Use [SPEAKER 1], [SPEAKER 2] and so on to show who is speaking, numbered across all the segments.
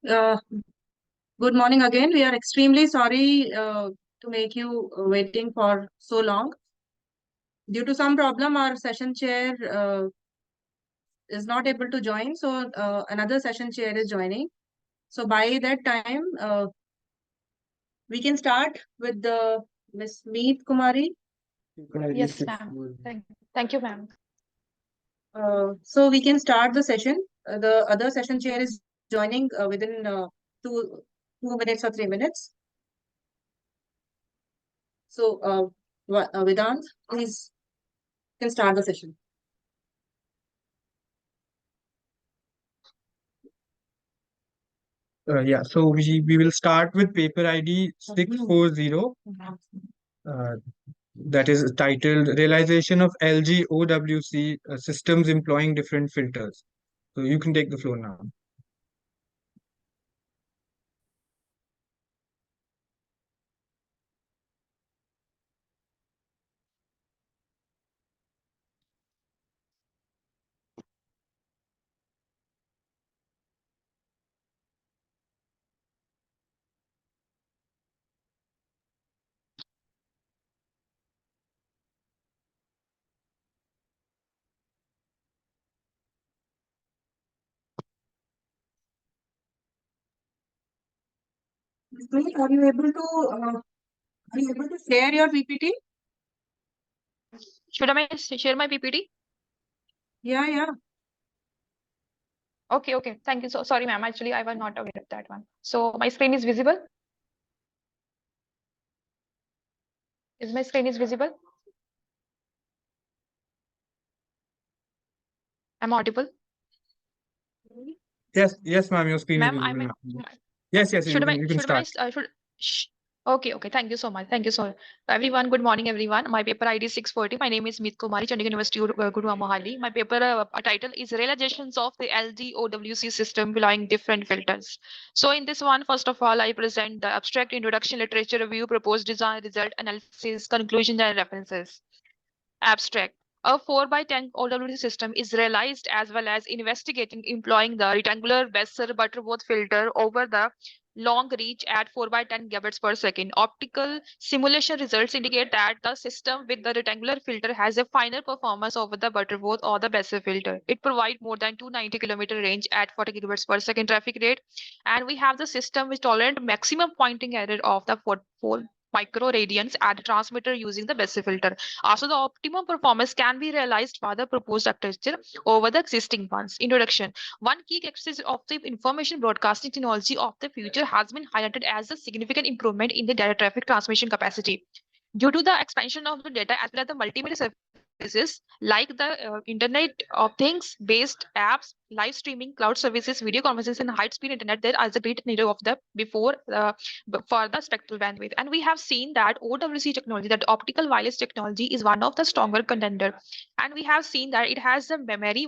[SPEAKER 1] Uh, Good morning again. We are extremely sorry to make you waiting for so long. Due to some problem, our session chair is not able to join, so another session chair is joining. So by that time, we can start with the Miss Meet Kumari.
[SPEAKER 2] Yes, ma'am. Thank you, ma'am.
[SPEAKER 1] So we can start the session. The other session chair is joining within two 2 minutes or 3 minutes. So Vedant, please can start the session.
[SPEAKER 3] Yeah, so we will start with paper ID 640. That is titled Realization of LG OWC Systems Employing Different Filters. So you can take the floor now.
[SPEAKER 1] Smith, are you able to share your PPT?
[SPEAKER 2] Should I share my PPT?
[SPEAKER 1] Yeah.
[SPEAKER 2] Okay. Thank you. So sorry, ma'am. Actually, I was not aware of that one. So my screen is visible? Is my screen is visible? I'm audible?
[SPEAKER 3] Yes, ma'am, your screen is
[SPEAKER 2] Ma'am,
[SPEAKER 3] visible now. Yes, you can start.
[SPEAKER 2] Okay. Thank you so much. Everyone, good morning, everyone. My paper ID is 640. My name is Meet Kumari, Chandigarh University, Guru Mohali. My paper title is Realizations of the LGOWC System Belonging Different Filters. So in this one, first of all, I present the abstract introduction, literature review, proposed design, result analysis, conclusions, and references. Abstract. A 4x10 OWC system is realized as well as investigating employing the rectangular Besser-Butterworth filter over the long reach at 4x10 gigabits per second. Optical simulation results indicate that the system with the rectangular filter has a finer performance over the Butterworth or the Besser filter. It provides more than 290 km range at 40 gigabits per second traffic rate. And we have the system with tolerant maximum pointing error of the 4 microradians at transmitter using the Besser filter. So the optimum performance can be realized by the proposed architecture over the existing ones. Introduction. One key characteristic of the information broadcasting technology of the future has been highlighted as a significant improvement in the data traffic transmission capacity. Due to the expansion of the data as well as the multimedia services like the Internet of Things based apps, live streaming, cloud services, video conferences, and high-speed internet, there is a great need of the before for the spectral bandwidth. And we have seen that OWC technology, that optical wireless technology, is one of the stronger contender. And we have seen that it has a memory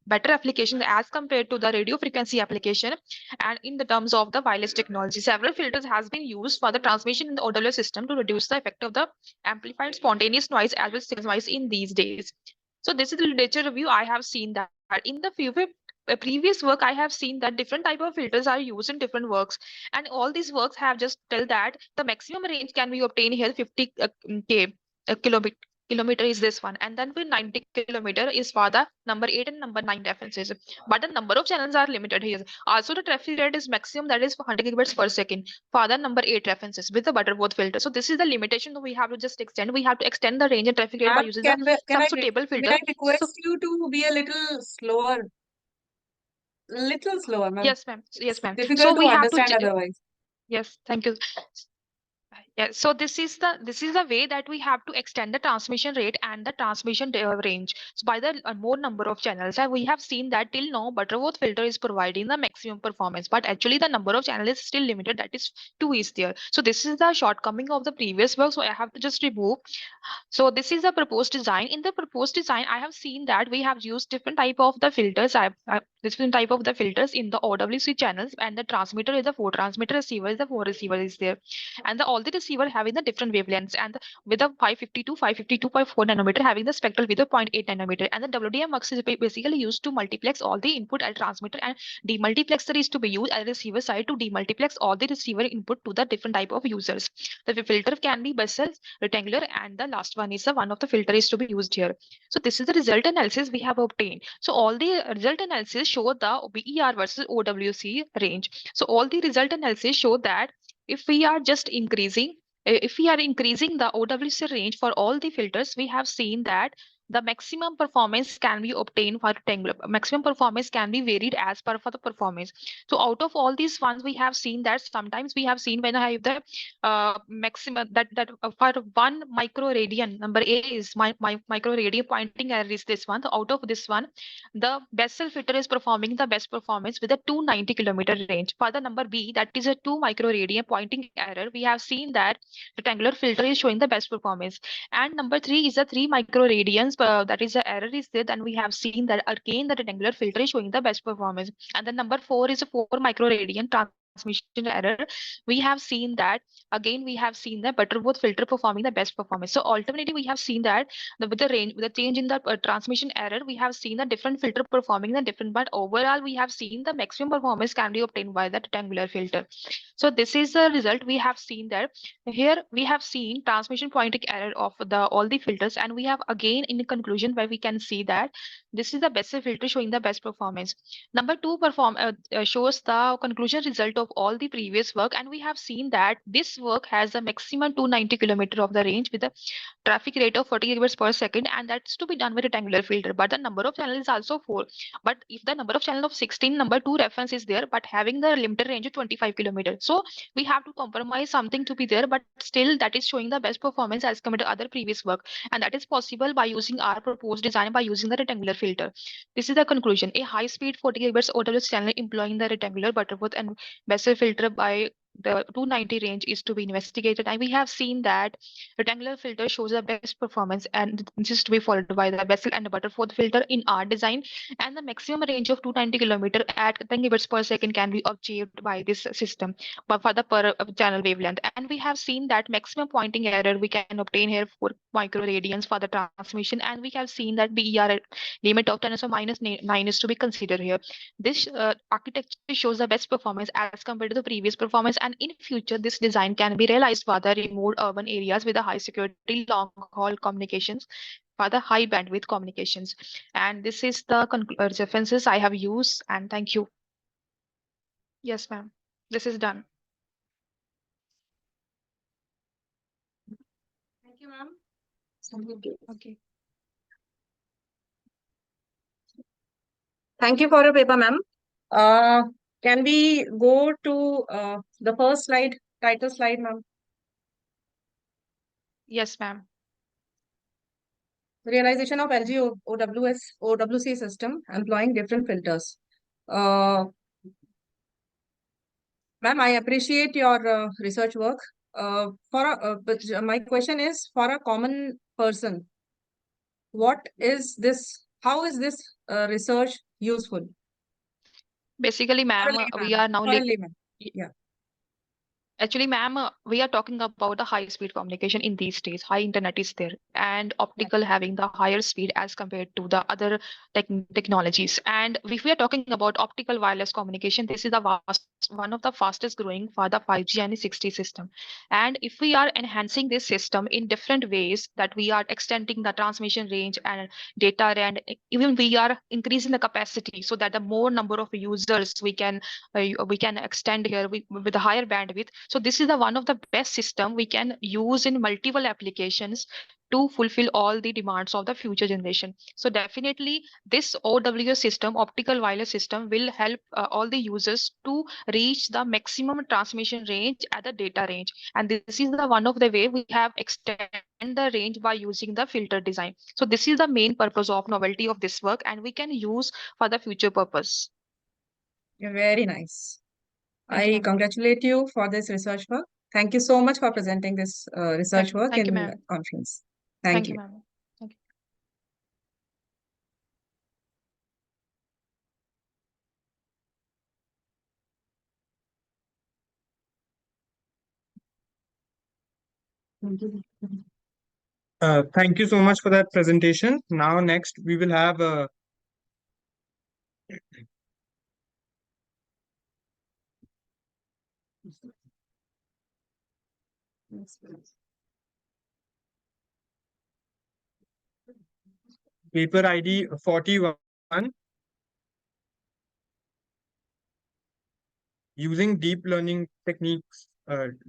[SPEAKER 2] better application as compared to the radio frequency application. And in the terms of the wireless technology, several filters has been used for the transmission in the OWC system to reduce the effect of the amplified spontaneous noise as well as signal noise in these days. So this is the literature review. I have seen that in the previous work, I have seen that different type of filters are used in different works, and all these works have just tell that the maximum range can be obtained here 50 kilometer is this one, and then with 90 kilometer is for the number 8 and number 9 references. But the number of channels are limited here. Also, the traffic rate is maximum, that is 100 gigabits per second for the number 8 references with the Butterworth filter. So this is the limitation that we have to just extend. We have to extend the range and traffic rate by using the subsuitable filter.
[SPEAKER 1] May I request you to be a little slower? Little slower, ma'am.
[SPEAKER 2] Yes, ma'am.
[SPEAKER 1] Difficult
[SPEAKER 2] So
[SPEAKER 1] to
[SPEAKER 2] we have
[SPEAKER 1] understand
[SPEAKER 2] to.
[SPEAKER 1] otherwise.
[SPEAKER 2] Yes, thank you. Yeah, so this is the way that we have to extend the transmission rate and the transmission range. So by the more number of channels, and we have seen that till now Butterworth filter is providing the maximum performance, but actually the number of channels is still limited. That is 2 is there. So this is the shortcoming of the previous work. So I have to just remove. So this is the proposed design. In the proposed design, I have seen that we have used different type of the filters. different type of the filters in the OWC channels, and the transmitter is the 4 transmitter, receiver is the 4 receiver is there, and all the receiver having the different wavelengths, and with the 552.4 nanometer having the spectral width of 0.8 nanometer, and the WDM mux is basically used to multiplex all the input at transmitter, and demultiplexer is to be used at the receiver side to demultiplex all the receiver input to the different type of users. The filter can be bezel, rectangular, and the last one is the one of the filter is to be used here. So this is the result analysis we have obtained. So all the result analysis show the BER versus OWC range. So all the result analysis show that if we are just increasing, if we are increasing the OWC range for all the filters, we have seen that the maximum performance can be obtained for rectangular. Maximum performance can be varied as per for the performance. So out of all these ones, we have seen that sometimes we have seen when I have the maximum that for 1 microradian, number A is my microradian pointing error is this one. So out of this one, the Bessel filter is performing the best performance with a 290 kilometer range. For the number B, that is a 2 microradian pointing error, we have seen that rectangular filter is showing the best performance. And number 3 is the 3 microradians, that is the error is there. Then we have seen that again the rectangular filter is showing the best performance. And then number 4 is a 4 microradian transmission error. We have seen that again we have seen the Butterworth filter performing the best performance. So alternatively, we have seen that with the range, with the change in the transmission error, we have seen the different filter performing the different, but overall we have seen the maximum performance can be obtained by the rectangular filter. So this is the result we have seen there. Here we have seen transmission pointing error of the all the filters, and we have again in conclusion where we can see that this is the best filter showing the best performance. Number 2 shows the conclusion result of all the previous work, and we have seen that this work has a maximum 290 kilometer of the range with a traffic rate of 40 gigabits per second, and that's to be done with rectangular filter. But the number of channels is also 4. But if the number of channel of 16, number 2 reference is there, but having the limited range of 25 kilometers. So we have to compromise something to be there, but still that is showing the best performance as compared to other previous work. And that is possible by using our proposed design by using the rectangular filter. This is the conclusion. A high speed 40 gigabits OWS channel employing the rectangular Butterworth and Bessel filter by the 290 range is to be investigated, and we have seen that rectangular filter shows the best performance, and this is to be followed by the Bessel and Butterworth filter in our design, and the maximum range of 290 kilometer at 10 gigabits per second can be achieved by this system but for the per channel wavelength. And we have seen that maximum pointing error we can obtain here for microradians for the transmission, and we have seen that BER limit of 10 to minus 9 is to be considered here. This architecture shows the best performance as compared to the previous performance, and in future this design can be realized for the remote urban areas with the high security long haul communications for the high bandwidth communications. And this is the references I have used, and thank you. Yes, ma'am. This is done.
[SPEAKER 1] Thank you, ma'am.
[SPEAKER 2] Okay.
[SPEAKER 1] Thank you for your paper, ma'am. Can we go to the first slide, title slide, ma'am?
[SPEAKER 2] Yes, ma'am.
[SPEAKER 1] Realization of LG OWC system employing different filters. Ma'am, I appreciate your research work. But my question is, for a common person, what is this? How is this research useful?
[SPEAKER 2] Basically, ma'am, we are now
[SPEAKER 1] For a layman. Yeah.
[SPEAKER 2] actually, ma'am, we are talking about the high speed communication in these days. High internet is there, and optical having the higher speed as compared to the other technologies. And if we are talking about optical wireless communication, this is the one of the fastest growing for the 5G and 6G system. And if we are enhancing this system in different ways, that we are extending the transmission range and data, and even we are increasing the capacity so that the more number of users we can extend here with a higher bandwidth. So this is the one of the best system we can use in multiple applications to fulfill all the demands of the future generation. So definitely this OWS system, optical wireless system, will help all the users to reach the maximum transmission range at the data range. And this is the one of the way we have extend the range by using the filter design. So this is the main purpose of novelty of this work, and we can use for the future purpose.
[SPEAKER 1] Very nice.
[SPEAKER 2] Thank you,
[SPEAKER 1] I
[SPEAKER 2] ma'am.
[SPEAKER 1] congratulate you for this research work. Thank you so much for presenting this research work
[SPEAKER 2] Thank you,
[SPEAKER 1] in
[SPEAKER 2] ma'am.
[SPEAKER 1] conference.
[SPEAKER 2] Thank
[SPEAKER 1] Thank
[SPEAKER 2] you,
[SPEAKER 1] you.
[SPEAKER 2] ma'am. Thank you.
[SPEAKER 3] Thank you so much for that presentation. Now, next, we will have paper ID 41, using deep learning techniques,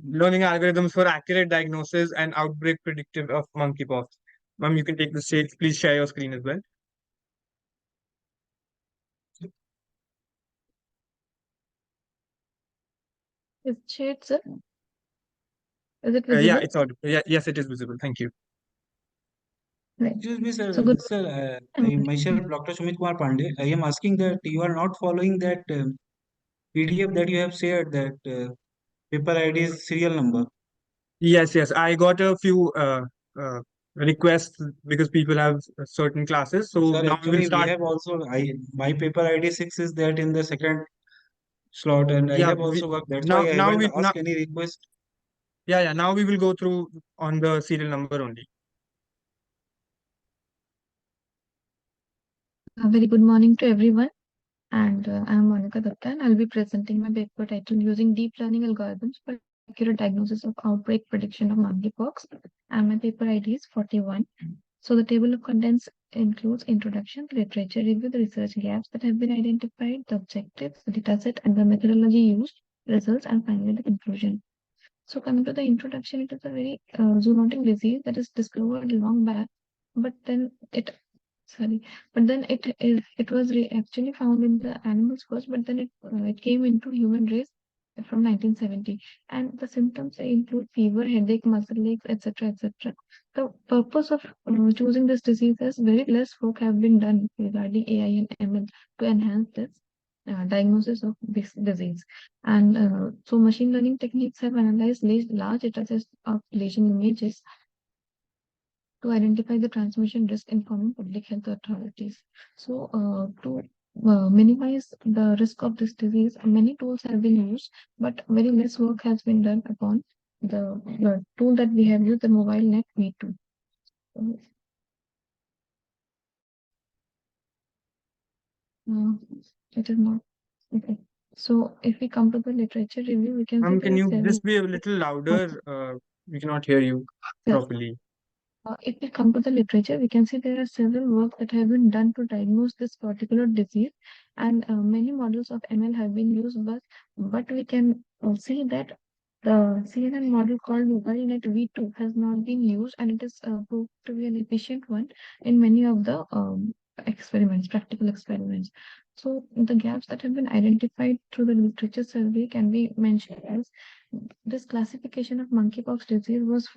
[SPEAKER 3] learning algorithms for accurate diagnosis and outbreak predictive of monkeypox. Ma'am, you can take the stage. Please share your screen as well.
[SPEAKER 2] Is it shared, sir? Is it visible?
[SPEAKER 3] Yeah, it's audible. Yeah, yes, it is visible. Thank you.
[SPEAKER 2] Right.
[SPEAKER 4] Excuse me, sir.
[SPEAKER 2] So good.
[SPEAKER 4] Sir, myself, Dr. Sumit Kumar Pandey. I am asking that you are not following that PDF that you have shared, that paper ID is serial number.
[SPEAKER 3] Yes, yes. I got a few requests because people have certain classes. So
[SPEAKER 4] Sir,
[SPEAKER 3] now we will
[SPEAKER 4] actually, we
[SPEAKER 3] start.
[SPEAKER 4] have also, my paper ID 6 is that in the second slot, and I
[SPEAKER 3] Yeah,
[SPEAKER 4] have also worked. That's
[SPEAKER 3] now
[SPEAKER 4] why I
[SPEAKER 3] now
[SPEAKER 4] haven't
[SPEAKER 3] we now
[SPEAKER 4] asked any request.
[SPEAKER 3] yeah. Now we will go through on the serial number only.
[SPEAKER 2] A very good morning to everyone. And I'm Monica Datta, and I'll be presenting my paper titled Using Deep Learning Algorithms for Accurate Diagnosis of Outbreak Prediction of Monkeypox. And my paper ID is 41. So the table of contents includes introduction, literature review, the research gaps that have been identified, the objectives, the dataset, and the methodology used, results, and finally the conclusion. So coming to the introduction, it is a very zoonotic disease that is discovered long back, but then it sorry, but then it was actually found in the animals first, but then it came into human race from 1970, and the symptoms include fever, headache, muscle aches, etc., etc. The purpose of choosing this disease is very less work have been done regarding AI and ML to enhance this diagnosis of this disease. And so machine learning techniques have analyzed large datasets of lesion images to identify the transmission risk, informing public health authorities. So, to minimize the risk of this disease, many tools have been used, but very less work has been done upon the tool that we have used, the mobile net V2. So, it is not okay. So, if we come to the literature review, we can see
[SPEAKER 3] Can
[SPEAKER 2] there are
[SPEAKER 3] you
[SPEAKER 2] several.
[SPEAKER 3] just be a little louder? We cannot hear you
[SPEAKER 2] Yes.
[SPEAKER 3] properly.
[SPEAKER 2] If we come to the literature, we can see there are several works that have been done to diagnose this particular disease, and many models of ML have been used, but we can see that the CNN model called MobileNet V2 has not been used, and it is proved to be an efficient one in many of the experiments, practical experiments. So the gaps that have been identified through the literature survey can be mentioned as this classification of monkeypox disease was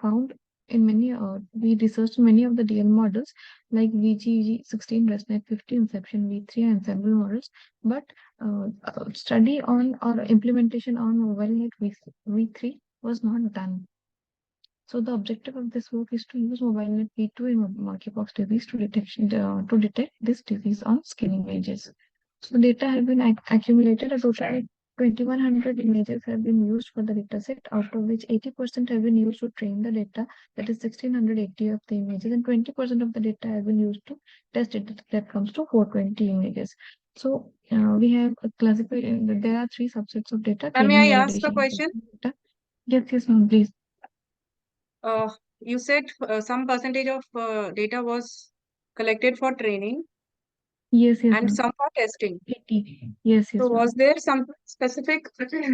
[SPEAKER 2] found in many, we researched many of the DL models like VGG16, ResNet 50, Inception V3, and several models, but study on or implementation on MobileNet V3 was not done. So the objective of this work is to use MobileNet V2 in monkeypox disease to detect this disease on skin images. So data have been accumulated. A total of 2100 images have been used for the dataset, out of which 80% have been used to train the data, that is 1680 of the images, and 20% of the data have been used to test it, that comes to 420 images. So we have classified, there are three subsets of data.
[SPEAKER 1] May I
[SPEAKER 2] Training,
[SPEAKER 1] ask a
[SPEAKER 2] validation,
[SPEAKER 1] question?
[SPEAKER 2] data. Yes, ma'am, please.
[SPEAKER 1] You said some percentage of data was collected for training
[SPEAKER 2] Yes,
[SPEAKER 1] and
[SPEAKER 2] ma'am.
[SPEAKER 1] some for testing.
[SPEAKER 2] 80. Yes,
[SPEAKER 1] So
[SPEAKER 2] ma'am.
[SPEAKER 1] was there some specific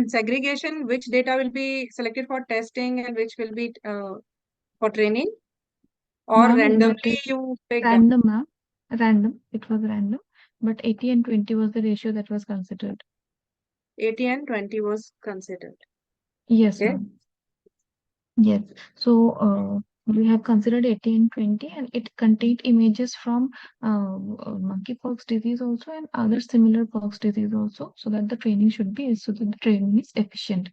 [SPEAKER 1] segregation, which data will be selected for testing and which will be for training? Or
[SPEAKER 2] Ma'am,
[SPEAKER 1] randomly you picked up?
[SPEAKER 2] random, ma'am. Random. It was random. But 80 and 20 was the ratio that was considered.
[SPEAKER 1] 80 and 20 was considered.
[SPEAKER 2] Yes,
[SPEAKER 1] Okay.
[SPEAKER 2] ma'am. Yes. So we have considered 80 and 20, and it contained images from monkeypox disease also and other similar pox disease also, so that the training should be, so that the training is efficient.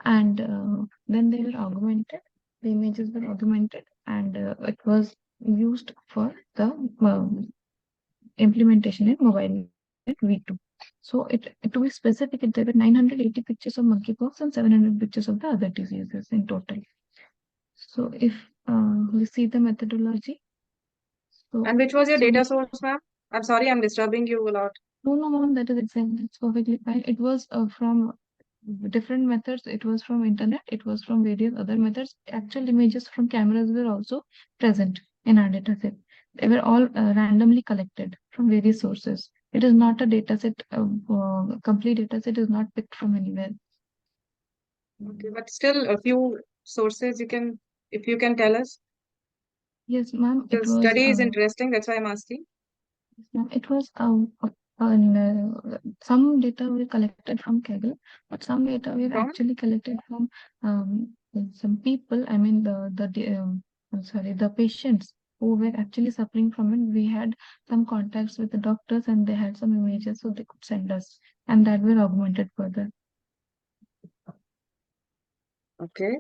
[SPEAKER 2] And then they were augmented. The images were augmented, and it was used for the implementation in mobile V2. So to be specific, there were 980 pictures of monkeypox and 700 pictures of the other diseases in total.
[SPEAKER 5] So if we see the methodology, so
[SPEAKER 1] And which was your
[SPEAKER 5] so
[SPEAKER 1] data
[SPEAKER 5] we,
[SPEAKER 1] source, ma'am? I'm sorry, I'm disturbing you a lot.
[SPEAKER 5] no, ma'am, that is exactly, it's perfectly fine. It was from different methods. It was from internet. It was from various other methods. Actual images from cameras were also present in our data set. They were all randomly collected from various sources. It is not a data set, complete data set is not picked from anywhere.
[SPEAKER 1] Okay, but still a few sources you can, if you can tell us.
[SPEAKER 5] Yes, ma'am,
[SPEAKER 1] The
[SPEAKER 5] it was
[SPEAKER 1] study is interesting, that's why I'm asking.
[SPEAKER 5] it was some data were collected from Kaggle, but some data were
[SPEAKER 1] From?
[SPEAKER 5] actually collected from some people. I mean I'm sorry, the patients who were actually suffering from it. We had some contacts with the doctors, and they had some images, so they could send us, and that were augmented further.
[SPEAKER 1] Okay.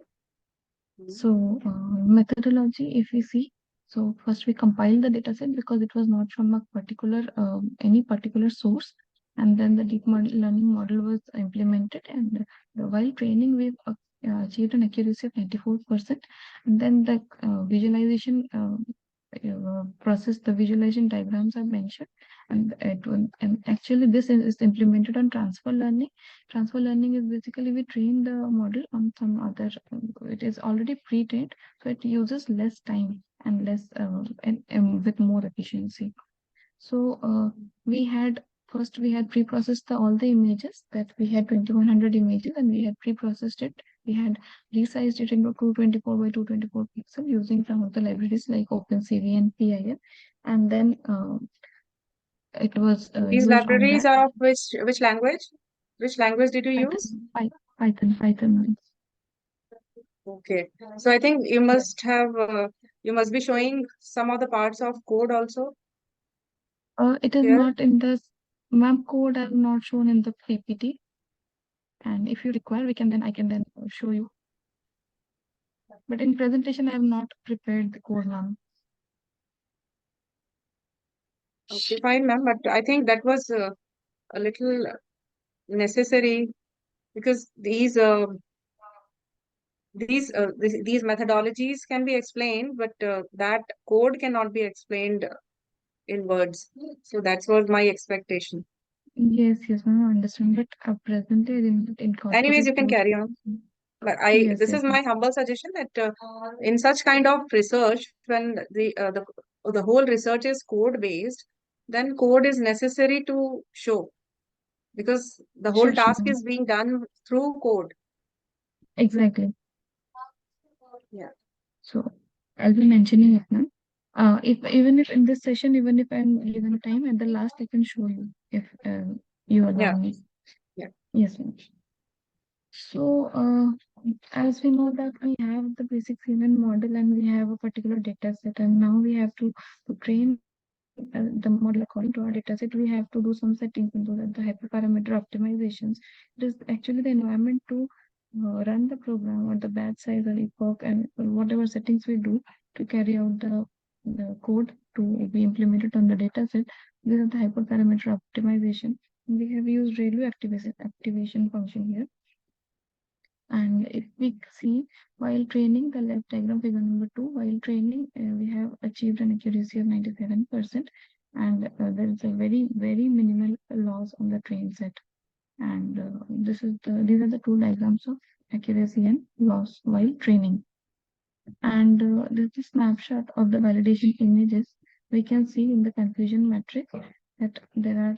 [SPEAKER 5] So methodology, if we see, so first we compile the data set because it was not from a particular any particular source, and then the deep learning model was implemented, and while training we've achieved an accuracy of 94%, and then the visualization process, the visualization diagrams are mentioned, and actually this is implemented on transfer learning. Transfer learning is basically we train the model on some other, it is already pre-trained, so it uses less time and less and with more efficiency. So first we had pre-processed all the images, that we had 2100 images, and we had pre-processed it. We had resized it into 224 by 224 pixel using some of the libraries like OpenCV and PIL, and then it was
[SPEAKER 1] These
[SPEAKER 5] used on
[SPEAKER 1] libraries
[SPEAKER 5] that.
[SPEAKER 1] are of which language? Which language did you use?
[SPEAKER 5] Python.
[SPEAKER 1] Okay. So I think you must have, you must be showing some of the parts of code also
[SPEAKER 5] It is
[SPEAKER 1] here.
[SPEAKER 5] not in the map code. I have not shown in the PPT. And if you require, I can then show you. But in presentation, I have not prepared the code now.
[SPEAKER 1] Okay, fine, ma'am. But I think that was a little necessary because these methodologies can be explained, but that code cannot be explained in words. So that's was my expectation.
[SPEAKER 5] Yes, ma'am, I understand. But presently, I didn't
[SPEAKER 1] Anyways,
[SPEAKER 5] incorporate
[SPEAKER 1] you can
[SPEAKER 5] those.
[SPEAKER 1] carry on. But
[SPEAKER 5] Yes,
[SPEAKER 1] this is
[SPEAKER 5] ma'am.
[SPEAKER 1] my humble suggestion that in such kind of research, when the whole research is code based, then code is necessary to show because the whole
[SPEAKER 5] Sure,
[SPEAKER 1] task
[SPEAKER 5] ma'am.
[SPEAKER 1] is being done through code.
[SPEAKER 5] Exactly.
[SPEAKER 1] Yeah.
[SPEAKER 5] So I'll be mentioning it now. If even if in this session, even if I'm given time, at the last I can show you if you allow
[SPEAKER 1] Yeah.
[SPEAKER 5] me.
[SPEAKER 1] Yeah.
[SPEAKER 5] Yes, ma'am. So, as we know that we have the basic human model and we have a particular data set, and now we have to train the model according to our data set. We have to do some settings into that, the hyperparameter optimizations. It is actually the environment to run the program, or the batch size or epoch, and whatever settings we do to carry out the code to be implemented on the data set. These are the hyperparameter optimization. We have used ReLU activation function here. And if we see, while training, the left diagram figure number 2, while training, we have achieved an accuracy of 97%, and there is a very, very minimal loss on the train set. And these are the two diagrams of accuracy and loss while training. And this is a snapshot of the validation images. We can see in the confusion matrix that there are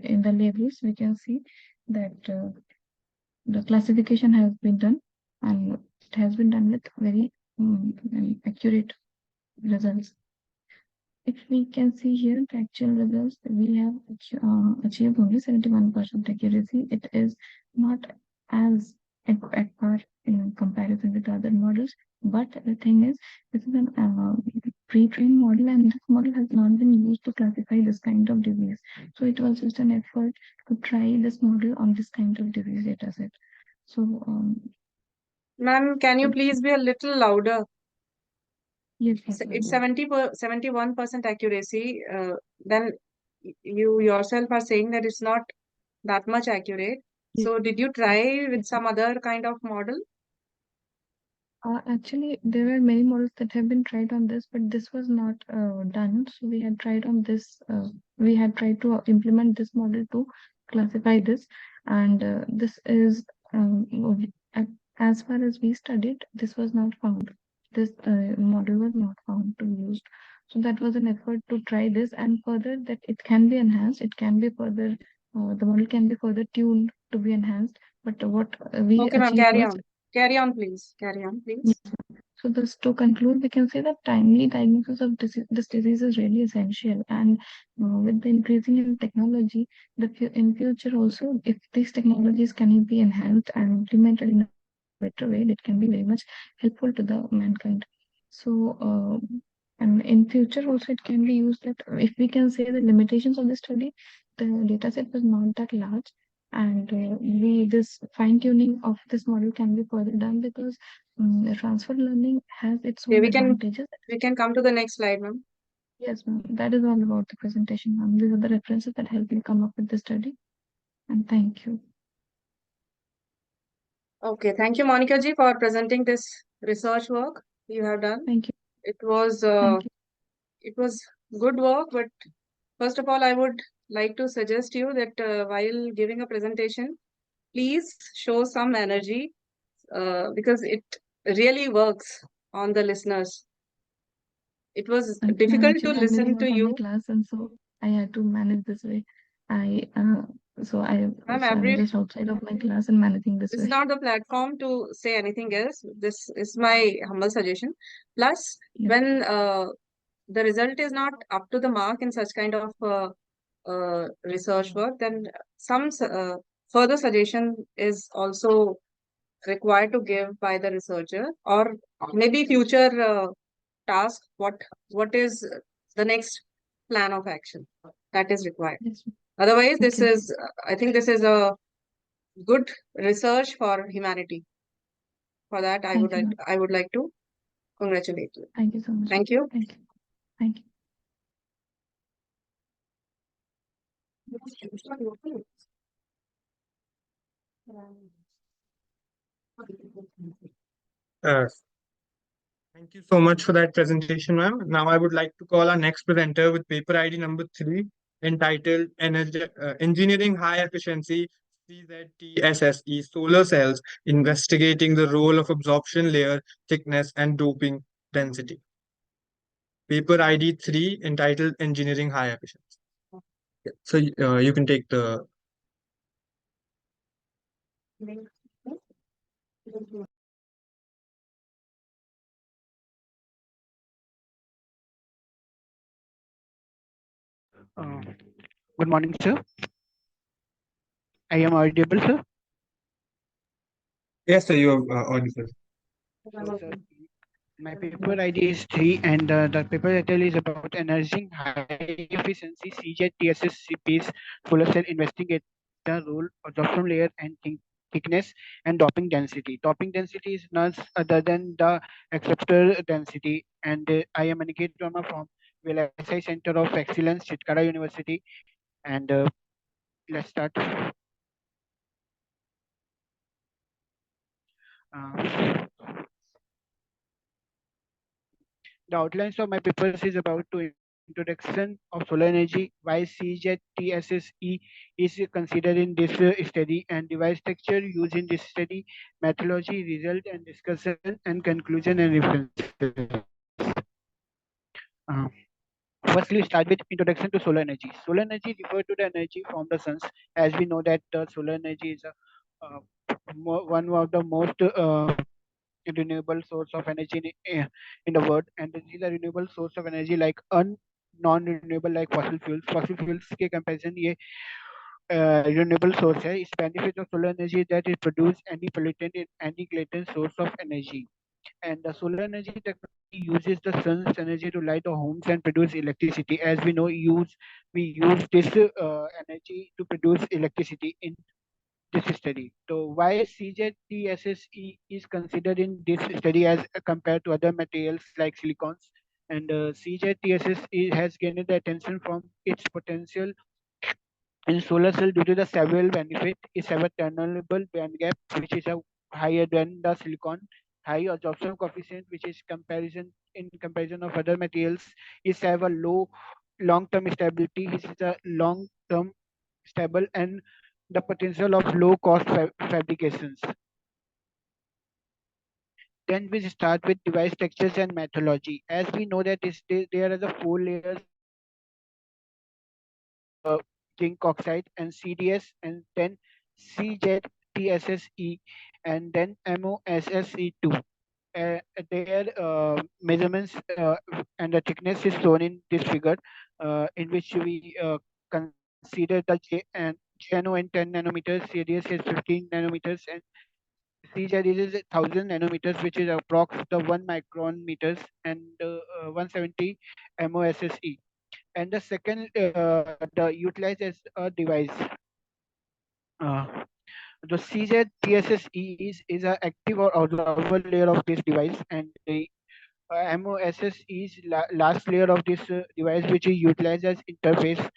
[SPEAKER 5] in the labels, we can see that the classification has been done, and it has been done with very accurate results. If we can see here the actual results, we have achieved only 71% accuracy. It is not as at par in comparison with other models, but the thing is, this is a pre-trained model, and this model has not been used to classify this kind of disease. So it was just an effort to try this model on this kind of disease data set. So,
[SPEAKER 1] Ma'am, can you please be a little louder?
[SPEAKER 5] yes,
[SPEAKER 1] It's 71% accuracy. Then you yourself are saying that it's not that much accurate.
[SPEAKER 5] yes,
[SPEAKER 1] So did you try with
[SPEAKER 5] yes,
[SPEAKER 1] some other kind of model?
[SPEAKER 5] Actually, there were many models that have been tried on this, but this was not done. So we had tried on this. We had tried to implement this model to classify this, and this is as far as we studied, this was not found. This model was not found to be used. So that was an effort to try this, and further that it can be enhanced. It can be further. The model can be further tuned to be enhanced. But what we
[SPEAKER 1] Okay, ma'am,
[SPEAKER 5] achieved
[SPEAKER 1] carry
[SPEAKER 5] was.
[SPEAKER 1] on. Carry on, please. Carry on, please.
[SPEAKER 5] Yes. So this to conclude, we can say that timely diagnosis of this disease is really essential. And with the increasing in technology, in future also, if these technologies can be enhanced and implemented in a better way, it can be very much helpful to the mankind. So and in future also it can be used that if we can say the limitations of the study, the data set was not that large, and we this fine tuning of this model can be further done because transfer learning has its
[SPEAKER 1] Okay,
[SPEAKER 5] own
[SPEAKER 1] we
[SPEAKER 5] advantages.
[SPEAKER 1] can come to the next slide, ma'am.
[SPEAKER 5] Yes, ma'am. That is all about the presentation, ma'am. These are the references that helped me come up with the study. And thank you.
[SPEAKER 1] Okay, thank you, Monica ji, for presenting this research work you have done.
[SPEAKER 5] Thank you.
[SPEAKER 1] It was
[SPEAKER 5] Thank you.
[SPEAKER 1] it was good work, but first of all, I would like to suggest you that while giving a presentation, please show some energy because it really works on the listeners. It was difficult to
[SPEAKER 5] Actually, I'm
[SPEAKER 1] listen
[SPEAKER 5] missing
[SPEAKER 1] to
[SPEAKER 5] out on my
[SPEAKER 1] you.
[SPEAKER 5] class, and so I had to manage this way. I so
[SPEAKER 1] Ma'am,
[SPEAKER 5] I'm just outside of my class and managing this
[SPEAKER 1] this
[SPEAKER 5] way.
[SPEAKER 1] is not the platform to say anything else. This is my humble suggestion. Plus,
[SPEAKER 5] Yeah.
[SPEAKER 1] when the result is not up to the mark in such kind of research work, then some further suggestion is also required to give by the researcher, or maybe future task. What is the next plan of action that is required?
[SPEAKER 5] Yes.
[SPEAKER 1] Otherwise, this
[SPEAKER 5] Okay.
[SPEAKER 1] is I think this is a good research for humanity. For that,
[SPEAKER 5] Thank you, ma'am.
[SPEAKER 1] I would like to congratulate you.
[SPEAKER 5] Thank you so much.
[SPEAKER 1] Thank you.
[SPEAKER 5] Thank you. Thank you.
[SPEAKER 3] Uh, Thank you so much for that presentation, ma'am. Now I would like to call our next presenter with paper ID number 3, entitled Engineering High Efficiency CZTSSE Solar Cells, Investigating the Role of Absorption Layer Thickness and Doping Density. Paper ID 3, entitled Engineering High Efficiency. So you can take the.
[SPEAKER 6] Good morning, sir. I am audible, sir.
[SPEAKER 3] Yes, sir, you are audible.
[SPEAKER 6] So, sir, my paper ID is 3, and the paper title is about energizing high efficiency CZTSS CPs solar cell investigate the role absorption layer and thickness and doping density. Doping density is none other than the acceptor density, and I am Aniket Rama from VLSI Center of Excellence, Chitkara University, and let's start. The outlines of my papers is about to introduction of solar energy, why CZTSSE is considered in this study, and device structure used in this study, methodology, result and discussion, and conclusion and references. Uh, Firstly, start with introduction to solar energy. Solar energy refers to the energy from the suns. As we know that solar energy is one of the most renewable source of energy in the world, and these are renewable source of energy like non-renewable like fossil fuels. Fossil fuels के comparison ये renewable source है. Its benefit of solar energy is that it produce any pollutant in any latent source of energy. And the solar energy technology uses the sun's energy to light the homes and produce electricity. As we know, we use this energy to produce electricity in this study. So why CZTSSE is considered in this study as compared to other materials like silicons, and CZTSSE has gained the attention from its potential in solar cell due to the several benefit. Is have a tunnelable band gap which is higher than the silicon, high absorption coefficient, which is comparison in comparison of other materials, is have a low long-term stability. This is a long-term stable and the potential of low cost fabrications. Then we start with device textures and methodology. As we know that there are the 4 layers zinc oxide and CDS, and then CZTSSE, and then MOSSE2. Their measurements and the thickness is shown in this figure, in which we consider the JNO and 10 nanometers, CDS is 15 nanometers, and CZ is 1000 nanometers, which is approx the 1 micron meters, and 170 MOSSE. And the second, the utilized as a device. The CZ TSSE is an active or observable layer of this device, and the MOSS is last layer of this device, which is utilized as interface.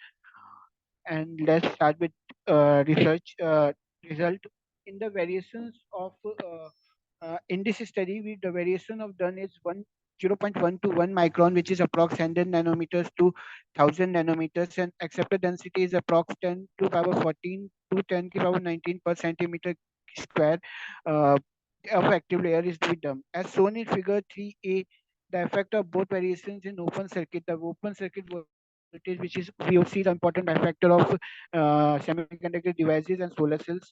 [SPEAKER 6] And let's start with research result. In the variations of in this study, the variation of done is 0.1 to 1 micron, which is approx 100 nanometers to 1000 nanometers, and accepted density is approx 10 to power 14 to 10 to power 19 per centimeter square of active layer is to be done. As shown in figure 3a, the effect of both variations in open circuit, the open circuit voltage, which is VOC, the important factor of semiconductor devices and solar cells.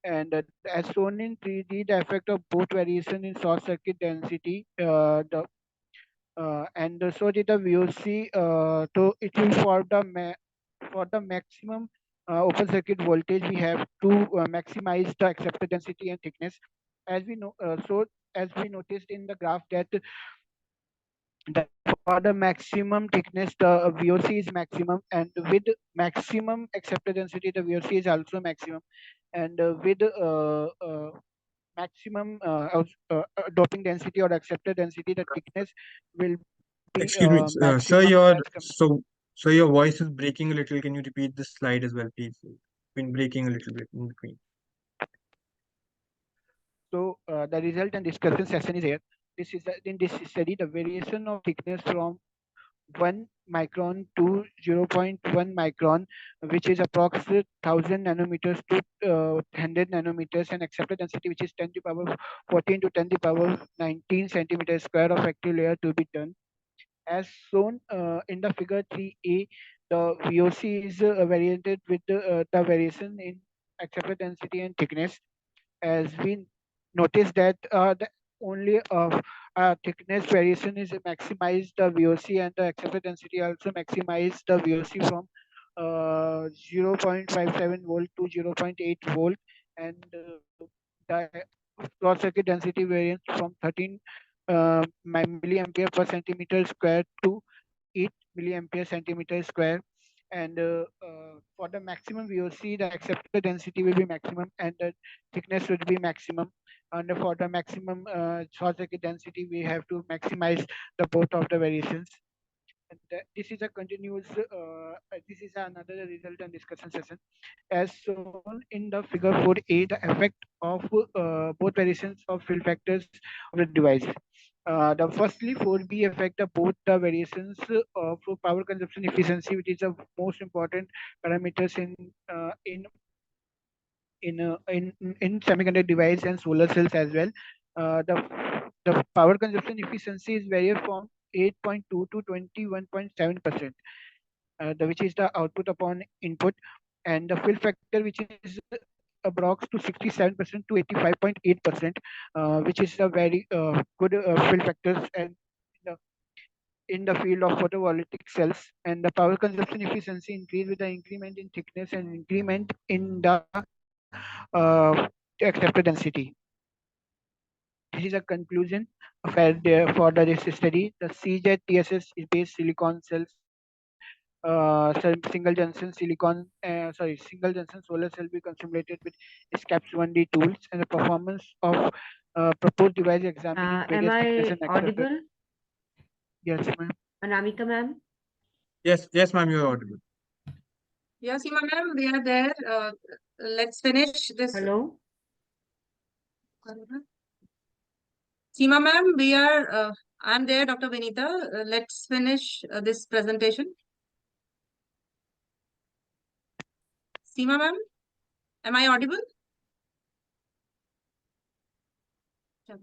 [SPEAKER 6] And as shown in 3D, the effect of both variation in short circuit density, and so did the VOC. So it will for the maximum open circuit voltage, we have to maximize the accepted density and thickness. As we know, as we noticed in the graph that for the maximum thickness, the VOC is maximum, and with maximum accepted density, the VOC is also maximum, and with maximum doping density or accepted density, the thickness will be
[SPEAKER 3] Excuse me, sir,
[SPEAKER 6] maximum
[SPEAKER 3] your
[SPEAKER 6] as
[SPEAKER 3] so your voice is breaking a little. Can you repeat this slide as well, please? It's been breaking a little bit in between.
[SPEAKER 6] So the result and discussion session is here. This is in this study, the variation of thickness from 1 micron to 0.1 micron, which is approximately 1000 nanometers to 100 nanometers, and accepted density, which is 10 to power 14 to 10 to power 19 centimeters square of active layer to be done. As shown in the figure 3a, the VOC is variated with the variation in accepted density and thickness. As we notice that the only thickness variation is maximize the VOC, and the accepted density also maximize the VOC from 0.57 volt to 0.8 volt, and the short circuit density variance from 13 milliampere per centimeter square to 8 milliampere centimeter square. And for the maximum VOC, the accepted density will be maximum, and the thickness would be maximum. And for the maximum short circuit density, we have to maximize the both of the variations. And this is a continuous. This is another result and discussion session. As shown in the figure 4a, the effect of both variations of fill factors of the device. The firstly 4b effect of both the variations of power consumption efficiency, which is the most important parameters in semiconductor device and solar cells as well. The power consumption efficiency is varied from 8.2 to 21.7%, which is the output upon input, and the fill factor, which is approx to 67% to 85.8%, which is a very good fill factors and in the field of photovoltaic cells. And the power consumption efficiency increase with the increment in thickness and increment in the accepted density. This is a conclusion for this study. The CZTSS is based silicon cells, single junction single junction solar cell be consummated with SCAPS 1D tools, and the performance of proposed device examining
[SPEAKER 7] Am
[SPEAKER 6] various thickness
[SPEAKER 7] I
[SPEAKER 6] and accepted.
[SPEAKER 7] audible?
[SPEAKER 6] Yes, ma'am.
[SPEAKER 7] Anamika ma'am?
[SPEAKER 3] Yes, ma'am, you're audible.
[SPEAKER 1] Yes, Seema ma'am, we are there. Let's finish this.
[SPEAKER 7] Hello?
[SPEAKER 1] Seema ma'am, we are, I'm there, Dr. Vinita. Let's finish this presentation. Seema ma'am, am I audible? Yeah.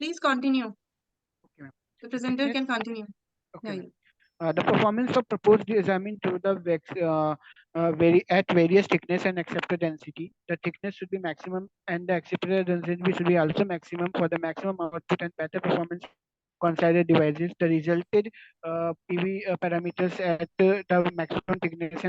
[SPEAKER 1] Please continue.
[SPEAKER 6] Okay, ma'am.
[SPEAKER 1] The presenter
[SPEAKER 6] Thickness.
[SPEAKER 1] can continue.
[SPEAKER 6] Okay,
[SPEAKER 1] Yeah,
[SPEAKER 6] ma'am. The performance of proposed design to the at various thickness and accepted density. The thickness should be maximum and the accepted density should be also maximum for the maximum output and better performance considered devices. The resulted PV parameters at the maximum thickness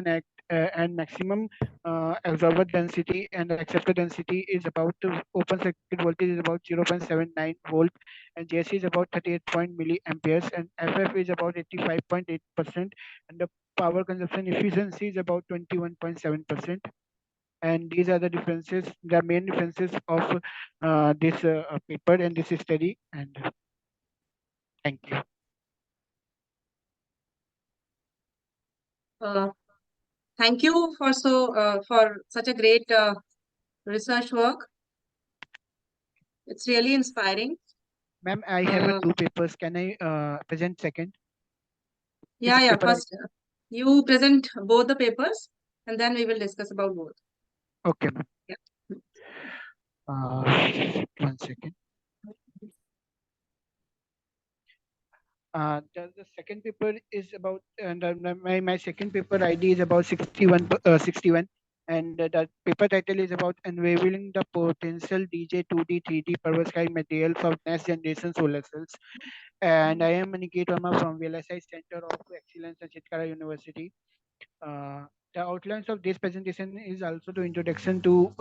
[SPEAKER 6] and maximum absorber density and the accepted density is about open circuit voltage is about 0.79 volt and JC is about 38 milliamperes and FF is about 85.8% and the power consumption efficiency is about 21.7%. And these are the differences, the main differences of this paper and this study. And thank you.
[SPEAKER 1] Thank you for for such a great research work. It's really inspiring.
[SPEAKER 6] Ma'am, I have two papers. Can I present second?
[SPEAKER 1] Yeah. First, you present both the papers, and then we will discuss about both.
[SPEAKER 6] Okay, ma'am.
[SPEAKER 1] Yeah.
[SPEAKER 6] 1 second. The second paper is about, and my second paper ID is about 61, and the paper title is about unveiling the potential DJ 2D 3D perovskite materials of next generation solar cells. And I am Aniket Verma from VLSI Center of Excellence at Chitkara University. The outlines of this presentation is also the introduction to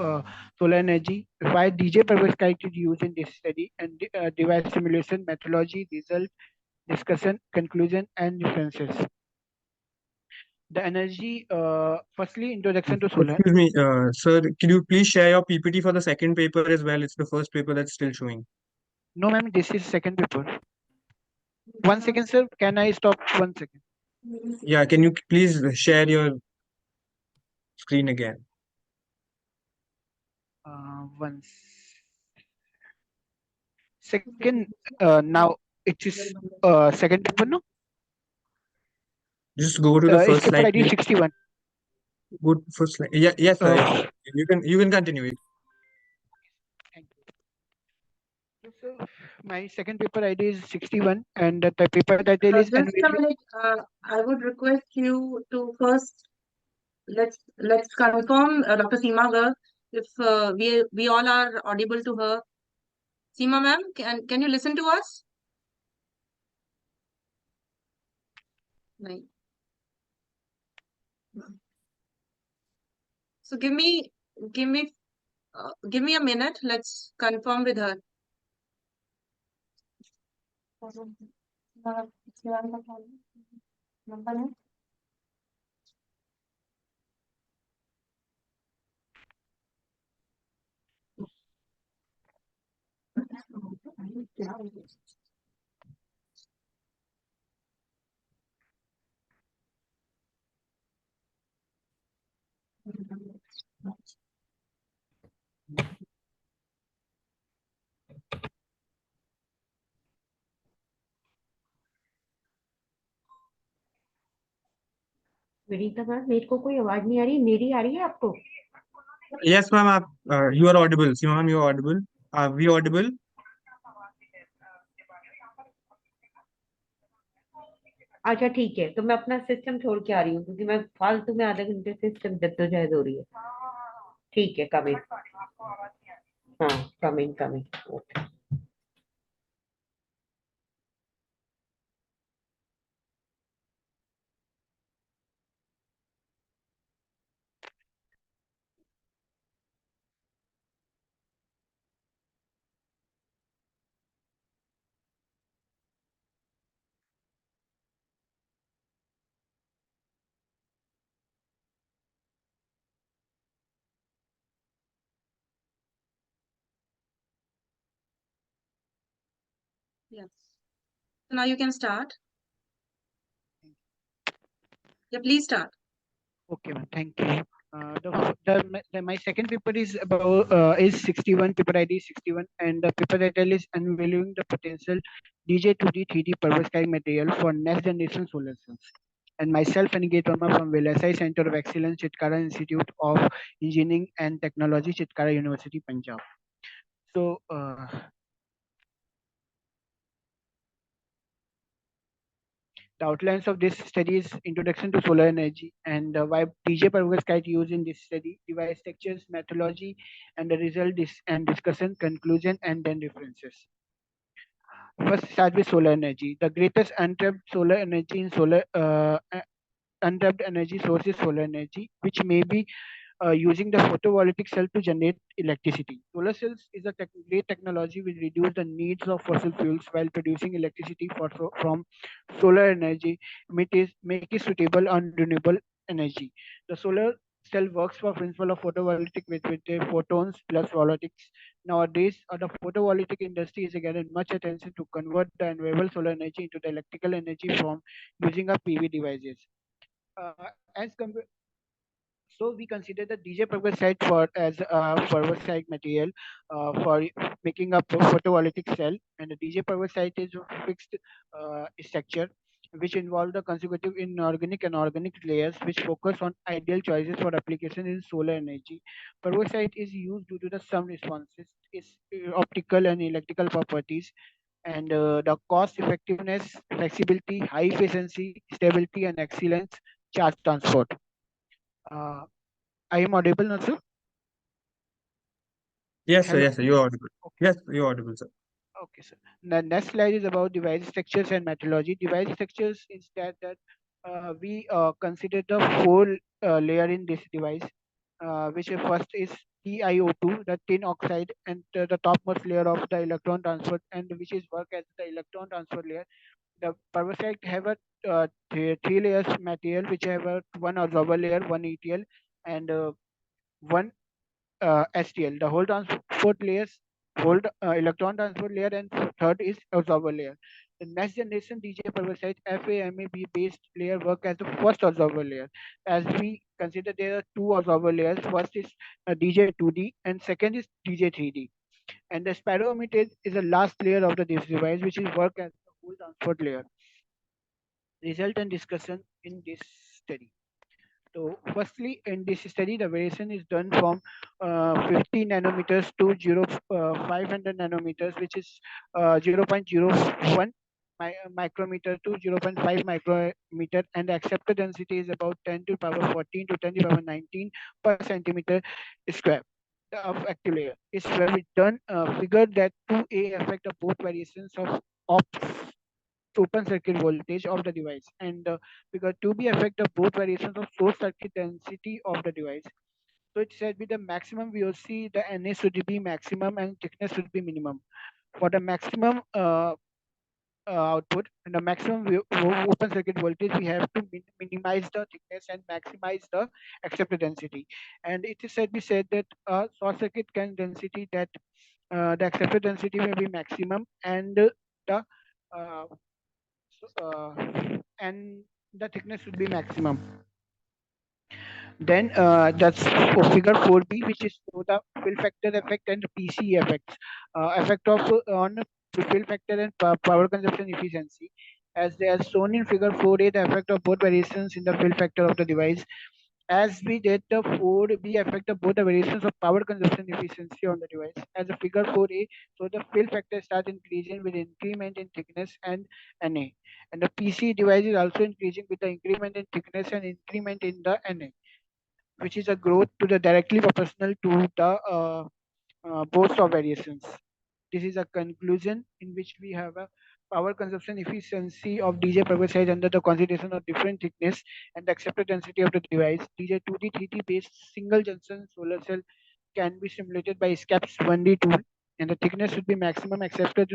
[SPEAKER 6] solar energy, why DJ perovskite is used in this study, and device simulation methodology, result, discussion, conclusion, and differences. The energy, firstly, introduction to solar.
[SPEAKER 3] Excuse me, sir, could you please share your PPT for the second paper as well? It's the first paper that's still showing.
[SPEAKER 6] No, ma'am, this is second paper. 1 second, sir. Can I stop 1 second?
[SPEAKER 3] Yeah, can you please share your screen again?
[SPEAKER 6] One second. Now it is second paper, no?
[SPEAKER 3] Just go to the
[SPEAKER 6] It's
[SPEAKER 3] first
[SPEAKER 6] paper
[SPEAKER 3] slide,
[SPEAKER 6] ID
[SPEAKER 3] please.
[SPEAKER 6] 61.
[SPEAKER 3] Go to first slide. Yeah, yes, sir. Yes, sir. You can continue.
[SPEAKER 6] Thank you. So, my second paper ID is 61, and the paper title is
[SPEAKER 1] Just a minute. I would request you to first let's confirm, Dr. Seema girl, if we all are audible to her. Seema ma'am, can you listen to us? Right. So give me a minute. Let's confirm with her.
[SPEAKER 7] Vinita ma'am, मेरे को कोई आवाज नहीं आ रही, मेरी आ रही है आपको?
[SPEAKER 3] Yes, ma'am. You are audible. Seema ma'am, you are audible. Are we audible?
[SPEAKER 7] अच्छा ठीक है, तो मैं अपना सिस्टम छोड़ के आ रही हूँ क्योंकि मैं फालतू में आधे घंटे से सिस्टम जद्दोजहद हो रही है। ठीक है, कमिंग। हाँ, coming okay.
[SPEAKER 1] Yes. So now you can start. Yeah, please start.
[SPEAKER 6] Okay, ma'am. Thank you. My second paper is about is 61, paper ID 61, and the paper title is Unveiling the Potential DJ2D 3D Perovskite Material for Next Generation Solar Cells. And myself, Aniket Verma from VLSI Center of Excellence, Chitkara Institute of Engineering and Technology, Chitkara University, Punjab. So, the outlines of this study is introduction to solar energy and why DJ perovskite used in this study, device structures, methodology, and the result and discussion, conclusion, and then references. First, start with solar energy. The greatest untapped solar energy in untapped energy source is solar energy, which may be using the photovoltaic cell to generate electricity. Solar cells is a great technology which reduce the needs of fossil fuels while producing electricity from solar energy, make it suitable and renewable energy. The solar cell works for principle of photovoltaic with the photons plus voltaics. Nowadays, the photovoltaic industry is getting much attention to convert the renewable solar energy into the electrical energy from using a PV devices. As compared so we consider the DJ perovskite for as a perovskite material for making a photovoltaic cell, and the DJ perovskite is a fixed structure which involve the consecutive inorganic and organic layers which focus on ideal choices for application in solar energy. Perovskite is used due to the some responses, its optical and electrical properties, and the cost effectiveness, flexibility, high efficiency, stability, and excellence charge transport. Uh, I am audible now, sir?
[SPEAKER 3] Yes, sir.
[SPEAKER 6] Hello.
[SPEAKER 3] Yes, sir. You're audible.
[SPEAKER 6] Okay.
[SPEAKER 3] Yes, you're audible, sir.
[SPEAKER 6] Okay, sir. The next slide is about device structures and methodology. Device structures is that we consider the four layer in this device, which first is TiO2, the tin oxide, and the topmost layer of the electron transfer, and which is work as the electron transfer layer. The perovskite have a three layers material, which have a one absorber layer, one ETL, and one STL. The whole transport layers, whole electron transport layer, and third is absorber layer. The next generation DJ perovskite FAMAB based layer work as the first absorber layer. As we consider there are two absorber layers. First is DJ2D and second is DJ3D. And the spirometer is the last layer of the this device, which is work as the whole transport layer. Result and discussion in this study. So firstly, in this study, the variation is done from 50 nanometers to 500 nanometers, which is 0.01 micrometer to 0.5 micrometer, and the accepted density is about 10 to the power 14 to 10 to the power 19 per centimeter square of active layer. It's very done figured that 2A affect of both variations of open circuit voltage of the device, and figure 2B affect the both variations of source circuit density of the device. So it said with the maximum VOC, the NA should be maximum and thickness should be minimum. For the maximum output and the maximum open circuit voltage, we have to minimize the thickness and maximize the accepted density. And it is said we said that short circuit can density that the accepted density may be maximum and the uh, and the thickness should be maximum. Then that's for figure 4b, which is for the fill factor effect and PC effects. Effect of on fill factor and power consumption efficiency. As they are shown in figure 4a, the effect of both variations in the fill factor of the device. As we did the 4b affect of both the variations of power consumption efficiency on the device. As a figure 4a, so the fill factor starts increasing with increment in thickness and NA. And the PC device is also increasing with the increment in thickness and increment in the NA, which is a growth to the directly proportional to the both of variations. This is a conclusion in which we have a power consumption efficiency of DJ perovskite under the consideration of different thickness and the accepted density of the device. DJ 2D 3D based single junction solar cell can be simulated by SCAPS 1D tool, and the thickness should be maximum, accepted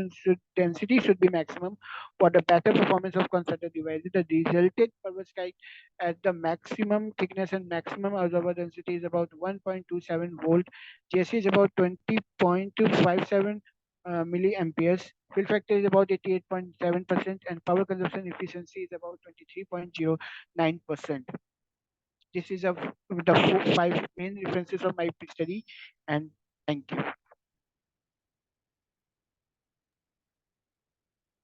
[SPEAKER 6] density should be maximum for the better performance of considered devices. The resulted perovskite at the maximum thickness and maximum observer density is about 1.27 volt. JC is about 20.57 milliamperes. Fill factor is about 88.7%, and power consumption efficiency is about 23.09%. This is the five main references of my study, and thank you.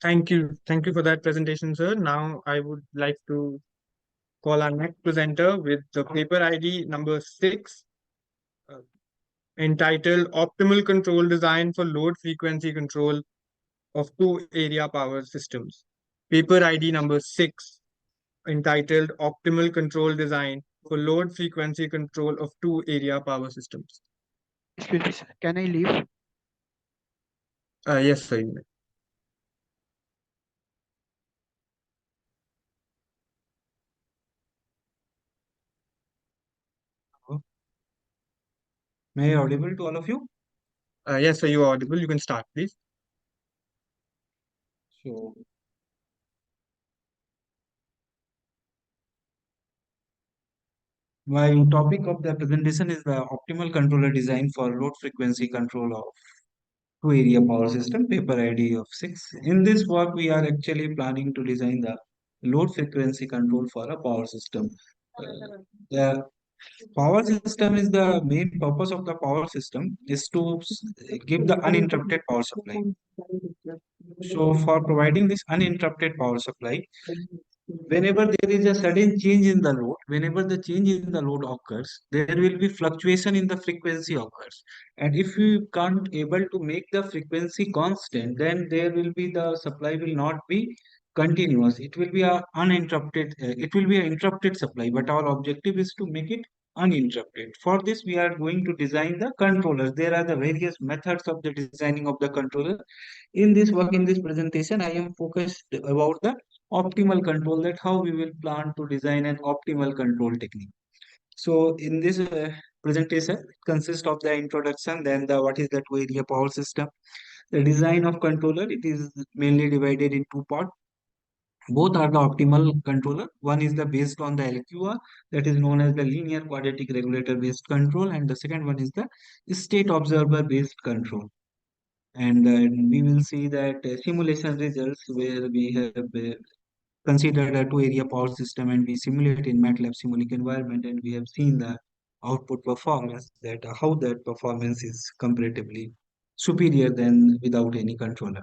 [SPEAKER 3] Thank you. Thank you for that presentation, sir. Now I would like to call our next presenter with the paper ID number 6, uh, entitled Optimal Control Design for Load Frequency Control of Two Area Power Systems. Paper ID number 6, entitled Optimal Control Design for Load Frequency Control of Two Area Power Systems.
[SPEAKER 6] Excuse me, sir. Can I leave?
[SPEAKER 3] Yes, sir. You may.
[SPEAKER 4] May I audible to all of you?
[SPEAKER 3] Yes, sir. You are audible. You can start, please.
[SPEAKER 4] So, my topic of the presentation is the optimal controller design for load frequency control of two area power system, paper ID of 6. In this work, we are actually planning to design the load frequency control for a power system. The power system is the main purpose of the power system is to give the uninterrupted power supply. So for providing this uninterrupted power supply, whenever there is a sudden change in the load, whenever the change in the load occurs, there will be fluctuation in the frequency occurs. And if you can't able to make the frequency constant, then there will be the supply will not be continuous. It will be a uninterrupted, it will be an interrupted supply, but our objective is to make it uninterrupted. For this, we are going to design the controllers. There are the various methods of the designing of the controller. In this work, in this presentation, I am focused about the optimal control, that how we will plan to design an optimal control technique. So in this presentation, it consists of the introduction, then the what is the two area power system, the design of controller. It is mainly divided in two parts. Both are the optimal controller. One is the based on the LQR, that is known as the linear quadratic regulator based control, and the second one is the state observer based control. And we will see that simulation results where we have considered a two area power system and we simulate in MATLAB Simulink environment, and we have seen the output performance, that how that performance is comparatively superior than without any controller.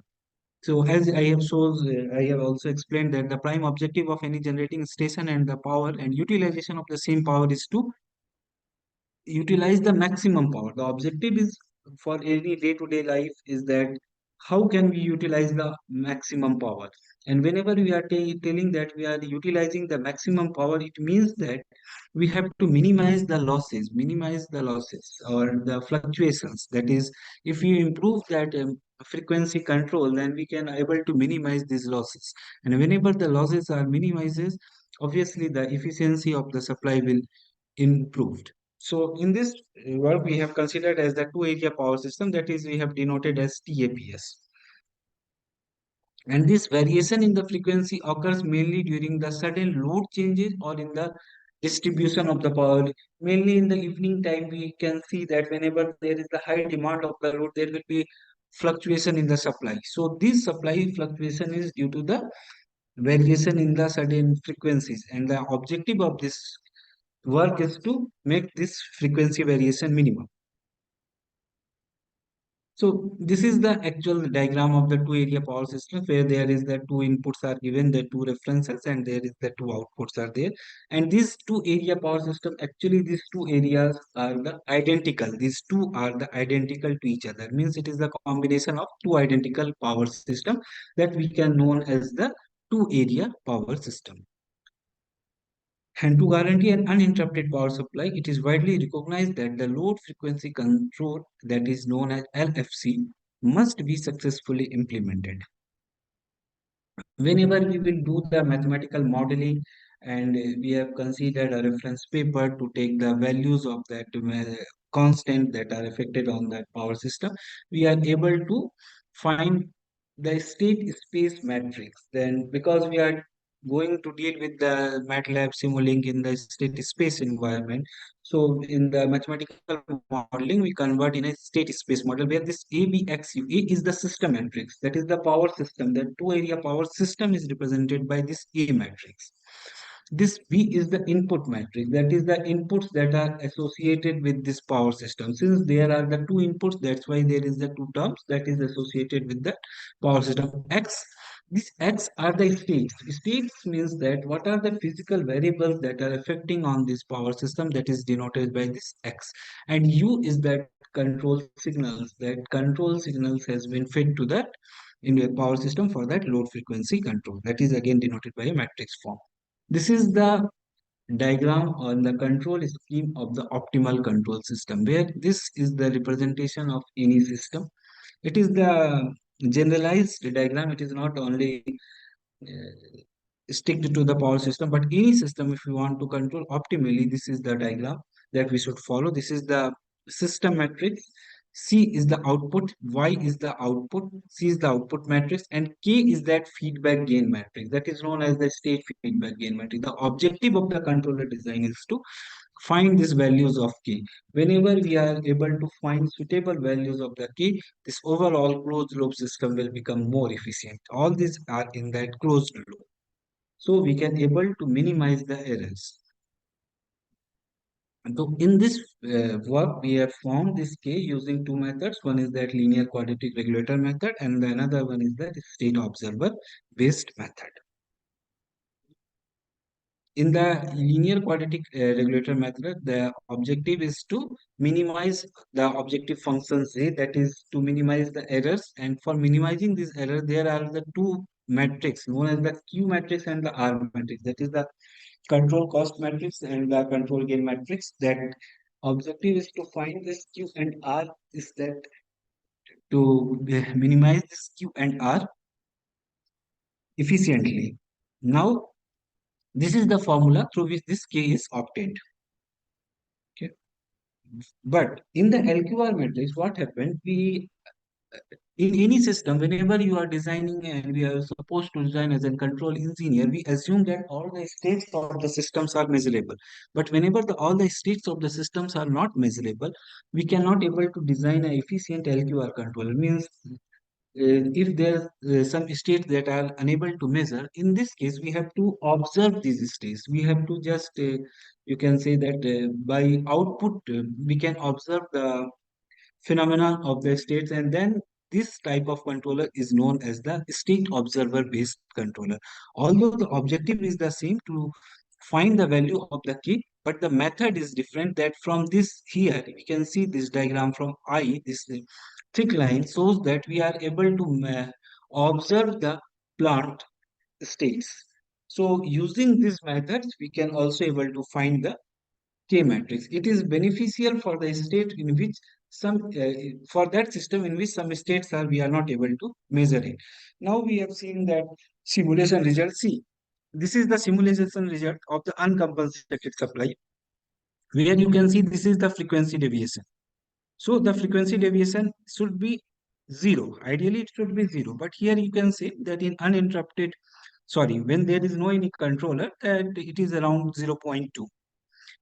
[SPEAKER 4] So as I have shown, I have also explained that the prime objective of any generating station and the power and utilization of the same power is to utilize the maximum power. The objective is for any day-to-day life is that how can we utilize the maximum power? And whenever we are telling that we are utilizing the maximum power, it means that we have to minimize the losses or the fluctuations. That is, if we improve that frequency control, then we can able to minimize these losses. And whenever the losses are minimizes, obviously the efficiency of the supply will improved. So in this work, we have considered as the two area power system, that is we have denoted as TAPS. And this variation in the frequency occurs mainly during the sudden load changes or in the distribution of the power. Mainly in the evening time, we can see that whenever there is the high demand of the load, there will be fluctuation in the supply. So this supply fluctuation is due to the variation in the sudden frequencies, and the objective of this work is to make this frequency variation minimum. So this is the actual diagram of the two area power system, where there is the two inputs are given, the two references, and there is the two outputs are there. And these two area power system, actually these two areas are the identical. These two are the identical to each other. Means it is the combination of two identical power system that we can known as the two area power system. And to guarantee an uninterrupted power supply, it is widely recognized that the load frequency control, that is known as LFC, must be successfully implemented. Whenever we will do the mathematical modeling, and we have considered a reference paper to take the values of that constant that are affected on that power system, we are able to find the state space matrix. Then because we are going to deal with the MATLAB Simulink in the state space environment, so in the mathematical modeling, we convert in a state space model where this ABXU, A is the system matrix, that is the power system. The two area power system is represented by this A matrix. This V is the input matrix, that is the inputs that are associated with this power system. Since there are the two inputs, that's why there is the two terms that is associated with the power system. X, these X are the states. States means that what are the physical variables that are affecting on this power system, that is denoted by this X. And U is that control signals, that control signals has been fed to that in a power system for that load frequency control, that is again denoted by a matrix form. This is the diagram on the control scheme of the optimal control system, where this is the representation of any system. It is the generalized diagram. It is not only stick to the power system, but any system, if you want to control optimally, this is the diagram that we should follow. This is the system matrix. C is the output, Y is the output, C is the output matrix, and K is that feedback gain matrix, that is known as the state feedback gain matrix. The objective of the controller design is to find these values of K. Whenever we are able to find suitable values of the K, this overall closed loop system will become more efficient. All these are in that closed loop. So we can able to minimize the errors. So in this work, we have found this K using two methods. One is that linear quadratic regulator method, and the another one is the state observer based method. In the linear quadratic regulator method, the objective is to minimize the objective function Z, that is to minimize the errors. And for minimizing these errors, there are the two matrix known as the Q matrix and the R matrix. That is the control cost matrix and the control gain matrix. That objective is to find this Q and R, is that to minimize this Q and R efficiently. Now, this is the formula through which this K is obtained. Okay. But in the LQR matrix, what happened? We in any system, whenever you are designing and we are supposed to design as a control engineer, we assume that all the states of the systems are measurable. But whenever all the states of the systems are not measurable, we cannot able to design an efficient LQR controller. Means if there are some states that are unable to measure, in this case, we have to observe these states. We have to just, you can say that by output, we can observe the phenomenon of the states, and then this type of controller is known as the state observer based controller. Although the objective is the same, to find the value of the key, but the method is different. That from this here we can see this diagram from I, this thick line shows that we are able to observe the plant states. So using these methods, we can also able to find the K matrix. It is beneficial for the state in which some for that system in which some states are we are not able to measure it. Now we have seen that simulation result. See, this is the simulation result of the uncompensated supply, where you can see this is the frequency deviation. So the frequency deviation should be zero. Ideally, it should be zero. But here you can say that in uninterrupted, sorry, when there is no any controller, that it is around 0.2.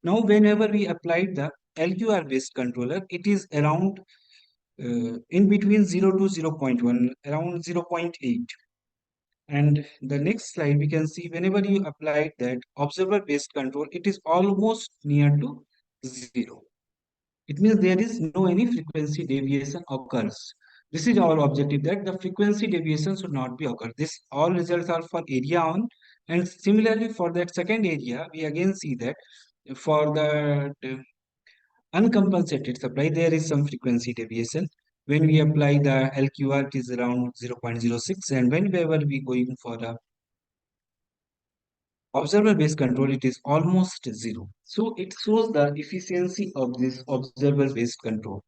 [SPEAKER 4] Now, whenever we applied the LQR based controller, it is around in between 0 to 0.1, around 0.8. And the next slide, we can see whenever you apply that observer based control, it is almost near to 0. It means there is no any frequency deviation occurs. This is our objective, that the frequency deviation should not be occur. This all results are for area on, and similarly for that second area, we again see that for the uncompensated supply, there is some frequency deviation. When we apply the LQR, it is around 0.06, and whenever we going for the observer based control, it is almost zero. So it shows the efficiency of this observer based control.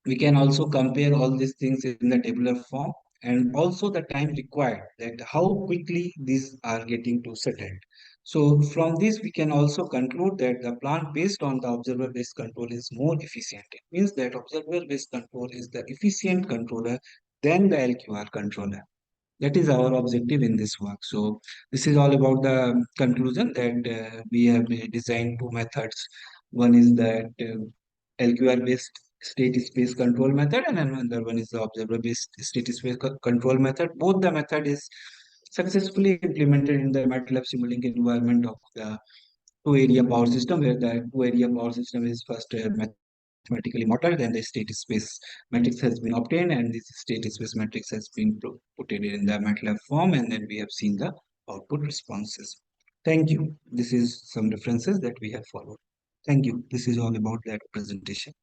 [SPEAKER 4] We can also compare all these things in the tabular form, and also the time required, that how quickly these are getting to settled. So from this, we can also conclude that the plant based on the observer based control is more efficient. It means that observer based control is the efficient controller than the LQR controller. That is our objective in this work. So this is all about the conclusion, that we have designed two methods. One is that LQR based state space control method, and another one is the observer based state space control method. Both the method is successfully implemented in the MATLAB Simulink environment of the two-area power system, where the two-area power system is first mathematically modeled, then the state space matrix has been obtained, and this state space matrix has been put in the MATLAB form, and then we have seen the output responses. Thank you. This is some references that we have followed. Thank you. This is all about that presentation.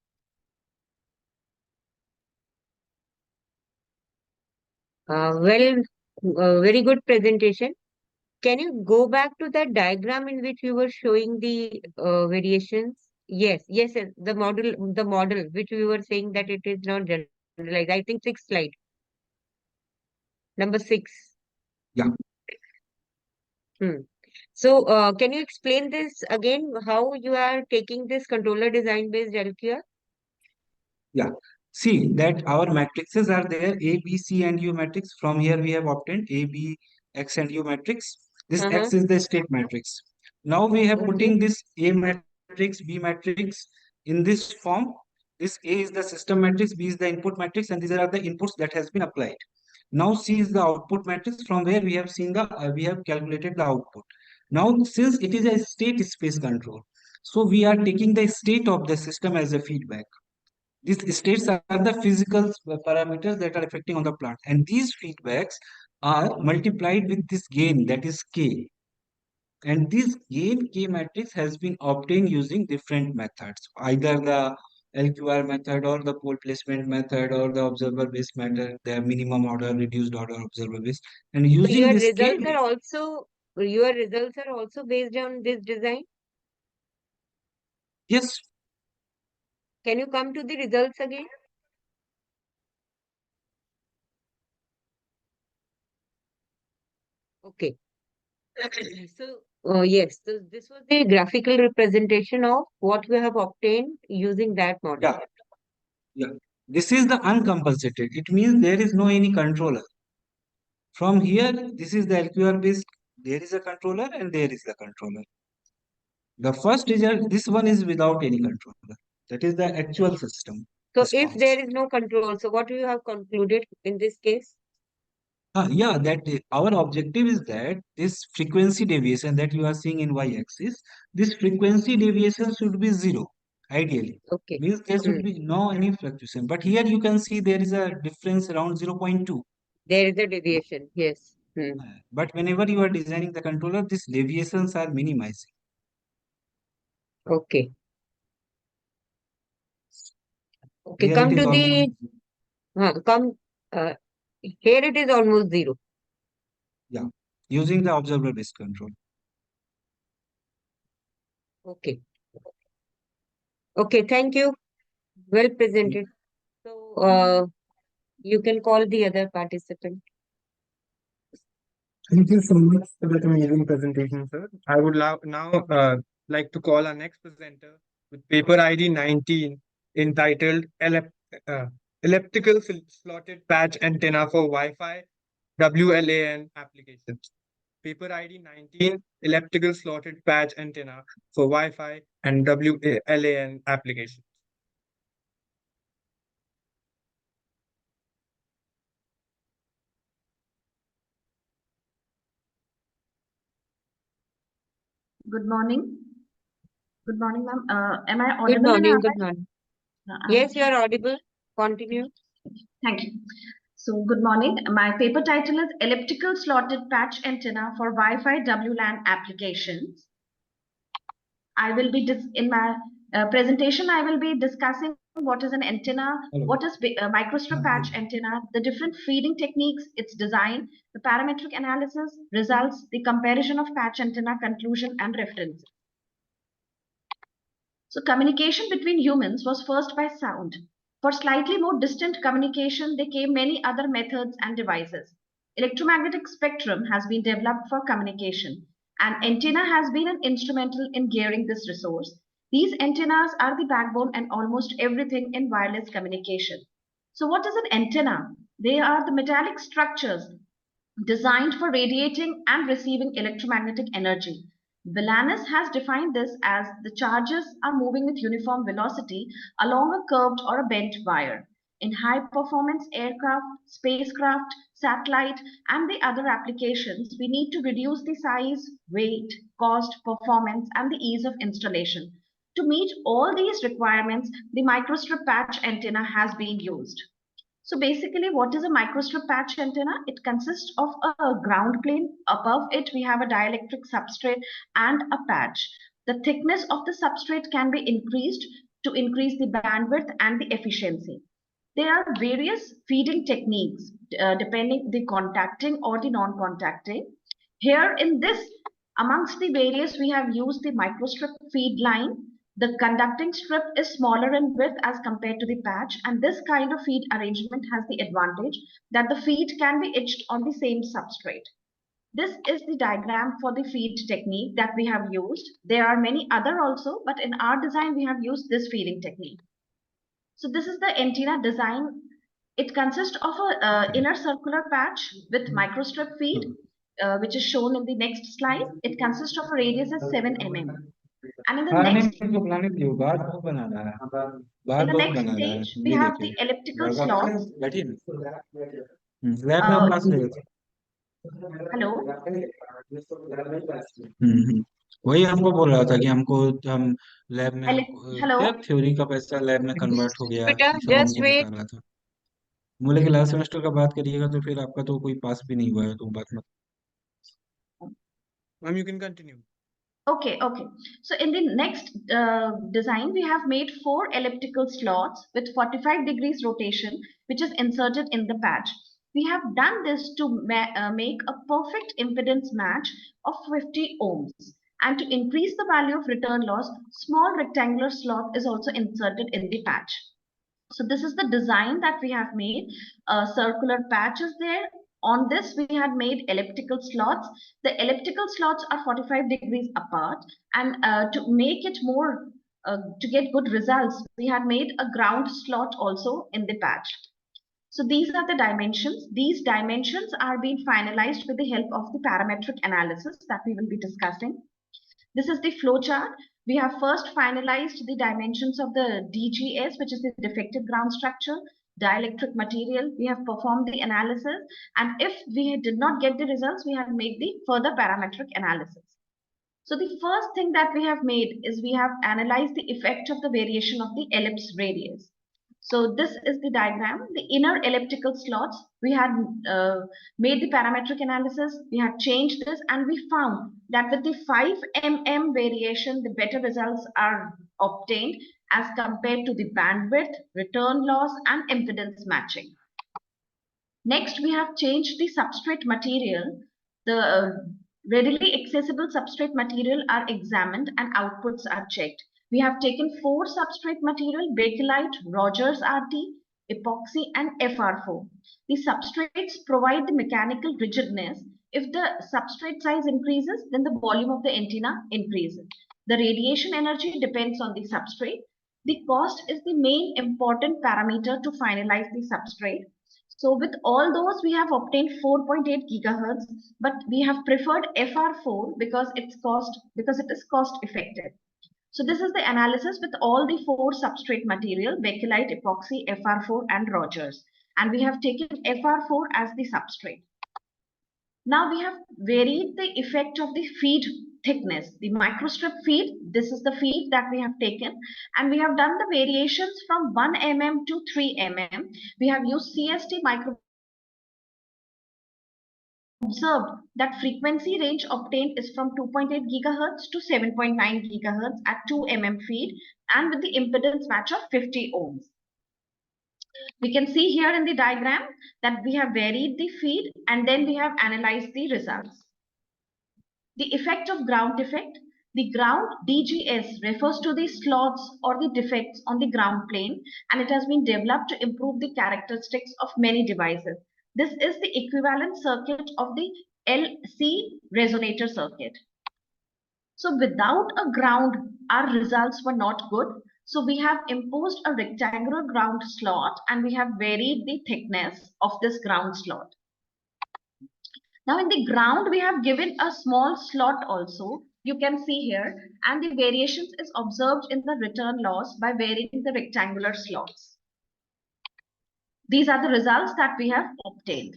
[SPEAKER 7] Very good presentation. Can you go back to that diagram in which you were showing the variations? Yes, yes, yes, the model which we were saying that it is not generalized. I think sixth slide, number 6.
[SPEAKER 4] Yeah.
[SPEAKER 7] So, can you explain this again? How you are taking this controller design based LQR?
[SPEAKER 4] Yeah. See that our matrices are there, A, B, C, and U matrix. From here we have obtained A, B, X, and U matrix. This X is the state matrix. Now we have putting this A matrix, B matrix in this form. This A is the system matrix, B is the input matrix, and these are the inputs that has been applied. Now C is the output matrix from where we have seen the we have calculated the output. Now since it is a state space control, so we are taking the state of the system as a feedback. These states are the physical parameters that are affecting on the plant, and these feedbacks are multiplied with this gain, that is K. And this gain K matrix has been obtained using different methods, either the LQR method or the pole placement method or the observer based method, the minimum order, reduced order, observer based. And using
[SPEAKER 7] Your
[SPEAKER 4] this K,
[SPEAKER 7] your results are also based on this design.
[SPEAKER 4] yes.
[SPEAKER 7] Can you come to the results again? Okay. So, yes, so this was the graphical representation of what we have obtained using that model.
[SPEAKER 4] Yeah. Yeah. This is the uncompensated. It means there is no any controller. From here, this is the LQR based. There is a controller and there is the controller. The first result, this one is without any controller. That is the actual system.
[SPEAKER 7] So
[SPEAKER 4] response.
[SPEAKER 7] if there is no control, so what you have concluded in this case?
[SPEAKER 4] Yeah, that our objective is that this frequency deviation that you are seeing in y-axis, this frequency deviation should be 0, ideally.
[SPEAKER 7] Okay.
[SPEAKER 4] Means there should be no any fluctuation. But here you can see there is a difference around 0.2.
[SPEAKER 7] There is a deviation, yes.
[SPEAKER 4] But whenever you are designing the controller, these deviations are minimizing.
[SPEAKER 7] Okay. Okay,
[SPEAKER 4] Here
[SPEAKER 7] come
[SPEAKER 4] it is
[SPEAKER 7] to the here it is almost 0.
[SPEAKER 4] Yeah, using the observer based control.
[SPEAKER 7] Okay. Okay, thank you. Well presented. So you can call the other participant.
[SPEAKER 3] Thank you so much for that amazing presentation, sir. I would now like to call our next presenter with paper ID 19 entitled Elliptical Slotted Patch Antenna for Wi-Fi WLAN Applications. Paper ID 19 Elliptical Slotted Patch Antenna for Wi-Fi and WLAN Applications.
[SPEAKER 8] Good morning. Good morning, ma'am. Am I audible?
[SPEAKER 7] Good morning,
[SPEAKER 8] and
[SPEAKER 7] good morning. Yes, you are audible. Continue.
[SPEAKER 8] Thank you. So, good morning. My paper title is Elliptical Slotted Patch Antenna for Wi-Fi WLAN Applications. I will be in my presentation, I will be discussing what is an antenna, what is microstrip patch antenna, the different feeding techniques, its design, the parametric analysis, results, the comparison of patch antenna, conclusion, and reference. So communication between humans was first by sound. For slightly more distant communication, there came many other methods and devices. Electromagnetic spectrum has been developed for communication, and antenna has been an instrumental in gearing this resource. These antennas are the backbone and almost everything in wireless communication. So what is an antenna? They are the metallic structures designed for radiating and receiving electromagnetic energy. Villanis has defined this as the charges are moving with uniform velocity along a curved or a bent wire. In high performance aircraft, spacecraft, satellite, and the other applications, we need to reduce the size, weight, cost, performance, and the ease of installation. To meet all these requirements, the microstrip patch antenna has been used. So basically, what is a microstrip patch antenna? It consists of a ground plane. Above it, we have a dielectric substrate and a patch. The thickness of the substrate can be increased to increase the bandwidth and the efficiency. There are various feeding techniques depending the contacting or the non-contacting. Here in this, amongst the various, we have used the microstrip feed line. The conducting strip is smaller in width as compared to the patch, and this kind of feed arrangement has the advantage that the feed can be etched on the same substrate. This is the diagram for the feed technique that we have used. There are many other also, but in our design, we have used this feeding technique. So this is the antenna design. It consists of a inner circular patch with microstrip feed, which is shown in the next slide. It consists of a radius of 7 mm. And in the next stage, we have the elliptical slots. Hello.
[SPEAKER 4] वही हमको बोल रहा था कि हमको हम lab में
[SPEAKER 8] Hello.
[SPEAKER 4] क्या थ्योरी का पैसा लैब में कन्वर्ट हो गया,
[SPEAKER 1] बेटा,
[SPEAKER 4] ये सब
[SPEAKER 1] just
[SPEAKER 4] हमको
[SPEAKER 1] wait.
[SPEAKER 4] बता रहा था। बोले कि लास्ट सेमेस्टर का बात करिएगा तो फिर आपका तो कोई पास भी नहीं हुआ है, तो बात मत।
[SPEAKER 3] Ma'am, you can continue.
[SPEAKER 8] Okay. So in the next design, we have made 4 elliptical slots with 45 degrees rotation, which is inserted in the patch. We have done this to make a perfect impedance match of 50 ohms. And to increase the value of return loss, small rectangular slot is also inserted in the patch. So this is the design that we have made. Circular patch is there. On this, we had made elliptical slots. The elliptical slots are 45 degrees apart. And to make it more, to get good results, we had made a ground slot also in the patch. So these are the dimensions. These dimensions are being finalized with the help of the parametric analysis that we will be discussing. This is the flow chart. We have first finalized the dimensions of the DGS, which is the defective ground structure, dielectric material. We have performed the analysis, and if we did not get the results, we have made the further parametric analysis. So the first thing that we have made is we have analyzed the effect of the variation of the ellipse radius. So this is the diagram. The inner elliptical slots, we had made the parametric analysis, we had changed this, and we found that with the 5 mm variation, the better results are obtained as compared to the bandwidth, return loss, and impedance matching. Next, we have changed the substrate material. The readily accessible substrate material are examined and outputs are checked. We have taken 4 substrate material: bakelite, Rogers RT, epoxy, and FR4. The substrates provide the mechanical rigidness. If the substrate size increases, then the volume of the antenna increases. The radiation energy depends on the substrate. The cost is the main important parameter to finalize the substrate. So with all those, we have obtained 4.8 gigahertz, but we have preferred FR4 because it is cost effective. So this is the analysis with all the 4 substrate material: bakelite, epoxy, FR4, and Rogers. And we have taken FR4 as the substrate. Now we have varied the effect of the feed thickness. The microstrip feed, this is the feed that we have taken, and we have done the variations from 1 mm to 3 mm. We have used CST micro. Observed that frequency range obtained is from 2.8 gigahertz to 7.9 gigahertz at 2 mm feed, and with the impedance match of 50 ohms. We can see here in the diagram that we have varied the feed and then we have analyzed the results. The effect of ground defect. The ground DGS refers to the slots or the defects on the ground plane, and it has been developed to improve the characteristics of many devices. This is the equivalent circuit of the LC resonator circuit. So without a ground, our results were not good. So we have imposed a rectangular ground slot and we have varied the thickness of this ground slot. Now in the ground, we have given a small slot also. You can see here, and the variations is observed in the return loss by varying the rectangular slots. These are the results that we have obtained.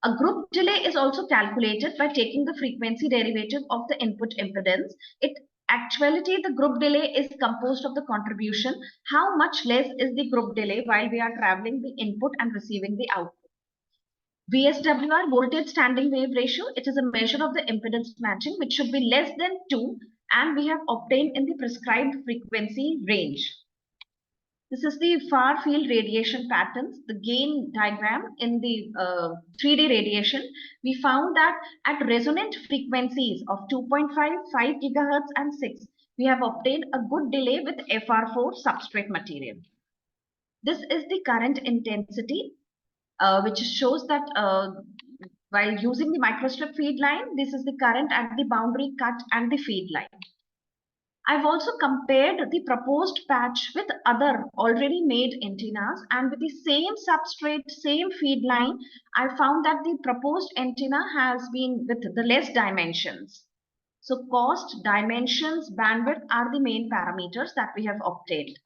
[SPEAKER 8] A group delay is also calculated by taking the frequency derivative of the input impedance. Actuality, the group delay is composed of the contribution. How much less is the group delay while we are traveling the input and receiving the output? VSWR, voltage standing wave ratio, it is a measure of the impedance matching which should be less than 2, and we have obtained in the prescribed frequency range. This is the far field radiation patterns, the gain diagram in the 3D radiation. We found that at resonant frequencies of 2.5, 5 gigahertz and 6, we have obtained a good delay with FR4 substrate material. This is the current intensity, which shows that while using the microstrip feed line, this is the current at the boundary cut and the feed line. I've also compared the proposed patch with other already made antennas, and with the same substrate, same feed line, I found that the proposed antenna has been with the less dimensions. So cost, dimensions, bandwidth are the main parameters that we have obtained.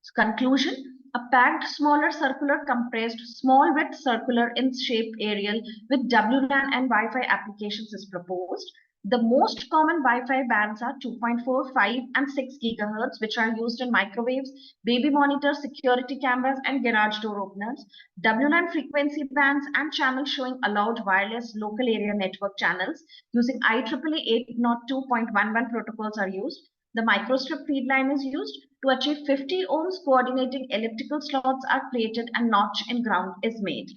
[SPEAKER 8] So conclusion, a packed smaller circular compressed small width circular in shape aerial with WLAN and Wi-Fi applications is proposed. The most common Wi-Fi bands are 2.4, 5 and 6 gigahertz, which are used in microwaves, baby monitors, security cameras and garage door openers. WLAN frequency bands and channels showing allowed wireless local area network channels using IEEE 802.11 protocols are used. The microstrip feed line is used. To achieve 50 ohms, coordinating elliptical slots are created and notch in ground is made.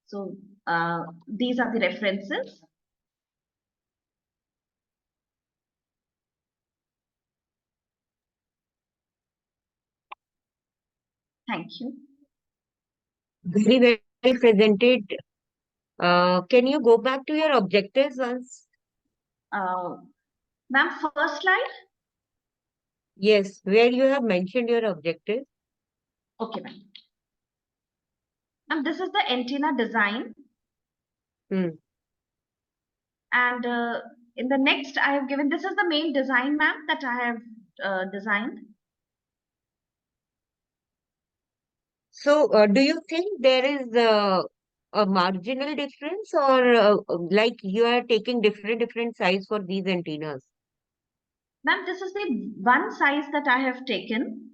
[SPEAKER 8] So these are the references. Thank you.
[SPEAKER 9] Very well presented. Can you go back to your objectives once?
[SPEAKER 8] Ma'am, first slide.
[SPEAKER 9] Yes, where you have mentioned your objectives.
[SPEAKER 8] Okay, ma'am. And this is the antenna design. And in the next, I have given, this is the main design, ma'am, that I have designed.
[SPEAKER 9] So, do you think there is a marginal difference, or like you are taking different size for these antennas?
[SPEAKER 8] Ma'am, this is the one size that I have taken.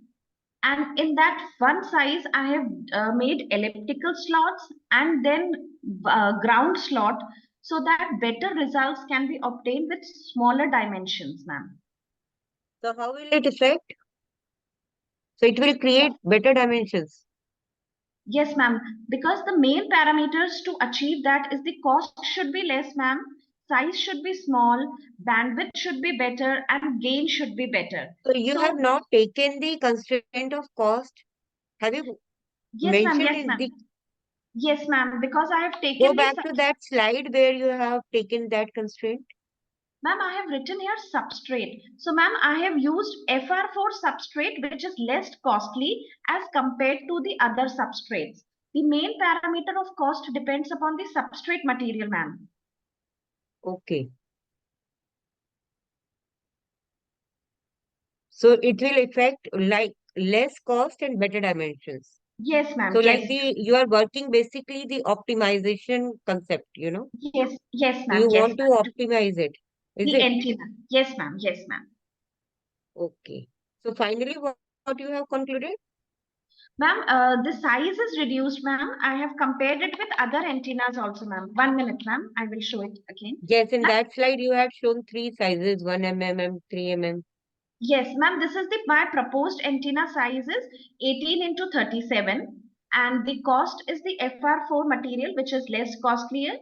[SPEAKER 8] And in that one size, I have made elliptical slots and then ground slot so that better results can be obtained with smaller dimensions, ma'am.
[SPEAKER 9] So how will it affect? So it will create better dimensions.
[SPEAKER 8] Yes, ma'am. Because the main parameters to achieve that is the cost should be less, ma'am. Size should be small, bandwidth should be better, and gain should be better.
[SPEAKER 9] So you have not taken the constraint of cost. Have you
[SPEAKER 8] yes, ma'am.
[SPEAKER 9] mentioned
[SPEAKER 8] Yes,
[SPEAKER 9] in
[SPEAKER 8] ma'am.
[SPEAKER 9] the
[SPEAKER 8] Yes, ma'am. Because I have taken
[SPEAKER 9] go back to that slide where you have taken that constraint?
[SPEAKER 8] Ma'am, I have written here substrate. So, ma'am, I have used FR4 substrate, which is less costly as compared to the other substrates. The main parameter of cost depends upon the substrate material, ma'am.
[SPEAKER 9] Okay. So it will affect like less cost and better dimensions.
[SPEAKER 8] Yes, ma'am.
[SPEAKER 9] So
[SPEAKER 8] Yes.
[SPEAKER 9] like you are working basically the optimization concept, you know?
[SPEAKER 8] Yes, yes, ma'am.
[SPEAKER 9] You
[SPEAKER 8] Yes,
[SPEAKER 9] want to optimize it, is
[SPEAKER 8] the
[SPEAKER 9] it?
[SPEAKER 8] antenna. Yes, ma'am. Yes, ma'am.
[SPEAKER 9] Okay. So finally, what you have concluded?
[SPEAKER 8] Ma'am, the size is reduced, ma'am. I have compared it with other antennas also, ma'am. 1 minute, ma'am. I will show it again.
[SPEAKER 9] Yes, in that slide you had shown 3 sizes, 1 mm, 3 mm.
[SPEAKER 8] Yes, ma'am. This is my proposed antenna size is 18 into 37, and the cost is the FR4 material, which is less costlier.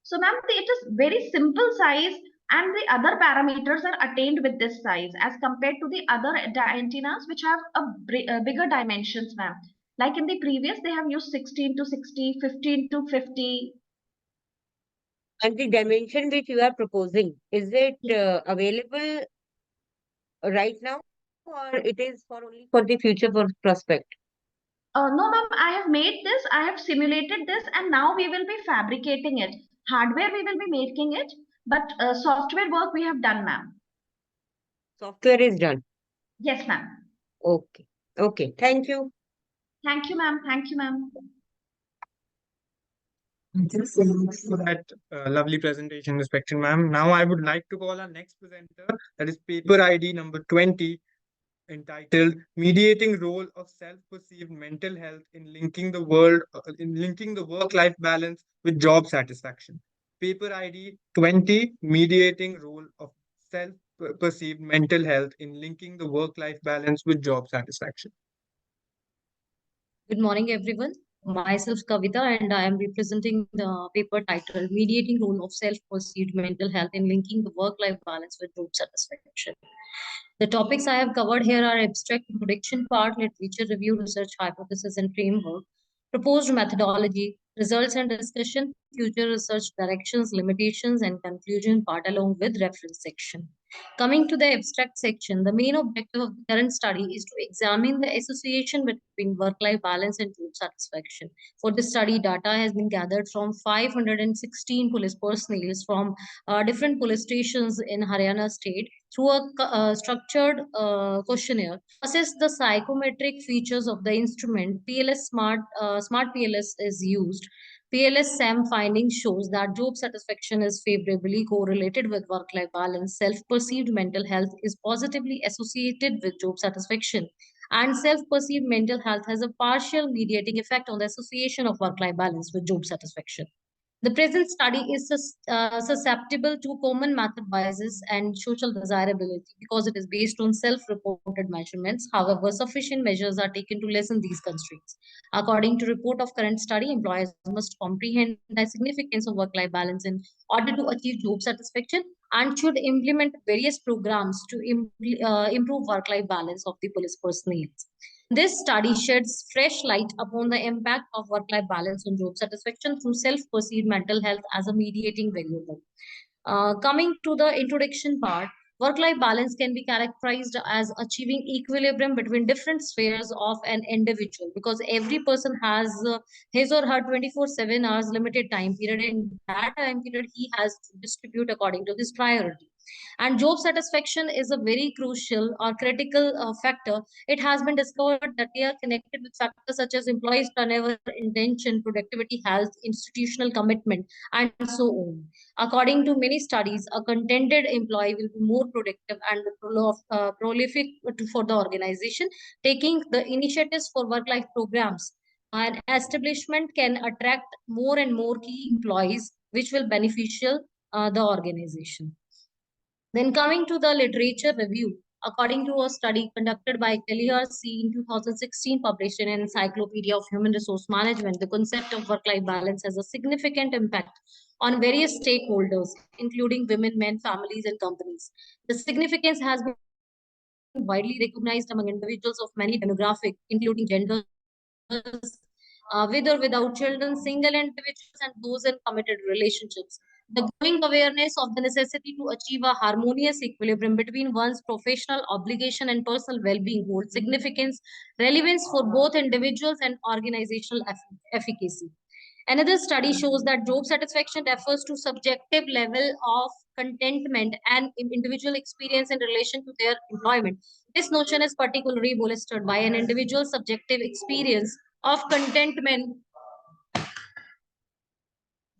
[SPEAKER 8] So, ma'am, it is very simple size, and the other parameters are attained with this size as compared to the other antennas, which have a bigger dimensions, ma'am. Like in the previous, they have used 16 to 60, 15 to 50.
[SPEAKER 9] And the dimension which you are proposing, is it available right now, or it is for only for the future prospect?
[SPEAKER 8] No, ma'am, I have made this, I have simulated this, and now we will be fabricating it. Hardware, we will be making it, but software work we have done, ma'am.
[SPEAKER 9] Software is done.
[SPEAKER 8] Yes, ma'am.
[SPEAKER 9] Okay. Okay. Thank you.
[SPEAKER 8] Thank you, ma'am. Thank you, ma'am.
[SPEAKER 3] Thank you so much for that lovely presentation, respected ma'am. Now I would like to call our next presenter, that is paper ID number 20, entitled Mediating Role of Self-Perceived Mental Health in linking the work-life balance with job satisfaction. Paper ID 20, Mediating Role of Self-Perceived Mental Health in linking the work-life balance with job satisfaction.
[SPEAKER 10] Good morning, everyone. Myself Kavita, and I am representing the paper titled Mediating Role of Self-Perceived Mental Health in Linking the Work-Life Balance with Job Satisfaction. The topics I have covered here are abstract introduction part, literature review, research hypothesis and framework, proposed methodology, results and discussion, future research directions, limitations, and conclusion part along with reference section. Coming to the abstract section, the main objective of the current study is to examine the association between work-life balance and job satisfaction. For the study, data has been gathered from 516 police personnel from different police stations in Haryana state through a structured questionnaire. Assess the psychometric features of the instrument. Smart PLS is used. PLS SAM finding shows that job satisfaction is favorably correlated with work-life balance. Self-perceived mental health is positively associated with job satisfaction. And self-perceived mental health has a partial mediating effect on the association of work-life balance with job satisfaction. The present study is susceptible to common method biases and social desirability because it is based on self-reported measurements. However, sufficient measures are taken to lessen these constraints. According to report of current study, employers must comprehend the significance of work-life balance in order to achieve job satisfaction and should implement various programs to improve work-life balance of the police personnel. This study sheds fresh light upon the impact of work-life balance on job satisfaction through self-perceived mental health as a mediating variable. Coming to the introduction part, work-life balance can be characterized as achieving equilibrium between different spheres of an individual because every person has his or her 24/7 hours limited time period. In that time period, he has to distribute according to his priority. And job satisfaction is a very crucial or critical factor. It has been discovered that they are connected with factors such as employees' turnover, intention, productivity, health, institutional commitment, and so on. According to many studies, a contented employee will be more productive and prolific for the organization, taking the initiatives for work-life programs. An establishment can attract more and more key employees, which will beneficial the organization. Then coming to the literature review, according to a study conducted by Kelly C. in 2016, published in Encyclopedia of Human Resource Management, the concept of work-life balance has a significant impact on various stakeholders, including women, men, families, and companies. The significance has been widely recognized among individuals of many demographics, including genders, with or without children, single individuals, and those in committed relationships. The growing awareness of the necessity to achieve a harmonious equilibrium between one's professional obligation and personal well-being holds significance, relevance for both individuals and organizational efficacy. Another study shows that job satisfaction refers to subjective level of contentment and individual experience in relation to their employment. This notion is particularly bolstered by an individual's subjective experience of contentment.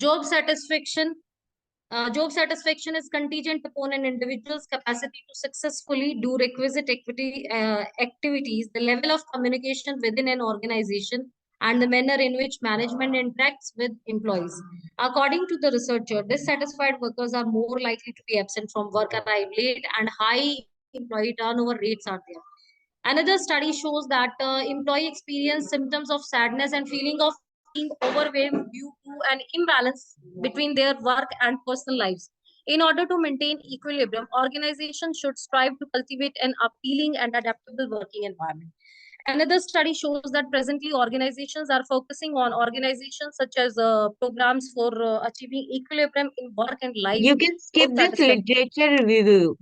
[SPEAKER 10] Job satisfaction Job satisfaction is contingent upon an individual's capacity to successfully do requisite activities, the level of communication within an organization, and the manner in which management interacts with employees. According to the researcher, dissatisfied workers are more likely to be absent from work, arrive late, and high employee turnover rates are there. Another study shows that employee experience symptoms of sadness and feeling of being overwhelmed due to an imbalance between their work and personal lives. In order to maintain equilibrium, organizations should strive to cultivate an appealing and adaptable working environment. Another study shows that presently organizations are focusing on organizations such as programs for achieving equilibrium in work and life.
[SPEAKER 9] You can skip
[SPEAKER 10] Job
[SPEAKER 9] this
[SPEAKER 10] satisfaction.
[SPEAKER 9] literature review.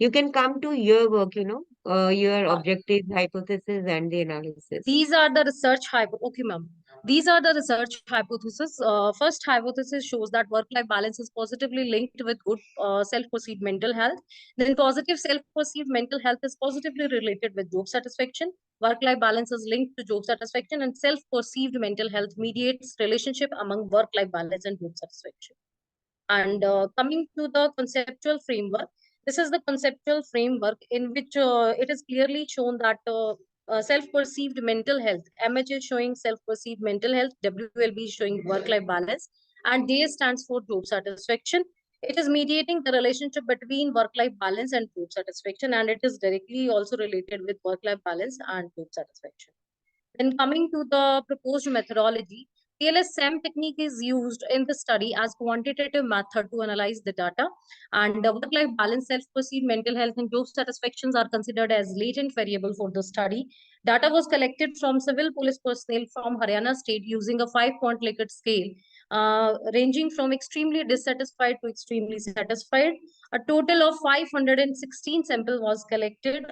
[SPEAKER 9] You can come to your work, your objective hypothesis and the analysis.
[SPEAKER 10] These are the research okay, ma'am. These are the research hypotheses. First hypothesis shows that work-life balance is positively linked with good self-perceived mental health. Then positive self-perceived mental health is positively related with job satisfaction. Work-life balance is linked to job satisfaction, and self-perceived mental health mediates relationship among work-life balance and job satisfaction. And coming to the conceptual framework, this is the conceptual framework in which it is clearly shown that self-perceived mental health, MH is showing self-perceived mental health, WLB is showing work-life balance, and J stands for job satisfaction. It is mediating the relationship between work-life balance and job satisfaction, and it is directly also related with work-life balance and job satisfaction. Then coming to the proposed methodology, TLS-SAM technique is used in the study as quantitative method to analyze the data, and work-life balance, self-perceived mental health, and job satisfactions are considered as latent variable for the study. Data was collected from civil police personnel from Haryana state using a 5-point Likert scale, ranging from extremely dissatisfied to extremely satisfied. A total of 516 samples was collected,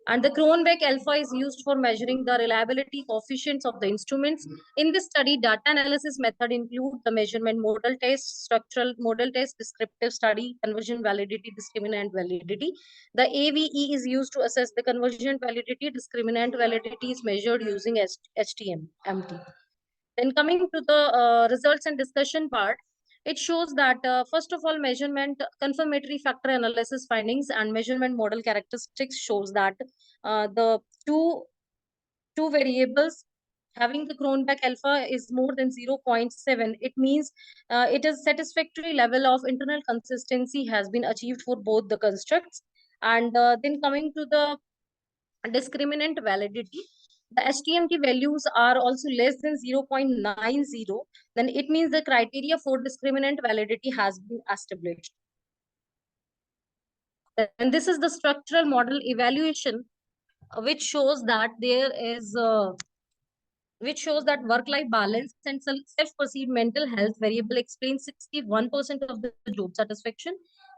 [SPEAKER 10] and the Cronbach alpha is used for measuring the reliability coefficients of the instruments. In this study, data analysis method include the measurement model test, structural model test, descriptive study, conversion validity, discriminant validity. The AVE is used to assess the conversion validity. Discriminant validity is measured using HTMT. Then coming to the results and discussion part, it shows that first of all, measurement confirmatory factor analysis findings and measurement model characteristics shows that the two variables having the Cronbach alpha is more than 0.7. It means it is satisfactory level of internal consistency has been achieved for both the constructs. And then coming to the discriminant validity, the HTMT values are also less than 0.90, then it means the criteria for discriminant validity has been established. And this is the structural model evaluation, which shows that there is work-life balance and self-perceived mental health variable explains 61% of the job satisfaction,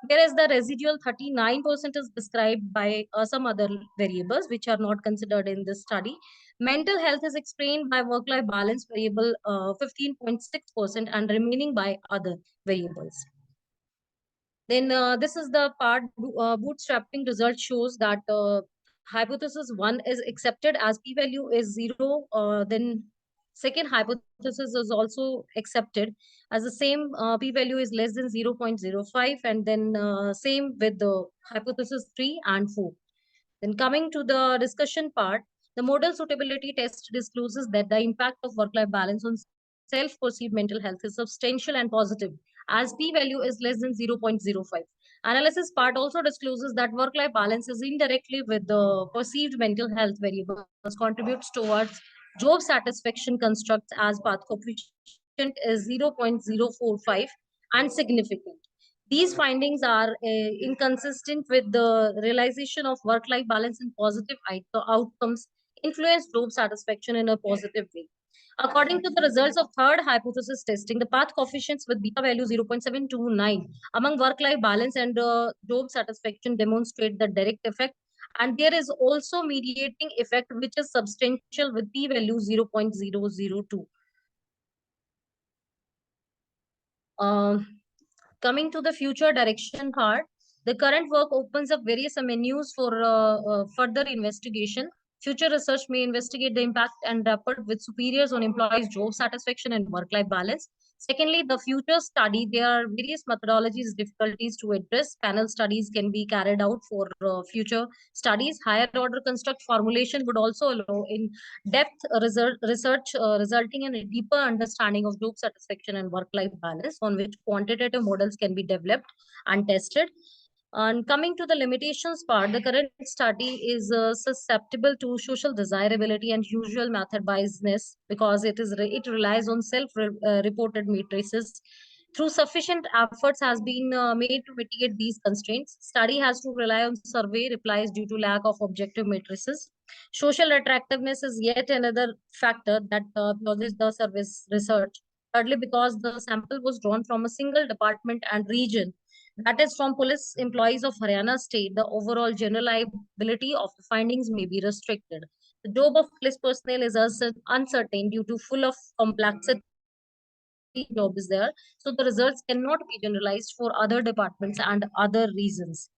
[SPEAKER 10] whereas the residual 39% is described by some other variables which are not considered in this study. Mental health is explained by work-life balance variable 15.6% and remaining by other variables. Then this is the part bootstrapping result shows that hypothesis 1 is accepted as p-value is 0. Then second hypothesis is also accepted as the same p-value is less than 0.05, and then same with the hypothesis 3 and 4. Then coming to the discussion part, the model suitability test discloses that the impact of work-life balance on self-perceived mental health is substantial and positive, as p-value is less than 0.05. Analysis part also discloses that work-life balance is indirectly with the perceived mental health variables contributes towards job satisfaction constructs as path coefficient is 0.045 and significant. These findings are inconsistent with the realization of work-life balance and positive outcomes influence job satisfaction in a positive way. According to the results of third hypothesis testing, the path coefficients with beta value 0.729 among work-life balance and job satisfaction demonstrate the direct effect. And there is also mediating effect, which is substantial with p-value 0.002. Coming to the future direction part, the current work opens up various avenues for further investigation. Future research may investigate the impact and rapport with superiors on employees' job satisfaction and work-life balance. Secondly, the future study, there are various methodologies, difficulties to address. Panel studies can be carried out for future studies. Higher order construct formulation would also allow in depth research resulting in a deeper understanding of job satisfaction and work-life balance on which quantitative models can be developed and tested. And coming to the limitations part, the current study is susceptible to social desirability and usual method biasness because it relies on self-reported matrices. Through sufficient efforts has been made to mitigate these constraints. Study has to rely on survey replies due to lack of objective matrices. Social attractiveness is yet another factor that causes the service research. Thirdly, because the sample was drawn from a single department and region, that is from police employees of Haryana state, the overall generalizability of the findings may be restricted. The job of less personnel is uncertain due to full of complexity job is there. So the results cannot be generalized for other departments and other reasons.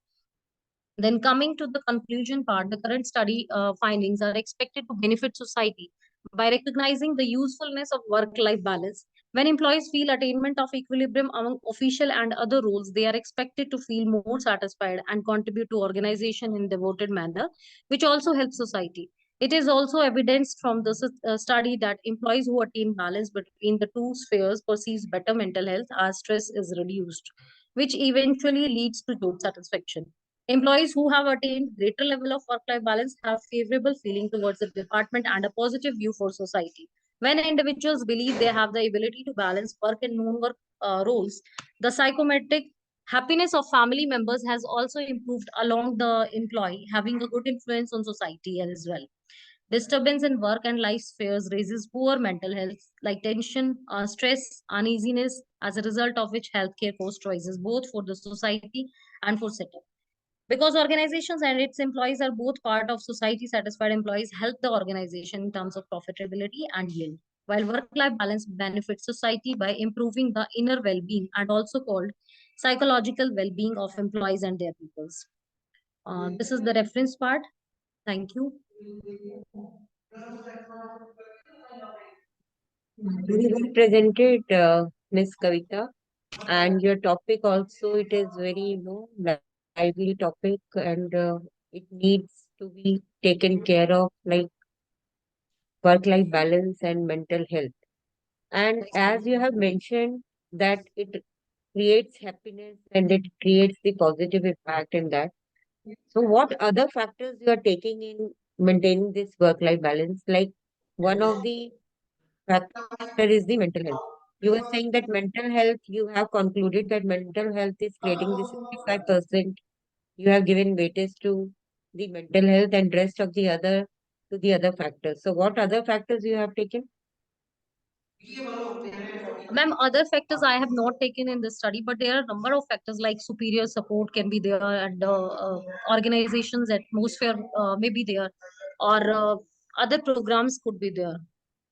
[SPEAKER 10] Then coming to the conclusion part, the current study findings are expected to benefit society by recognizing the usefulness of work-life balance. When employees feel attainment of equilibrium among official and other roles, they are expected to feel more satisfied and contribute to organization in devoted manner, which also helps society. It is also evidenced from the study that employees who attain balance between the two spheres perceives better mental health as stress is reduced, which eventually leads to job satisfaction. Employees who have attained greater level of work-life balance have favorable feeling towards the department and a positive view for society. When individuals believe they have the ability to balance work and non-work roles, the psychometric happiness of family members has also improved along the employee, having a good influence on society as well. Disturbance in work and life spheres raises poor mental health like tension, stress, uneasiness, as a result of which healthcare cost choices both for the society and for setup. Because organizations and its employees are both part of society, satisfied employees help the organization in terms of profitability and yield. While work-life balance benefits society by improving the inner well-being and also called psychological well-being of employees and their peoples. This is the reference part. Thank you.
[SPEAKER 9] Very well presented, Miss Kavita. And your topic also, it is very, lively topic, and it needs to be taken care of, like work-life balance and mental health. And as you have mentioned, that it creates happiness and it creates the positive impact in that. So, what other factors you are taking in maintaining this work-life balance? Like one of the factor is the mental health. You were saying that mental health, you have concluded that mental health is creating the 65%. You have given weightage to the mental health and rest of the other to the other factors. So, what other factors you have taken?
[SPEAKER 10] Ma'am, other factors I have not taken in this study, but there are a number of factors like superior support can be there, and organizations atmosphere may be there, or other programs could be there.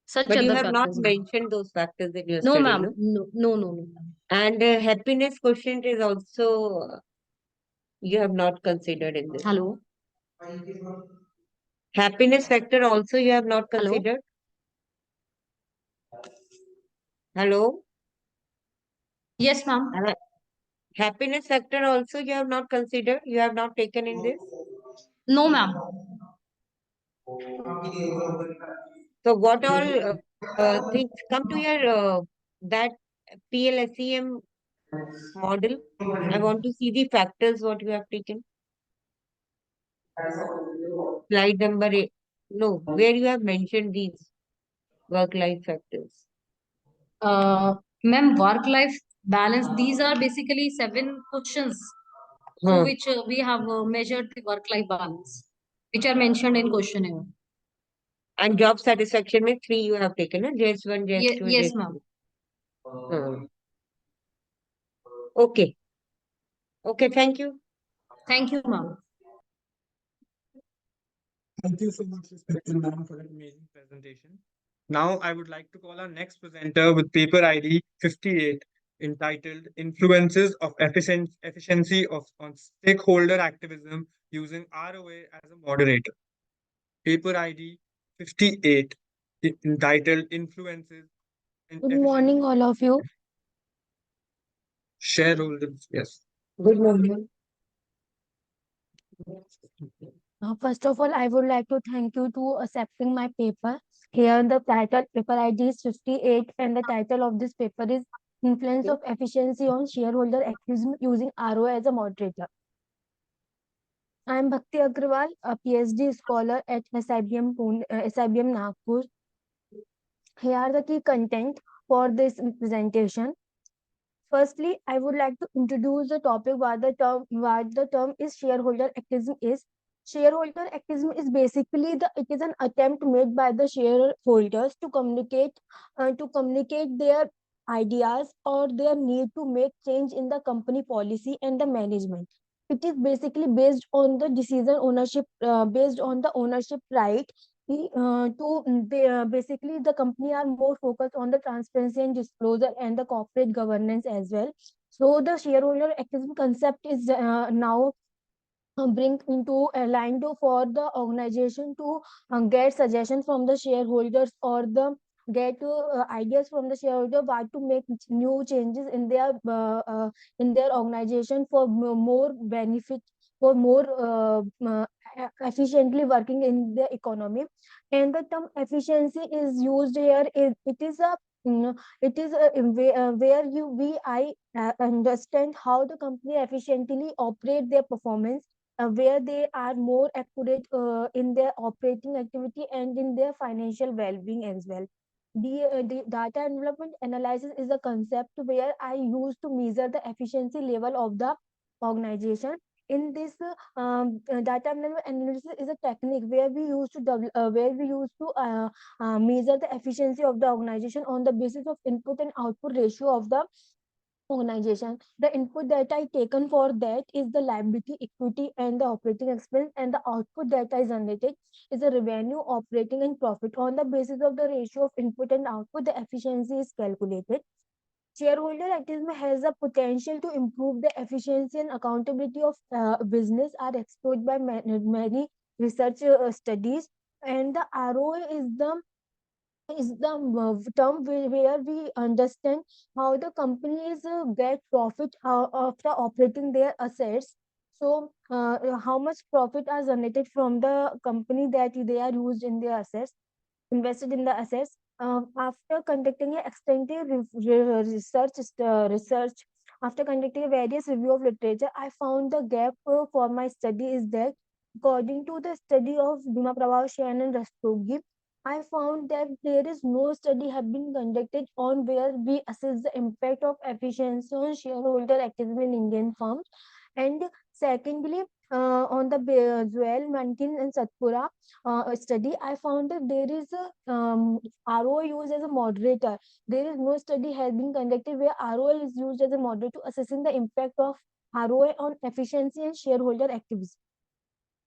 [SPEAKER 10] Such
[SPEAKER 9] But you
[SPEAKER 10] other
[SPEAKER 9] have not
[SPEAKER 10] factors.
[SPEAKER 9] mentioned those factors in your
[SPEAKER 10] No,
[SPEAKER 9] study,
[SPEAKER 10] ma'am.
[SPEAKER 9] no?
[SPEAKER 10] No, no, no, no.
[SPEAKER 9] And happiness quotient is also you have not considered in this.
[SPEAKER 10] Hello.
[SPEAKER 9] Happiness factor also you have not
[SPEAKER 10] Hello.
[SPEAKER 9] considered. Hello.
[SPEAKER 10] Yes, ma'am.
[SPEAKER 9] Happiness factor also you have not considered. You have not taken in this.
[SPEAKER 10] No, ma'am.
[SPEAKER 9] So what all things come to your that PLSEM model? I want to see the factors what you have taken. Slide number 8. No, where you have mentioned these work-life factors.
[SPEAKER 10] Ma'am, work-life balance. These are basically 7 questions through which we have measured the work-life balance, which are mentioned in questionnaire.
[SPEAKER 9] And job satisfaction में 3 you have taken, JS1, JS2,
[SPEAKER 10] Yes,
[SPEAKER 9] JS3.
[SPEAKER 10] ma'am.
[SPEAKER 9] Okay. Okay, thank you.
[SPEAKER 10] Thank you, ma'am.
[SPEAKER 3] Thank you so much, respected ma'am, for that amazing presentation. Now, I would like to call our next presenter with paper ID 58, entitled Influences of Efficiency of on Stakeholder Activism Using ROA as a Moderator. Paper ID 58, entitled Influences and
[SPEAKER 11] Good morning, all of you.
[SPEAKER 3] Shareholders. Yes.
[SPEAKER 9] Good morning.
[SPEAKER 11] First of all, I would like to thank you to accepting my paper. Here, the title paper ID is 58, and the title of this paper is Influence of Efficiency on Shareholder Activism Using ROA as a Moderator. I am Bhakti Agrawal, a PhD scholar at SIBM Nagpur. Here are the key content for this presentation. Firstly, I would like to introduce the topic what the term is shareholder activism is. Shareholder activism is basically it is an attempt made by the shareholders to communicate their ideas or their need to make change in the company policy and the management. It is basically based on the decision ownership, based on the ownership right Basically the company are more focused on the transparency and disclosure and the corporate governance as well. So the shareholder activism concept is now bring into aligned for the organization to get suggestions from the shareholders or the get ideas from the shareholder what to make new changes in their organization for more benefit, for more efficiently working in the economy. And the term efficiency is used here, it is a it is where you we I understand how the company efficiently operate their performance, where they are more accurate in their operating activity and in their financial well-being as well. The data development analysis is a concept where I use to measure the efficiency level of the organization. In this data analysis is a technique where we used to measure the efficiency of the organization on the basis of input and output ratio of the organization. The input data is taken for that is the liability, equity, and the operating expense, and the output data is generated is the revenue, operating, and profit. On the basis of the ratio of input and output, the efficiency is calculated. Shareholder activism has the potential to improve the efficiency and accountability of business are explored by many research studies, and the ROI is the term where we understand how the companies get profit after operating their assets. So, how much profit are generated from the company that they are used in their assets, invested in the assets. After conducting an extensive research, after conducting various review of literature, I found the gap for my study is that according to the study of Bhima Prabha Shen and Rastogi, I found that there is no study have been conducted on where we assess the impact of efficiency on shareholder activism in Indian firms. And secondly, on the Joel, Mankin and Satpura study, I found that there is a ROI used as a moderator. There is no study has been conducted where ROI is used as a moderator to assessing the impact of ROI on efficiency and shareholder activism.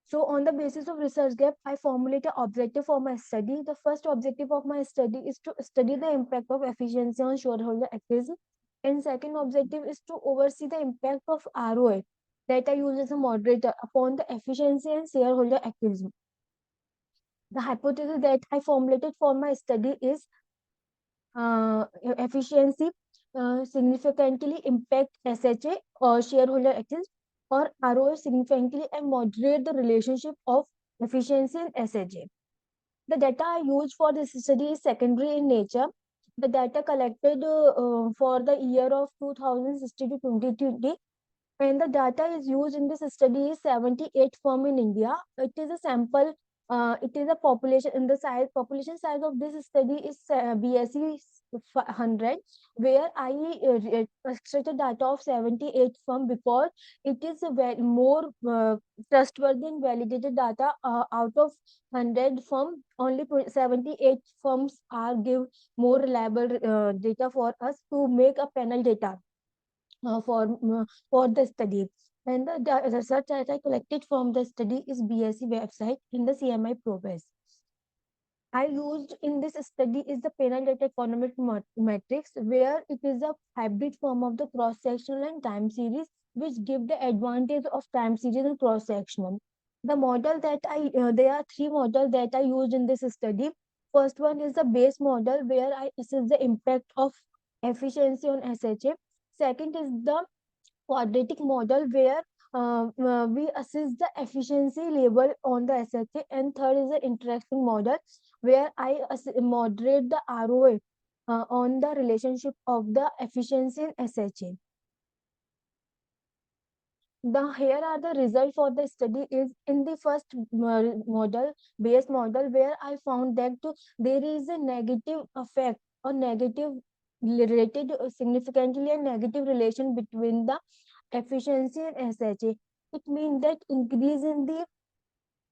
[SPEAKER 11] So on the basis of research gap, I formulate an objective for my study. The first objective of my study is to study the impact of efficiency on shareholder activism. And second objective is to oversee the impact of ROI that I use as a moderator upon the efficiency and shareholder activism. The hypothesis that I formulated for my study is efficiency significantly impact SHA or shareholder activism, or ROI significantly and moderate the relationship of efficiency and SHA. The data I used for this study is secondary in nature. The data collected for the year of 2016 to 2020, and the data is used in this study is 78 firm in India. It is a sample. It is a population in the size population size of this study is BSE 100, where I extracted data of 78 firm because it is a more trustworthy and validated data. Out of 100 firm, only 78 firms are give more reliable data for us to make a panel data for the study. And the research that I collected from the study is BSc website in the CMI Progress. I used in this study is the penal data economic matrix, where it is a hybrid form of the cross-sectional and time series, which give the advantage of time series and cross-sectional. The model that there are three models that I used in this study. First one is the base model, where I assess the impact of efficiency on SHA. Second is the quadratic model, where we assess the efficiency level on the SHA, and third is the interaction model, where I moderate the ROI on the relationship of the efficiency and SHA. Here are the results for the study is in the first model, base model, where I found that there is a negative effect or negative related significantly a negative relation between the efficiency and SHA. It means that increase in the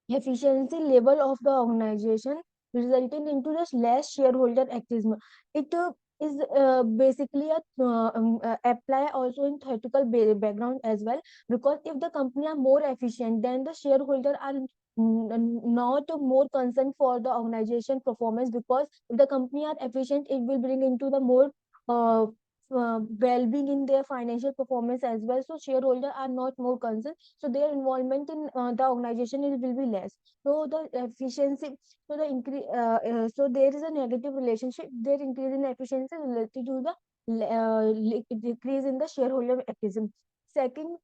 [SPEAKER 11] efficiency level of the organization resulting into the less shareholder activism. It is basically apply also in theoretical background as well, because if the company are more efficient, then the shareholder are not more concern for the organization performance, because if the company are efficient, it will bring into the more uh, well-being in their financial performance as well. So shareholders are not more concerned, so their involvement in the organization will be less. So the efficiency, so the increase, so there is a negative relationship. There increase in efficiency related to the decrease in the shareholder activism. Second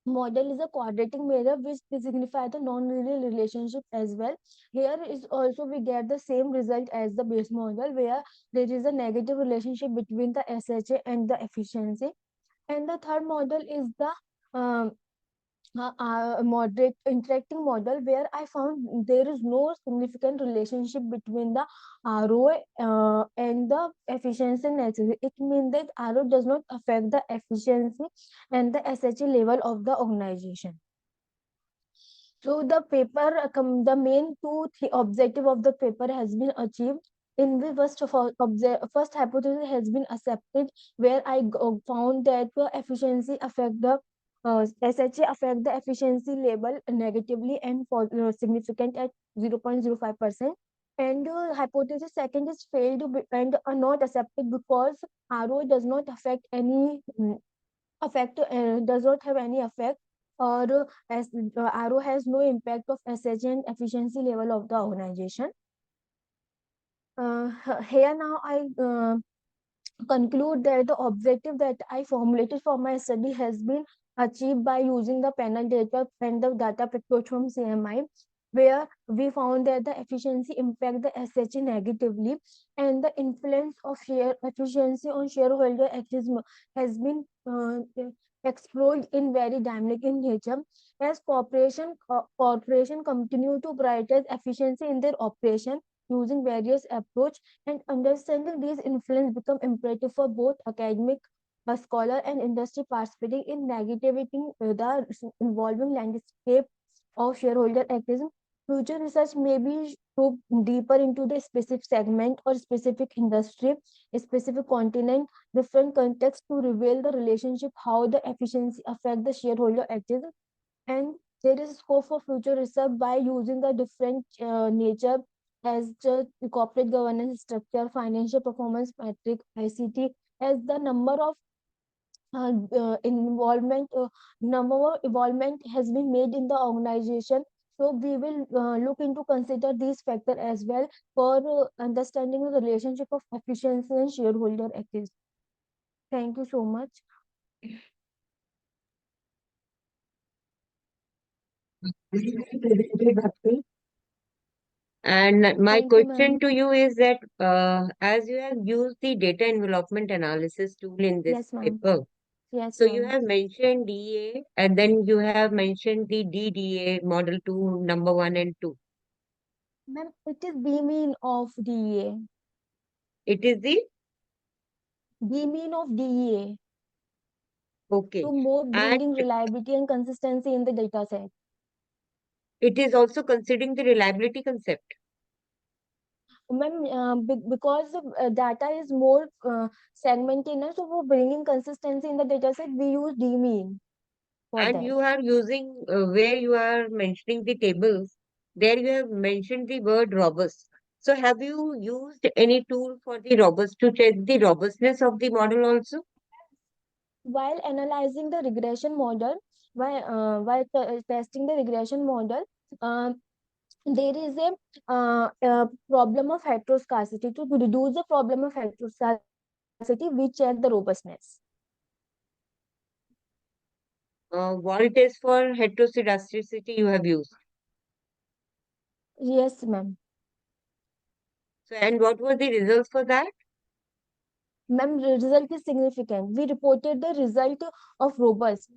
[SPEAKER 11] model is a quadratic mirror, which signify the non-linear relationship as well. Here is also we get the same result as the base model, where there is a negative relationship between the SHA and the efficiency. And the third model is the um, moderate interacting model, where I found there is no significant relationship between the ROI and the efficiency naturally. It means that ROI does not affect the efficiency and the SHA level of the organization. So the paper, the main objective of the paper has been achieved. In the first hypothesis has been accepted, where I found that the efficiency affect the SHA affect the efficiency level negatively and for significant at 0.05%. And hypothesis second is failed and are not accepted, because ROI does not affect any does not have any effect, or as RO has no impact of SH and efficiency level of the organization. Here now I conclude that the objective that I formulated for my study has been achieved by using the panel data and the data approach from CMI, where we found that the efficiency impact the SHA negatively, and the influence of share efficiency on shareholder activism has been explored in very dynamic in nature. As corporation continue to prioritize efficiency in their operation using various approach, and understanding these influence become imperative for both academic scholar and industry participating in navigating the involving landscape of shareholder activism. Future research may be probe deeper into the specific segment or specific industry, a specific continent, different context to reveal the relationship, how the efficiency affect the shareholder activism. And there is scope for future research by using the different nature as the corporate governance structure, financial performance metric, ICT, as the number of involvement has been made in the organization. So we will look into consider these factors as well for understanding the relationship of efficiency and shareholder activism. Thank you so much.
[SPEAKER 9] And my
[SPEAKER 11] Thank you,
[SPEAKER 9] question
[SPEAKER 11] ma'am.
[SPEAKER 9] to you is that as you have used the data envelopment analysis tool in this
[SPEAKER 11] Yes, ma'am.
[SPEAKER 9] paper,
[SPEAKER 11] Yes,
[SPEAKER 9] so you
[SPEAKER 11] ma'am.
[SPEAKER 9] have mentioned DA and then you have mentioned the DDA model 2, number 1 and 2.
[SPEAKER 11] Ma'am, it is B mean of DEA.
[SPEAKER 9] It is the
[SPEAKER 11] B mean of DEA
[SPEAKER 9] okay.
[SPEAKER 11] to more
[SPEAKER 9] And
[SPEAKER 11] bringing reliability and consistency in the data set.
[SPEAKER 9] it is also considering the reliability concept.
[SPEAKER 11] Ma'am, because the data is more segmented, so for bringing consistency in the data set, we use D mean for
[SPEAKER 9] And
[SPEAKER 11] that.
[SPEAKER 9] you are using where you are mentioning the tables, there you have mentioned the word robust. So have you used any tool for the robust to check the robustness of the model also?
[SPEAKER 11] While analyzing the regression model, testing the regression model, uh, there is a problem of heteroscarcity. To reduce the problem of heteroscarcity, we check the robustness.
[SPEAKER 9] What test for heteroscedasticity you have used?
[SPEAKER 11] Yes, ma'am.
[SPEAKER 9] So, and what were the results for that?
[SPEAKER 11] Ma'am, result is significant. We reported the result of robust.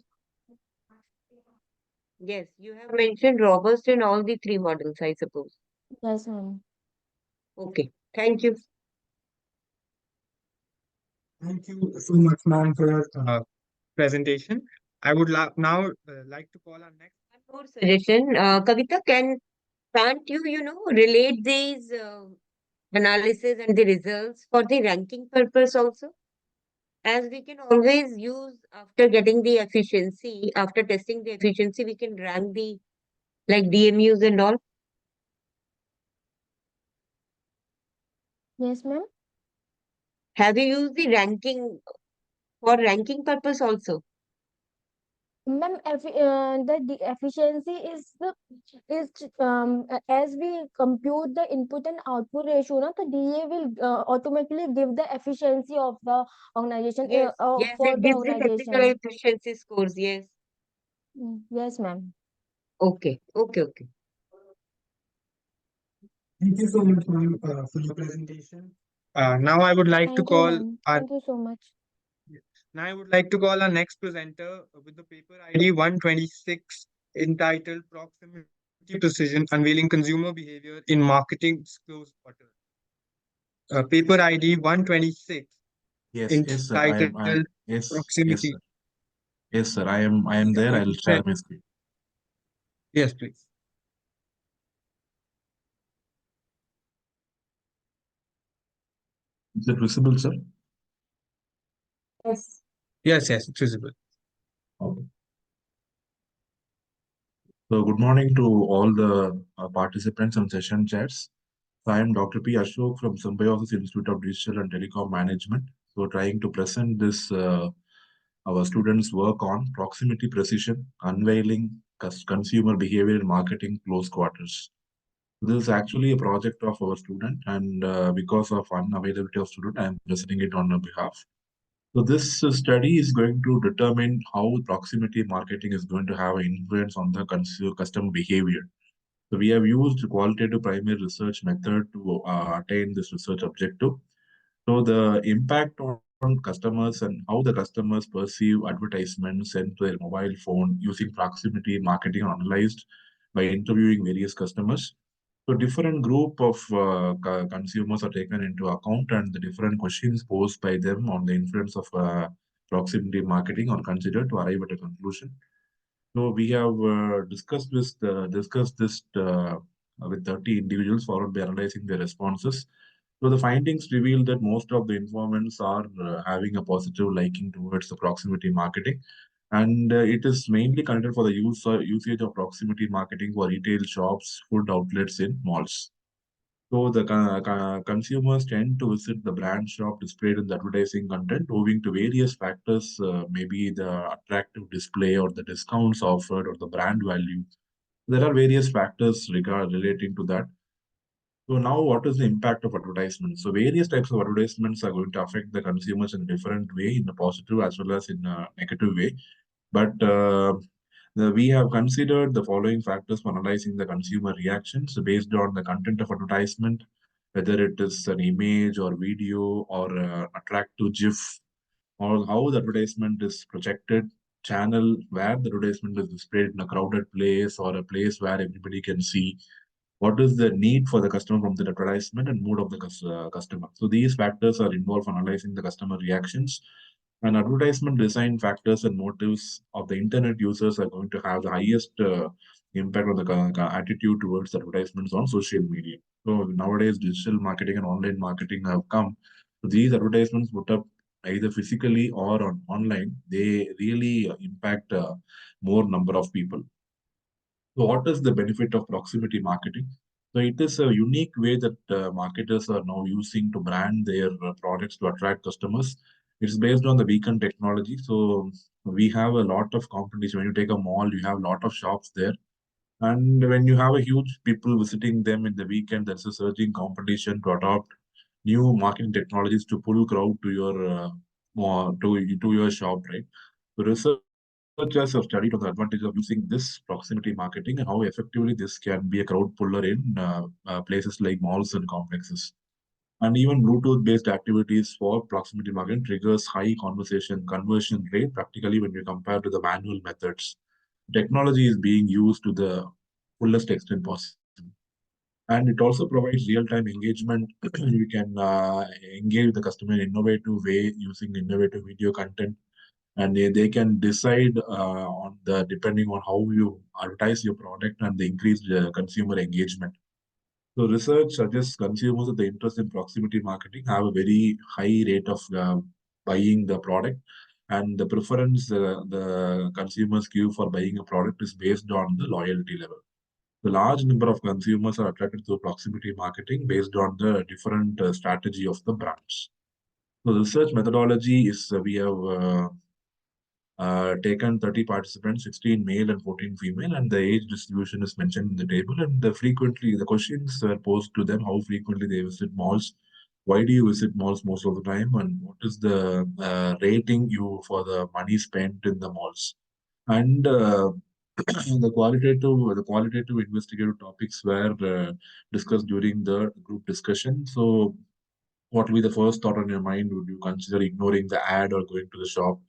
[SPEAKER 9] Yes, you have mentioned robust in all the three models, I suppose.
[SPEAKER 11] Yes, ma'am.
[SPEAKER 9] Okay, thank you.
[SPEAKER 3] Thank you so much, ma'am, for your presentation. I would now like to call our next.
[SPEAKER 9] One more suggestion. Kavita, can't you, relate these analysis and the results for the ranking purpose also? As we can always use after getting the efficiency, after testing the efficiency, we can rank the like DMUs and all?
[SPEAKER 11] Yes, ma'am.
[SPEAKER 9] Have you used the ranking for ranking purpose also?
[SPEAKER 11] Ma'am, the efficiency is as we compute the input and output ratio, no, the DA will automatically give the efficiency of the organization
[SPEAKER 9] Yes, yes,
[SPEAKER 11] for
[SPEAKER 9] it
[SPEAKER 11] the
[SPEAKER 9] gives the technical
[SPEAKER 11] organization.
[SPEAKER 9] efficiency scores. Yes.
[SPEAKER 11] Yes, ma'am.
[SPEAKER 9] Okay, okay, okay.
[SPEAKER 3] Thank you so much, ma'am, for your presentation. Now I would like to
[SPEAKER 11] Thank you,
[SPEAKER 3] call
[SPEAKER 11] ma'am.
[SPEAKER 3] our
[SPEAKER 11] Thank you so much.
[SPEAKER 3] now I would like to call our next presenter with the paper ID 126 entitled Proximity Precision Unveiling Consumer Behavior in Marketing Disclosed Quarter. Paper ID 126
[SPEAKER 12] Yes, sir.
[SPEAKER 3] entitled
[SPEAKER 12] Yes,
[SPEAKER 3] Proximity.
[SPEAKER 12] sir. Yes, sir. I am there. I'll
[SPEAKER 3] Yes,
[SPEAKER 12] share my screen.
[SPEAKER 3] yes, please.
[SPEAKER 12] Is it visible, sir?
[SPEAKER 9] Yes.
[SPEAKER 3] Yes, yes, it's visible.
[SPEAKER 12] Okay. So, good morning to all the participants and session chairs. So, I am Dr. P. Ashok from Symbiosis Institute of Digital and Telecom Management. So, trying to present this our students' work on proximity precision, unveiling consumer behavior in marketing close quarters. This is actually a project of our student, and because of unavailability of student, I am presenting it on her behalf. So this study is going to determine how proximity marketing is going to have an influence on the customer behavior. So we have used qualitative primary research method to attain this research objective. So the impact on customers and how the customers perceive advertisements sent to their mobile phone using proximity marketing are analyzed by interviewing various customers. So different group of consumers are taken into account, and the different questions posed by them on the influence of proximity marketing are considered to arrive at a conclusion. So we have discussed this with 30 individuals, followed by analyzing their responses. So the findings reveal that most of the informants are having a positive liking towards the proximity marketing, and it is mainly considered for the usage of proximity marketing for retail shops, food outlets in malls. So the consumers tend to visit the brand shop displayed in the advertising content owing to various factors, maybe the attractive display or the discounts offered or the brand value. There are various factors relating to that. So now what is the impact of advertisements? So various types of advertisements are going to affect the consumers in a different way, in a positive as well as in a negative way. But we have considered the following factors for analyzing the consumer reactions based on the content of advertisement, whether it is an image or video or attractive GIF, or how the advertisement is projected, channel where the advertisement is displayed in a crowded place or a place where everybody can see, what is the need for the customer from the advertisement and mood of the customer. So these factors are involved in analyzing the customer reactions, and advertisement design factors and motives of the internet users are going to have the highest impact on the attitude towards advertisements on social media. So nowadays, digital marketing and online marketing have come. So these advertisements put up either physically or online, they really impact more number of people. So what is the benefit of proximity marketing? So it is a unique way that marketers are now using to brand their products to attract customers. It's based on the beacon technology. So we have a lot of competition. When you take a mall, you have a lot of shops there. And when you have a huge people visiting them in the weekend, there's a surging competition to adopt new marketing technologies to pull crowd to your to your shop, right? So researchers have studied on the advantage of using this proximity marketing and how effectively this can be a crowd puller in places like malls and complexes. And even Bluetooth-based activities for proximity marketing triggers high conversation conversion rate practically when we compare to the manual methods. Technology is being used to the fullest extent possible. And it also provides real-time engagement. You can engage the customer in innovative way using innovative video content, and they can decide on the depending on how you advertise your product and the increased consumer engagement. So research suggests consumers with the interest in proximity marketing have a very high rate of buying the product, and the preference the consumers give for buying a product is based on the loyalty level. The large number of consumers are attracted to proximity marketing based on the different strategy of the brands. So the research methodology is we have taken 30 participants, 16 male and 14 female, and the age distribution is mentioned in the table. And frequently, the questions were posed to them: how frequently they visit malls, why do you visit malls most of the time, and what is the rating you for the money spent in the malls. And the qualitative investigative topics were discussed during the group discussion. So what will be the first thought on your mind? Would you consider ignoring the ad or going to the shop?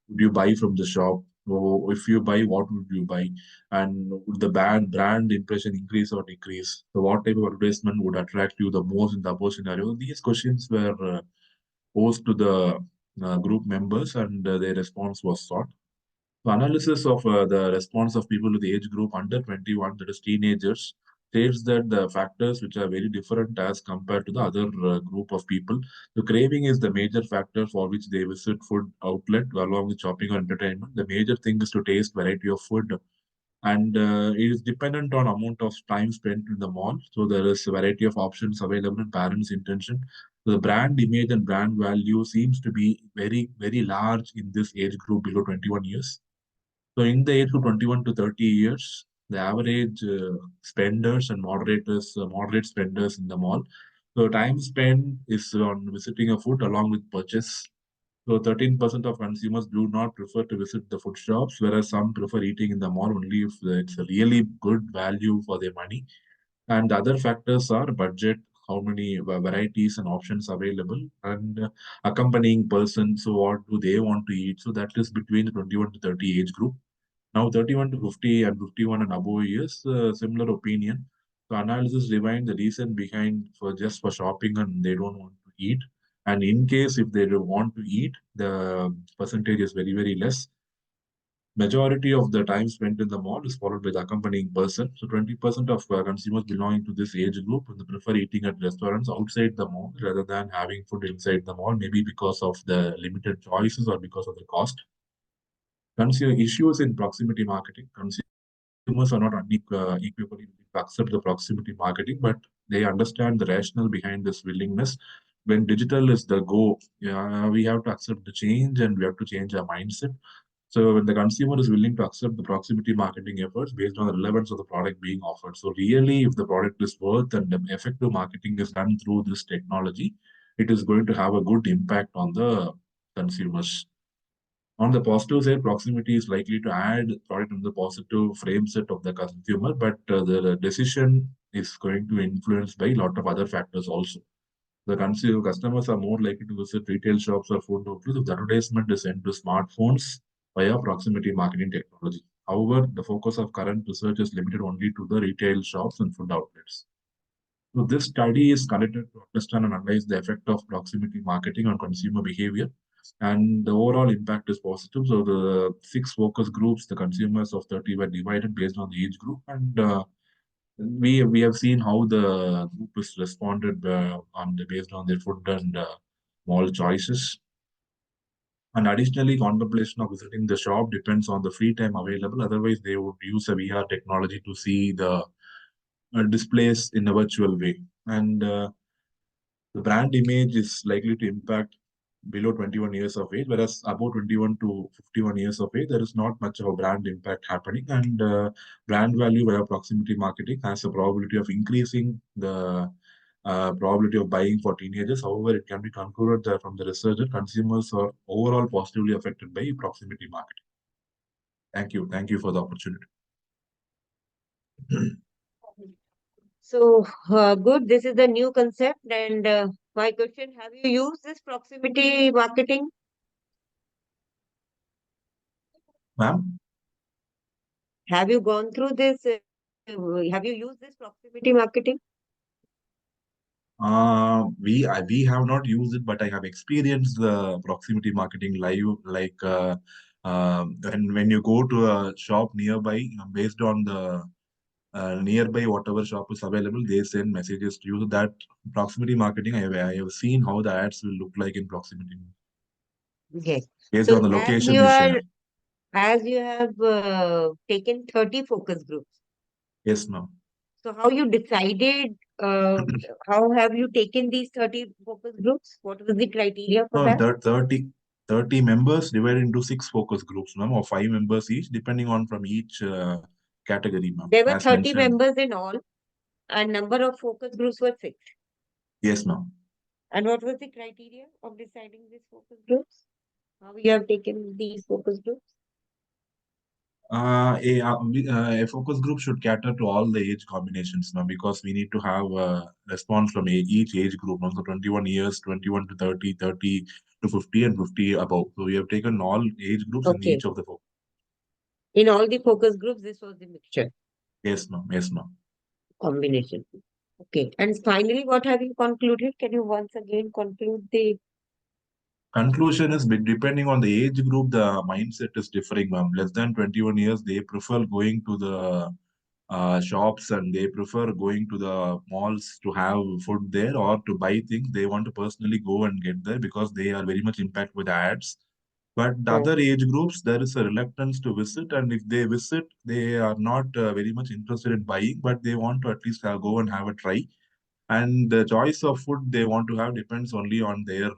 [SPEAKER 12] Would you buy from the shop? Or if you buy, what would you buy? And would the brand impression increase or decrease? So what type of advertisement would attract you the most in the above scenario? These questions were posed to the group members, and their response was sought. So analysis of the response of people to the age group under 21, that is teenagers, states that the factors which are very different as compared to the other group of people. The craving is the major factor for which they visit food outlet along with shopping or entertainment. The major thing is to taste variety of food, and it is dependent on amount of time spent in the mall. So there is a variety of options available in parents' intention. The brand image and brand value seems to be very, very large in this age group below 21 years. So in the age of 21 to 30 years, the average spenders and moderate spenders in the mall. So time spent is on visiting a food along with purchase. So 13% of consumers do not prefer to visit the food shops, whereas some prefer eating in the mall only if it's a really good value for their money. And the other factors are budget, how many varieties and options available, and accompanying person. So what do they want to eat? So that is between the 21 to 30 age group. Now 31 to 50 and 51 and above years, similar opinion. So analysis rewind the reason behind for just for shopping and they don't want to eat. And in case if they don't want to eat, the percentage is very, very less. Majority of the time spent in the mall is followed by the accompanying person. So 20% of consumers belonging to this age group and they prefer eating at restaurants outside the mall rather than having food inside the mall, maybe because of the limited choices or because of the cost. Consumer issues in proximity marketing. Consumers are not equally willing to accept the proximity marketing, but they understand the rationale behind this willingness. When digital is the go, we have to accept the change and we have to change our mindset. So when the consumer is willing to accept the proximity marketing efforts based on the relevance of the product being offered. So really, if the product is worth and the effective marketing is done through this technology, it is going to have a good impact on the consumers. On the positive side, proximity is likely to add product in the positive frame set of the consumer, but the decision is going to be influenced by a lot of other factors also. The customers are more likely to visit retail shops or food outlets if the advertisement is sent to smartphones via proximity marketing technology. However, the focus of current research is limited only to the retail shops and food outlets. So this study is conducted to understand and analyze the effect of proximity marketing on consumer behavior, and the overall impact is positive. So the 6 focus groups, the consumers of 30 were divided based on the age group, and we have seen how the group is responded based on their food and mall choices. And additionally, contemplation of visiting the shop depends on the free time available. Otherwise, they would use a VR technology to see the displays in a virtual way. And the brand image is likely to impact below 21 years of age, whereas above 21 to 51 years of age, there is not much of a brand impact happening. And brand value via proximity marketing has a probability of increasing the probability of buying for teenagers. However, it can be concluded that from the research that consumers are overall positively affected by proximity marketing. Thank you. Thank you for the opportunity.
[SPEAKER 9] So good. This is the new concept. And my question: have you used this proximity marketing?
[SPEAKER 12] Ma'am?
[SPEAKER 9] Have you gone through this? Have you used this proximity marketing?
[SPEAKER 12] We have not used it, but I have experienced the proximity marketing live. Like when you go to a shop nearby, based on the nearby whatever shop is available, they send messages to you. So that proximity marketing, I have seen how the ads will look like in proximity
[SPEAKER 9] Yes.
[SPEAKER 12] based
[SPEAKER 9] So
[SPEAKER 12] on the
[SPEAKER 9] as
[SPEAKER 12] location
[SPEAKER 9] you
[SPEAKER 12] you
[SPEAKER 9] are,
[SPEAKER 12] share.
[SPEAKER 9] as you have taken 30 focus groups,
[SPEAKER 12] Yes, ma'am.
[SPEAKER 9] So how you decided, how have you taken these 30 focus groups? What was the criteria for
[SPEAKER 12] No,
[SPEAKER 9] that?
[SPEAKER 12] 30 members divided into 6 focus groups, ma'am, or 5 members each, depending on from each category, ma'am,
[SPEAKER 9] There were
[SPEAKER 12] as
[SPEAKER 9] 30
[SPEAKER 12] mentioned.
[SPEAKER 9] members in all, and number of focus groups were 6.
[SPEAKER 12] Yes, ma'am.
[SPEAKER 9] And what was the criteria of deciding these focus groups? How you have taken these focus groups?
[SPEAKER 12] A focus group should cater to all the age combinations now, because we need to have a response from each age group. Also 21 years, 21 to 30, 30 to 50, and 50 above. So we have taken all age groups in
[SPEAKER 9] Okay.
[SPEAKER 12] each of the focus.
[SPEAKER 9] In all the focus groups, this was the mixture
[SPEAKER 12] Yes, ma'am. Yes, ma'am.
[SPEAKER 9] combination. Okay. And finally, what have you concluded? Can you once again conclude the
[SPEAKER 12] Conclusion is depending on the age group, the mindset is differing, ma'am. Less than 21 years, they prefer going to the shops, and they prefer going to the malls to have food there or to buy things. They want to personally go and get there because they are very much impacted with the ads. But the other age groups, there is a reluctance to visit, and if they visit, they are not very much interested in buying, but they want to at least go and have a try. And the choice of food they want to have depends only on their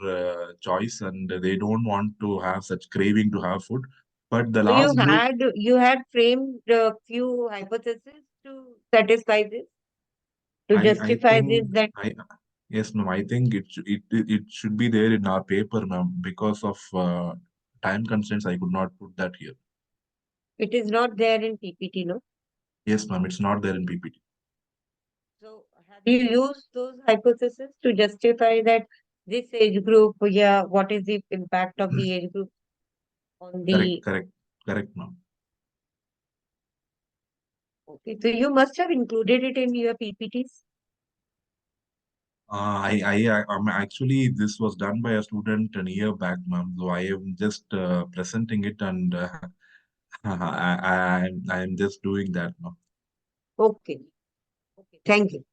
[SPEAKER 12] choice, and they don't want to have such craving to have food. But the
[SPEAKER 9] So
[SPEAKER 12] last group,
[SPEAKER 9] you had framed a few hypotheses to satisfy this, to
[SPEAKER 12] I
[SPEAKER 9] justify this,
[SPEAKER 12] think
[SPEAKER 9] that
[SPEAKER 12] yes, ma'am. I think it should be there in our paper, ma'am. Because of time constraints, I could not put that here.
[SPEAKER 9] it is not there in PPT, no?
[SPEAKER 12] Yes, ma'am. It's not there in PPT.
[SPEAKER 9] So have you used those hypotheses to justify that this age group, yeah, what is the impact of the age group on the
[SPEAKER 12] Correct, ma'am.
[SPEAKER 9] okay, so you must have included it in your PPTs.
[SPEAKER 12] Actually, this was done by a student a year back, ma'am. So I am just presenting it, and I am just doing that, ma'am.
[SPEAKER 9] Okay. Okay. Thank you.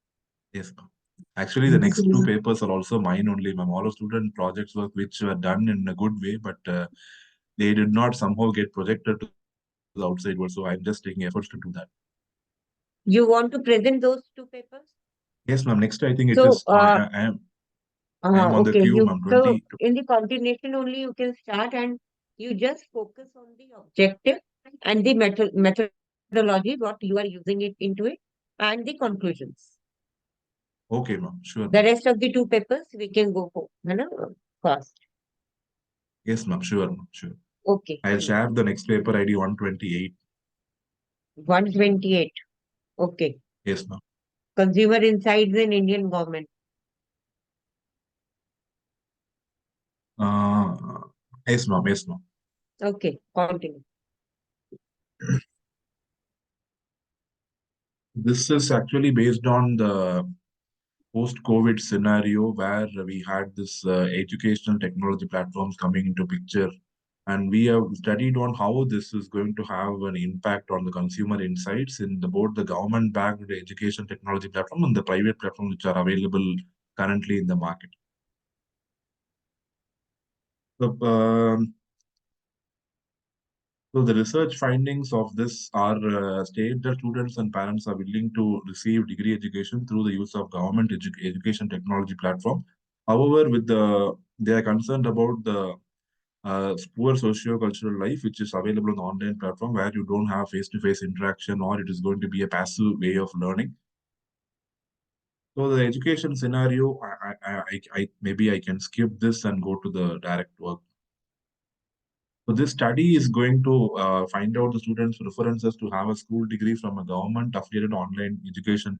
[SPEAKER 12] Yes, ma'am. Actually, the next 2 papers are also mine only, ma'am. All of student projects work which were done in a good way, but they did not somehow get projected to the outside world. So I'm just taking efforts to do that.
[SPEAKER 9] You want to present those 2 papers?
[SPEAKER 12] Yes, ma'am. Next, I think it
[SPEAKER 9] So,
[SPEAKER 12] is. I am on the
[SPEAKER 9] okay,
[SPEAKER 12] queue, ma'am.
[SPEAKER 9] so
[SPEAKER 12] 20.
[SPEAKER 9] in the continuation only you can start, and you just focus on the objective and the methodology, what you are using it into it, and the conclusions.
[SPEAKER 12] Okay, ma'am. Sure.
[SPEAKER 9] The rest of the 2 papers we can go for, fast.
[SPEAKER 12] Yes, ma'am. Sure, ma'am. Sure.
[SPEAKER 9] Okay.
[SPEAKER 12] I'll share the next paper ID 128.
[SPEAKER 9] 128. Okay.
[SPEAKER 12] Yes, ma'am.
[SPEAKER 9] Consumer insights in Indian government.
[SPEAKER 12] Yes, ma'am. Yes, ma'am.
[SPEAKER 9] Okay, continue.
[SPEAKER 12] This is actually based on the post-COVID scenario where we had this educational technology platforms coming into picture, and we have studied on how this is going to have an impact on the consumer insights in both the government-backed education technology platform and the private platforms which are available currently in the market. So, So the research findings of this are state that students and parents are willing to receive degree education through the use of government education technology platform. However, they are concerned about the poor socio-cultural life which is available on the online platform, where you don't have face-to-face interaction, or it is going to be a passive way of learning. So the education scenario, maybe I can skip this and go to the direct work. So this study is going to find out the students' preferences to have a school degree from a government-affiliated online education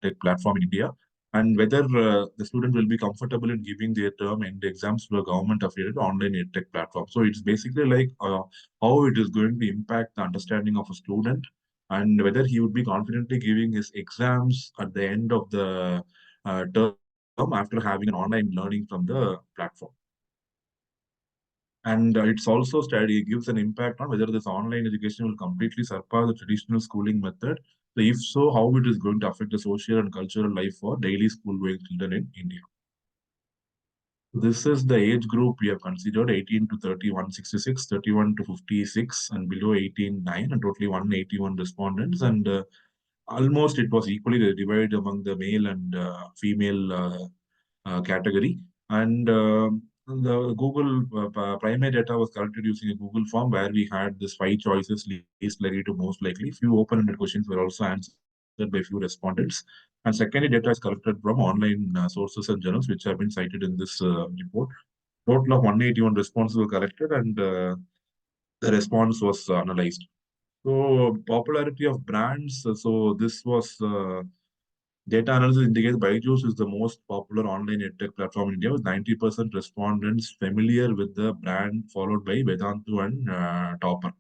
[SPEAKER 12] tech platform in India, and whether the student will be comfortable in giving their term end exams to a government-affiliated online tech platform. So it's basically like how it is going to impact the understanding of a student, and whether he would be confidently giving his exams at the end of the term after having an online learning from the platform. And it's also study gives an impact on whether this online education will completely surpass the traditional schooling method. So if so, how it is going to affect the social and cultural life for daily school-going children in India. This is the age group we have considered: 18 to 31, 66, 31 to 56, and below 18, 9, and totally 181 respondents. And almost it was equally divided among the male and female category. And the Google primary data was collected using a Google form where we had this 5 choices, least likely to most likely. Few open-ended questions were also answered by few respondents. And secondary data is collected from online sources and journals which have been cited in this report. Total of 181 responses were collected, and the response was analyzed. So popularity of brands. So this was data analysis indicates Byju's is the most popular online edtech platform in India with 90% respondents familiar with the brand, followed by Vedantu and Topper.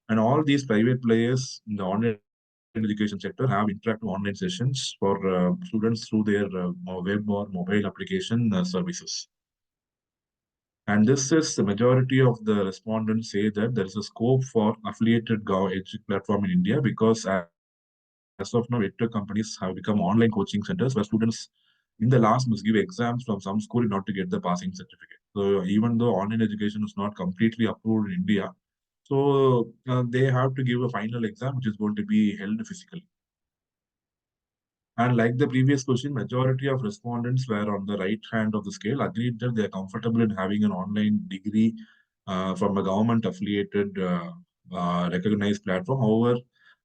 [SPEAKER 12] And all these private players in the online education sector have interactive online sessions for students through their web or mobile application services. And this is the majority of the respondents say that there is a scope for affiliated edu platform in India because as of now, edtech companies have become online coaching centers where students in the last must give exams from some school in order to get the passing certificate. So even though online education is not completely approved in India, so they have to give a final exam which is going to be held physically. And like the previous question, majority of respondents were on the right hand of the scale, agreed that they are comfortable in having an online degree from a government-affiliated recognized platform. However,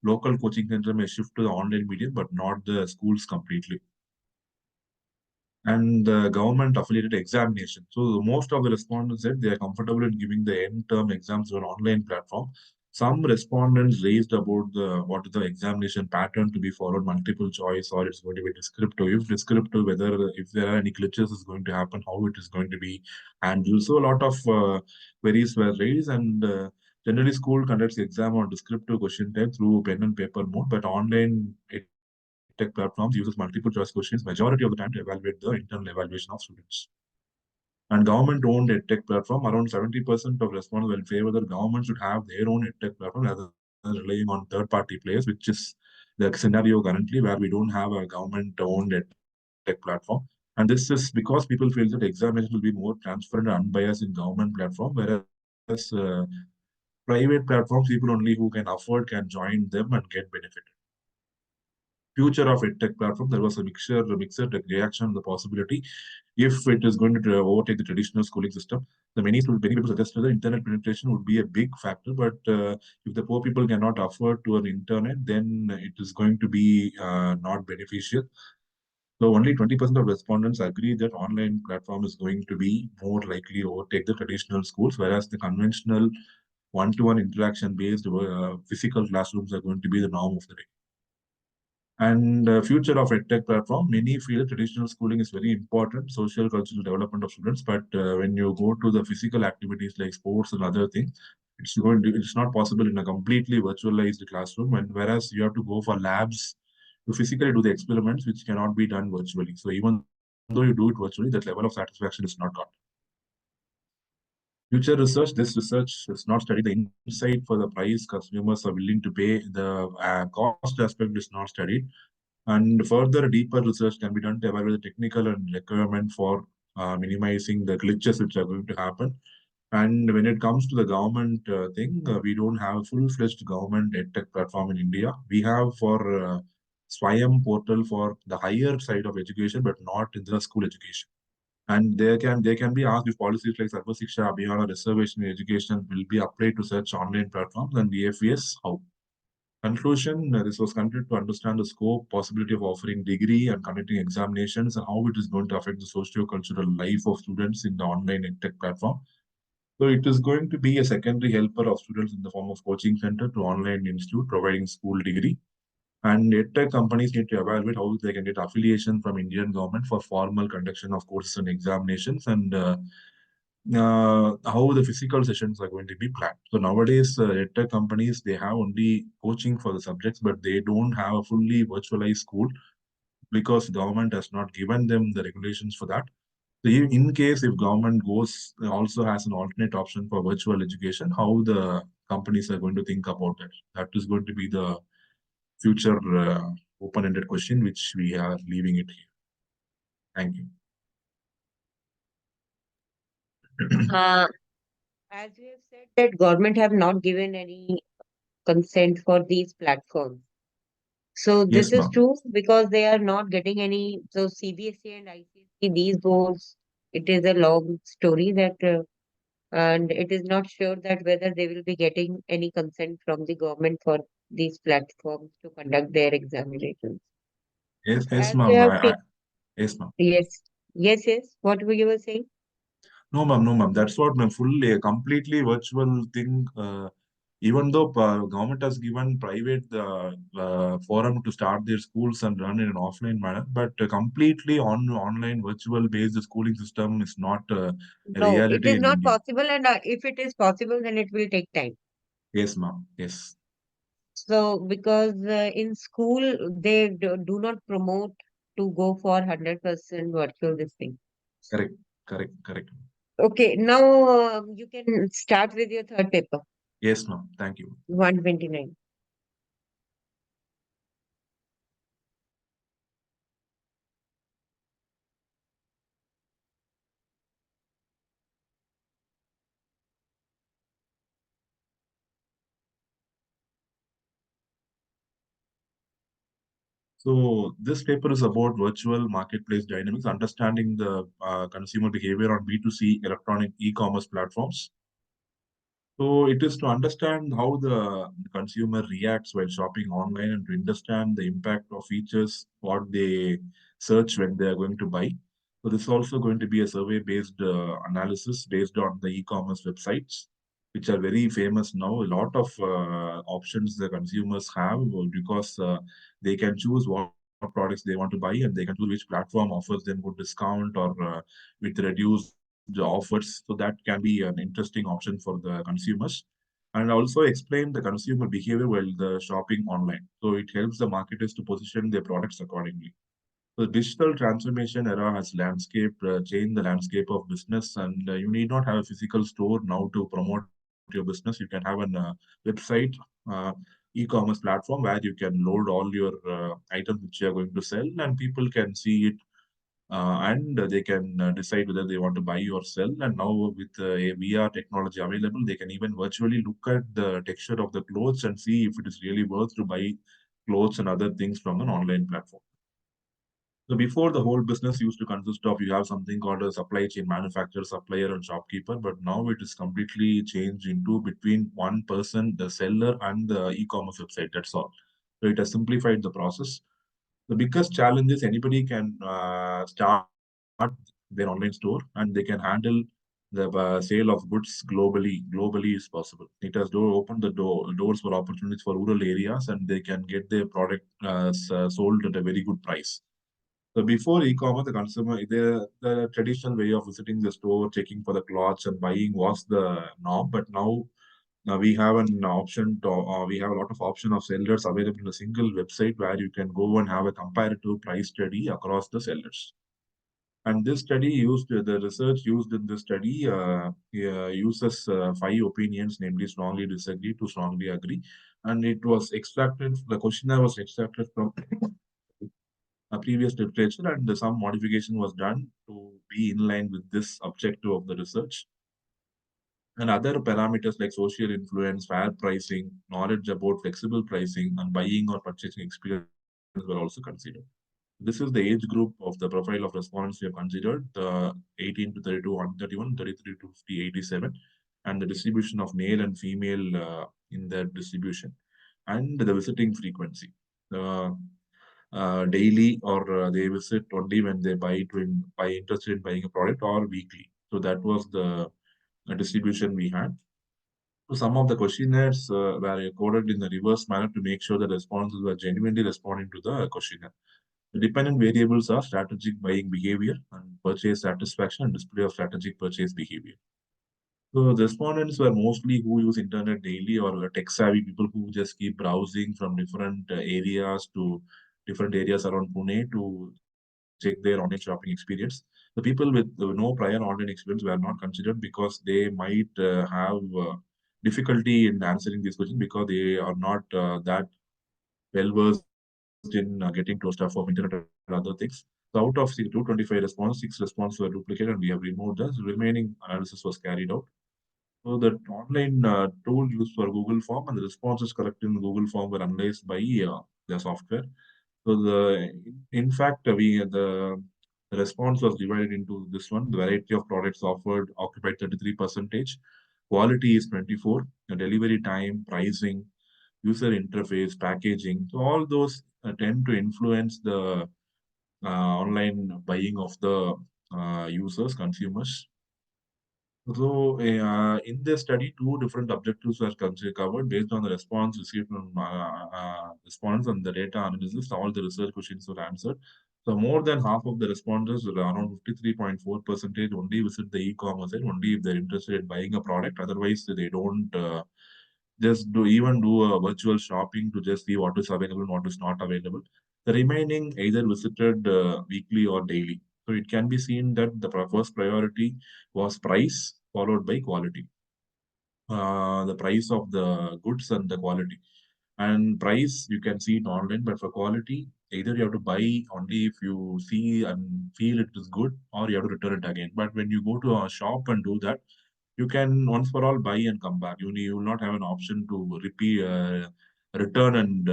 [SPEAKER 12] local coaching center may shift to the online medium, but not the schools completely. And the government affiliated examination. So most of the respondents said they are comfortable in giving the end term exams on an online platform. Some respondents raised about what is the examination pattern to be followed, multiple choice, or it's going to be descriptive. If descriptive, whether if there are any glitches is going to happen, how it is going to be handled. So a lot of queries were raised, and generally school conducts exam on descriptive question type through pen and paper mode, but online tech platforms uses multiple choice questions majority of the time to evaluate the internal evaluation of students. And government-owned edtech platform, around 70% of respondents will favor that government should have their own edtech platform rather than relying on third-party players, which is the scenario currently where we don't have a government-owned edtech platform. And this is because people feel that examination will be more transparent and unbiased in government platform, whereas private platforms, people only who can afford can join them and get benefit. Future of edtech platform, there was a mixed reaction on the possibility if it is going to overtake the traditional schooling system. The many people suggested that internet penetration would be a big factor, but if the poor people cannot afford to an internet, then it is going to be not beneficial. So only 20% of respondents agree that online platform is going to be more likely to overtake the traditional schools, whereas the conventional one-to-one interaction based physical classrooms are going to be the norm of the day. And future of edtech platform, many feel traditional schooling is very important, social cultural development of students. But when you go to the physical activities like sports and other things, it's not possible in a completely virtualized classroom. And whereas you have to go for labs to physically do the experiments, which cannot be done virtually. So even though you do it virtually, that level of satisfaction is not got. Future research, this research is not studied the insight for the price consumers are willing to pay. The cost aspect is not studied. And further deeper research can be done to evaluate the technical and requirement for minimizing the glitches which are going to happen. And when it comes to the government thing, we don't have a full-fledged government edtech platform in India. We have for Swayam portal for the higher side of education, but not in the school education. And they can be asked if policies like Sarva Shiksha Abhiyan or reservation in education will be applied to such online platforms, and if yes, how? Conclusion, this was conducted to understand the scope, possibility of offering degree and conducting examinations, and how it is going to affect the socio-cultural life of students in the online edtech platform. So it is going to be a secondary helper of students in the form of coaching center to online institute providing school degree. And edtech companies need to evaluate how they can get affiliation from Indian government for formal conduction of courses and examinations, and how the physical sessions are going to be planned. So nowadays, edtech companies, they have only coaching for the subjects, but they don't have a fully virtualized school because government has not given them the regulations for that. So in case if government goes also has an alternate option for virtual education, how the companies are going to think about that? That is going to be the future open-ended question, which we are leaving it here. Thank you.
[SPEAKER 9] As you have said that government have not given any consent for these platforms. So
[SPEAKER 12] Yes,
[SPEAKER 9] this is
[SPEAKER 12] ma'am.
[SPEAKER 9] true because they are not getting any. So CBSE and ICSE, these boards, it is a long story that, and it is not sure that whether they will be getting any consent from the government for these platforms to conduct their examinations.
[SPEAKER 12] Yes,
[SPEAKER 9] So
[SPEAKER 12] yes,
[SPEAKER 9] as you
[SPEAKER 12] ma'am.
[SPEAKER 9] have taken,
[SPEAKER 12] Yes, ma'am.
[SPEAKER 9] yes, yes, what were you were saying?
[SPEAKER 12] No, ma'am, no, ma'am. That's what, ma'am. Fully, completely virtual thing. Even though government has given private forum to start their schools and run in an offline manner, but completely online virtual based schooling system is not a
[SPEAKER 9] No, it
[SPEAKER 12] reality
[SPEAKER 9] is
[SPEAKER 12] in
[SPEAKER 9] not
[SPEAKER 12] India.
[SPEAKER 9] possible, and if it is possible, then it will take time.
[SPEAKER 12] Yes, ma'am. Yes.
[SPEAKER 9] So, because in school they do not promote to go for 100% virtual this thing.
[SPEAKER 12] Correct. Correct. Correct.
[SPEAKER 9] Okay, now you can start with your third paper,
[SPEAKER 12] Yes, ma'am. Thank you.
[SPEAKER 9] 129.
[SPEAKER 12] So this paper is about virtual marketplace dynamics, understanding the consumer behavior on B2C electronic e-commerce platforms. So it is to understand how the consumer reacts while shopping online and to understand the impact of features, what they search when they are going to buy. So this is also going to be a survey-based analysis based on the e-commerce websites, which are very famous now. A lot of options the consumers have because they can choose what products they want to buy and they can choose which platform offers them good discount or with reduced offers. So that can be an interesting option for the consumers. And also explain the consumer behavior while the shopping online. So it helps the marketers to position their products accordingly. The digital transformation era has changed the landscape of business, and you need not have a physical store now to promote your business. You can have an website, uh, e-commerce platform where you can load all your items which you are going to sell, and people can see it and they can decide whether they want to buy or sell. And now with a VR technology available, they can even virtually look at the texture of the clothes and see if it is really worth to buy clothes and other things from an online platform. So before the whole business used to consist of you have something called a supply chain manufacturer, supplier, and shopkeeper, but now it is completely changed into between one person, the seller, and the e-commerce website. That's all. So it has simplified the process. The biggest challenge is anybody can start their online store and they can handle the sale of goods globally. Globally is possible. It has opened the doors for opportunities for rural areas and they can get their product sold at a very good price. So before e-commerce, the traditional way of visiting the store, checking for the clothes and buying was the norm. But now we have an option to, we have a lot of option of sellers available in a single website where you can go and have a comparative price study across the sellers. And this study the research used in this study uses five opinions, namely strongly disagree to strongly agree. And the questionnaire was extracted from a previous literature and some modification was done to be in line with this objective of the research. And other parameters like social influence, fair pricing, knowledge about flexible pricing, and buying or purchasing experience were also considered. This is the age group of the profile of respondents we have considered, the 18 to 32, 131, 33 to 50, 87, and the distribution of male and female in their distribution, and the visiting frequency. Daily or they visit only when they buy interested in buying a product or weekly. So that was the distribution we had. So some of the questionnaires were coded in the reverse manner to make sure the responses were genuinely responding to the questionnaire. The dependent variables are strategic buying behavior and purchase satisfaction and display of strategic purchase behavior. So the respondents were mostly who use internet daily or tech-savvy people who just keep browsing from different areas to different areas around Pune to check their online shopping experience. The people with no prior online experience were not considered because they might have difficulty in answering these questions because they are not that well versed in getting to stuff of internet and other things. So out of 225 responses, 6 responses were duplicated and we have removed the remaining analysis was carried out. So the online tool used for Google Form and the responses collected in Google Form were analyzed by the software. So in fact, the response was divided into this one. The variety of products offered occupied 33%. Quality is 24. The delivery time, pricing, user interface, packaging. So all those tend to influence the online buying of the users, consumers. So, in this study, two different objectives were covered based on the response received from respondents and the data analysis. All the research questions were answered. So, more than half of the respondents, around 53.4%, only visit the e-commerce site only if they're interested in buying a product. Otherwise, they don't just do a virtual shopping to just see what is available and what is not available. The remaining either visited weekly or daily. So it can be seen that the first priority was price, followed by quality. The price of the goods and the quality. And price, you can see it online, but for quality, either you have to buy only if you see and feel it is good, or you have to return it again. But when you go to a shop and do that, you can once for all buy and come back. You will not have an option to return and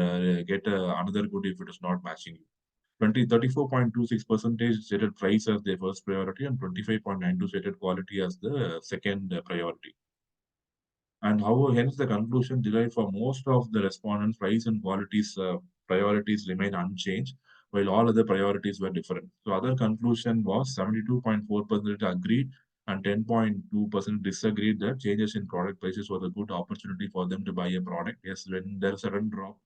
[SPEAKER 12] get another good if it is not matching you. 34.26% stated price as their first priority and 25.92 stated quality as the second priority. And how hence the conclusion derived for most of the respondents, price and qualities priorities remain unchanged, while all other priorities were different. So other conclusion was 72.4% agreed and 10.2% disagreed that changes in product prices was a good opportunity for them to buy a product. Yes, when there's a sudden drop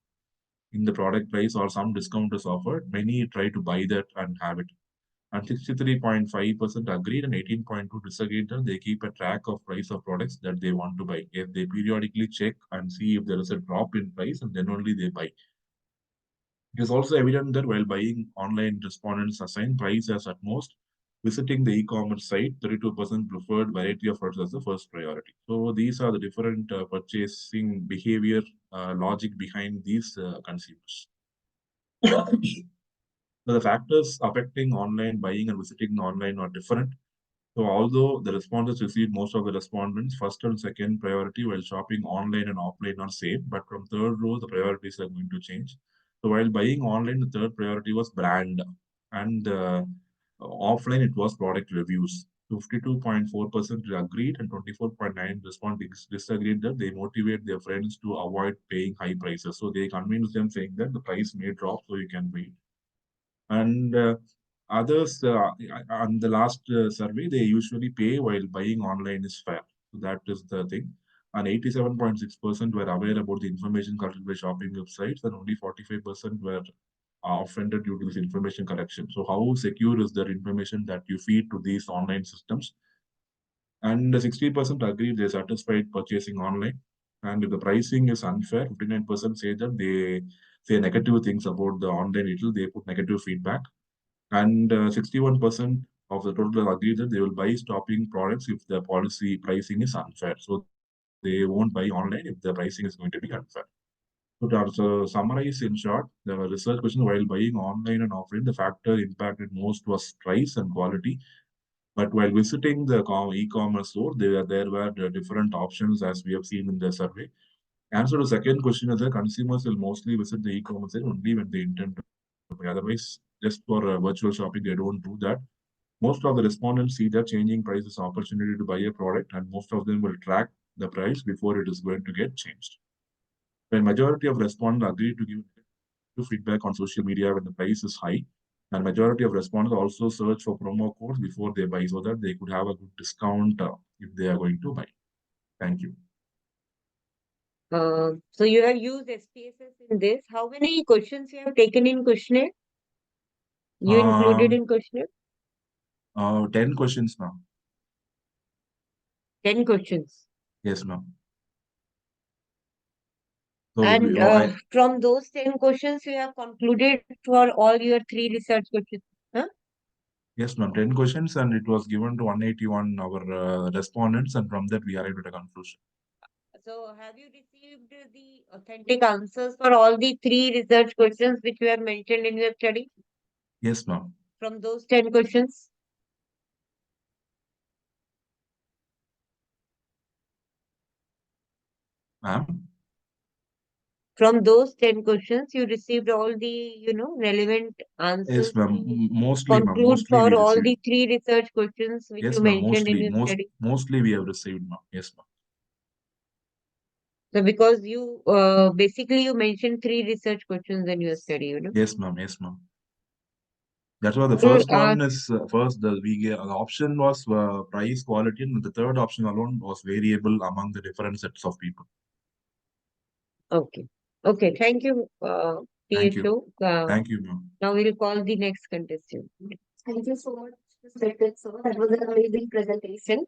[SPEAKER 12] in the product price or some discount is offered, many try to buy that and have it. And 63.5% agreed and 18.2 disagreed that they keep a track of price of products that they want to buy. If they periodically check and see if there is a drop in price, and then only they buy. It is also evident that while buying online, respondents assign price as at most. Visiting the e-commerce site, 32% preferred variety of products as the first priority. So these are the different purchasing behavior logic behind these consumers. So the factors affecting online buying and visiting online are different. So although the respondents received most of the respondents, first and second priority while shopping online and offline are same, but from third row, the priorities are going to change. So while buying online, the third priority was brand, and offline, it was product reviews. 52.4% agreed and 24.9% respondents disagreed that they motivate their friends to avoid paying high prices. So they convince them saying that the price may drop so you can wait. And others, on the last survey, they usually pay while buying online is fair. So that is the thing. And 87.6% were aware about the information collected by shopping websites, and only 45% were offended due to this information collection. So how secure is the information that you feed to these online systems? And 60% agree they're satisfied purchasing online. And if the pricing is unfair, 59% say that they say negative things about the online retail, they put negative feedback. And 61% of the total agree that they will buy stopping products if the policy pricing is unfair. So they won't buy online if the pricing is going to be unfair. So to also summarize in short, the research question while buying online and offline, the factor impacted most was price and quality. But while visiting the e-commerce store, there were different options as we have seen in the survey. Answer to the second question is that consumers will mostly visit the e-commerce site only when they intend to buy. Otherwise, just for virtual shopping, they don't do that. Most of the respondents see that changing price is opportunity to buy a product, and most of them will track the price before it is going to get changed. When majority of respondents agree to give feedback on social media when the price is high, and majority of respondents also search for promo codes before they buy so that they could have a good discount if they are going to buy. Thank you.
[SPEAKER 9] So you have used SPSS in this. How many questions you have taken in questionnaire? You included in questionnaire?
[SPEAKER 12] 10 questions now.
[SPEAKER 9] 10 questions.
[SPEAKER 12] Yes, ma'am. So
[SPEAKER 9] And from those 10 questions, you have concluded for all your 3 research questions. Huh?
[SPEAKER 12] Yes, ma'am. 10 questions, and it was given to 181 our respondents, and from that we arrived at a conclusion.
[SPEAKER 9] So have you received the authentic answers for all the 3 research questions which you have mentioned in your study?
[SPEAKER 12] Yes, ma'am.
[SPEAKER 9] From those 10 questions?
[SPEAKER 12] Ma'am?
[SPEAKER 9] From those 10 questions, you received all the, relevant answers
[SPEAKER 12] Yes, ma'am.
[SPEAKER 9] to
[SPEAKER 12] Mostly, ma'am.
[SPEAKER 9] conclude
[SPEAKER 12] Mostly
[SPEAKER 9] for
[SPEAKER 12] we
[SPEAKER 9] all
[SPEAKER 12] received.
[SPEAKER 9] the three research questions which
[SPEAKER 12] Yes,
[SPEAKER 9] you
[SPEAKER 12] ma'am.
[SPEAKER 9] mentioned in
[SPEAKER 12] Mostly,
[SPEAKER 9] your study.
[SPEAKER 12] mostly we have received, ma'am. Yes, ma'am.
[SPEAKER 9] So because you basically you mentioned three research questions in your study.
[SPEAKER 12] Yes, ma'am. Yes, ma'am. That's why the
[SPEAKER 9] All
[SPEAKER 12] first one is first the option was price quality, and the third option alone was variable among the different sets of people.
[SPEAKER 9] Okay. Okay. Thank you,
[SPEAKER 12] Thank you.
[SPEAKER 9] PHO.
[SPEAKER 12] Thank you, ma'am.
[SPEAKER 9] Now we'll call the next contestant.
[SPEAKER 13] Thank you so much, Mr. sir. That was an amazing presentation.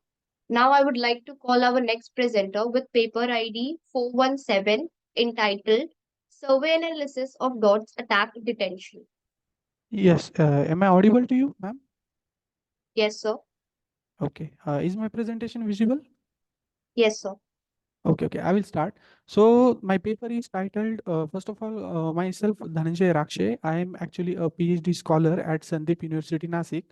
[SPEAKER 13] Now I would like to call our next presenter with paper ID 417 entitled Survey Analysis of Dots Attack Detention.
[SPEAKER 14] Yes, am I audible to you, ma'am?
[SPEAKER 13] Yes, sir.
[SPEAKER 14] Okay. Is my presentation visible?
[SPEAKER 13] Yes, sir.
[SPEAKER 14] Okay, I will start. So my paper is titled, first of all, myself, Dhananjay Rakshe. I am actually a PhD scholar at Sandeep University, Nasik.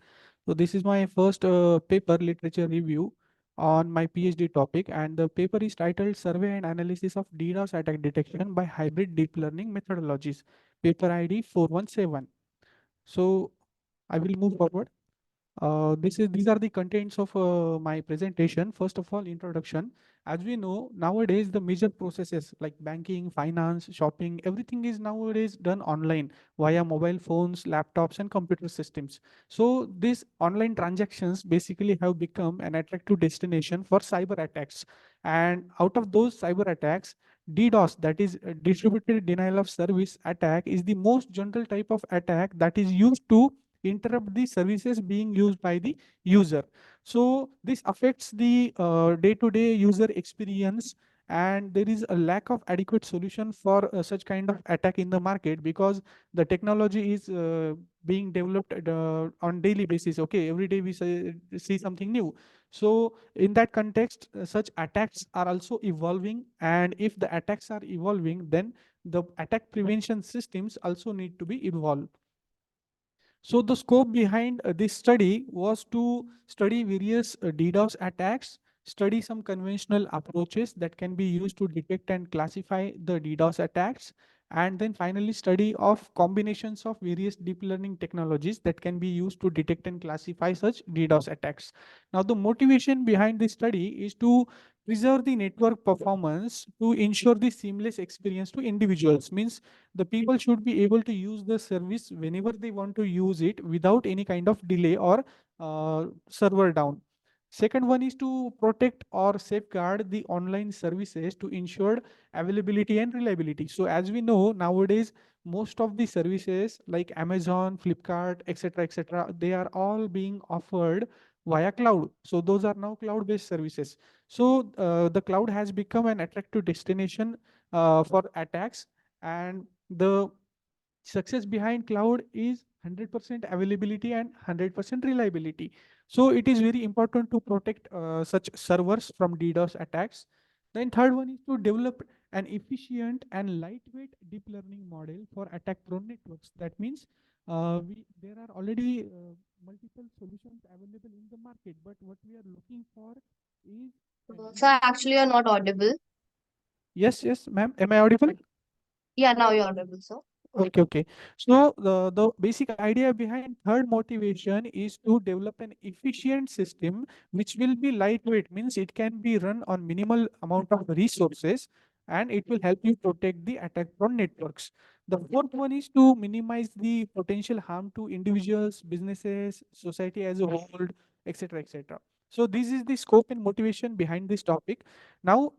[SPEAKER 14] So this is my first paper literature review on my PhD topic, and the paper is titled Survey and Analysis of DDoS Attack Detection by Hybrid Deep Learning Methodologies, paper ID 417. So I will move forward. These are the contents of my presentation. First of all, introduction. As we know, nowadays the major processes like banking, finance, shopping, everything is nowadays done online via mobile phones, laptops, and computer systems. So these online transactions basically have become an attractive destination for cyber attacks. And out of those cyber attacks, DDoS, that is a distributed denial of service attack, is the most general type of attack that is used to interrupt the services being used by the user. So this affects the day-to-day user experience, and there is a lack of adequate solution for such kind of attack in the market because the technology is being developed on daily basis. Okay, every day we see something new. So in that context, such attacks are also evolving, and if the attacks are evolving, then the attack prevention systems also need to be evolved. So the scope behind this study was to study various DDoS attacks, study some conventional approaches that can be used to detect and classify the DDoS attacks, and then finally study of combinations of various deep learning technologies that can be used to detect and classify such DDoS attacks. Now the motivation behind this study is to preserve the network performance to ensure the seamless experience to individuals. Means the people should be able to use the service whenever they want to use it without any kind of delay or server down. Second one is to protect or safeguard the online services to ensure availability and reliability. So as we know nowadays, most of the services like Amazon, Flipkart, etc., they are all being offered via cloud. So those are now cloud-based services. So the cloud has become an attractive destination for attacks, and the success behind cloud is 100% availability and 100% reliability. So it is very important to protect such servers from DDoS attacks. Then third one is to develop an efficient and lightweight deep learning model for attack prone networks. That means there are already multiple solutions available in the market, but what we are looking for is
[SPEAKER 13] Sir, actually, you're not audible.
[SPEAKER 14] yes, ma'am. Am I audible?
[SPEAKER 13] Yeah, now you're audible, sir.
[SPEAKER 14] Okay. So the basic idea behind third motivation is to develop an efficient system which will be lightweight, means it can be run on minimal amount of resources, and it will help you protect the attack prone networks. The fourth one is to minimize the potential harm to individuals, businesses, society as a whole, etc. So this is the scope and motivation behind this topic. Now,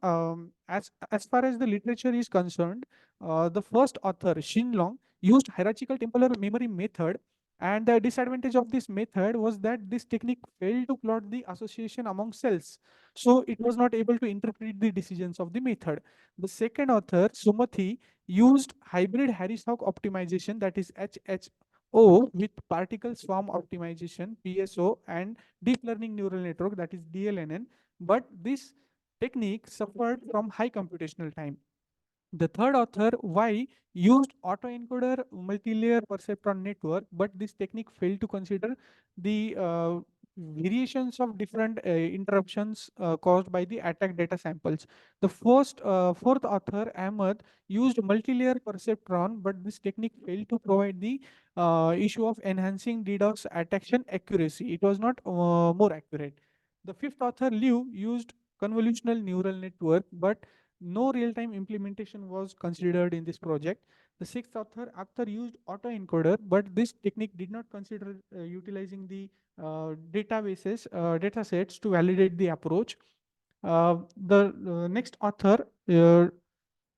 [SPEAKER 14] as far as the literature is concerned, the first author, Shin Long, used hierarchical temporal memory method, and the disadvantage of this method was that this technique failed to plot the association among cells. So it was not able to interpret the decisions of the method. The second author, Sumathi, used hybrid Harris-Hawk optimization, that is HHO, with particle swarm optimization, PSO, and deep learning neural network, that is DLNN. But this technique suffered from high computational time. The third author, Y, used autoencoder multi-layer perceptron network, but this technique failed to consider the variations of different interruptions caused by the attack data samples. The fourth author, Ahmed, used multi-layer perceptron, but this technique failed to provide the issue of enhancing DDoS attraction accuracy. It was not more accurate. The fifth author, Liu, used convolutional neural network, but no real-time implementation was considered in this project. The sixth author, Akhtar, used autoencoder, but this technique did not consider utilizing the data sets to validate the approach. The next author,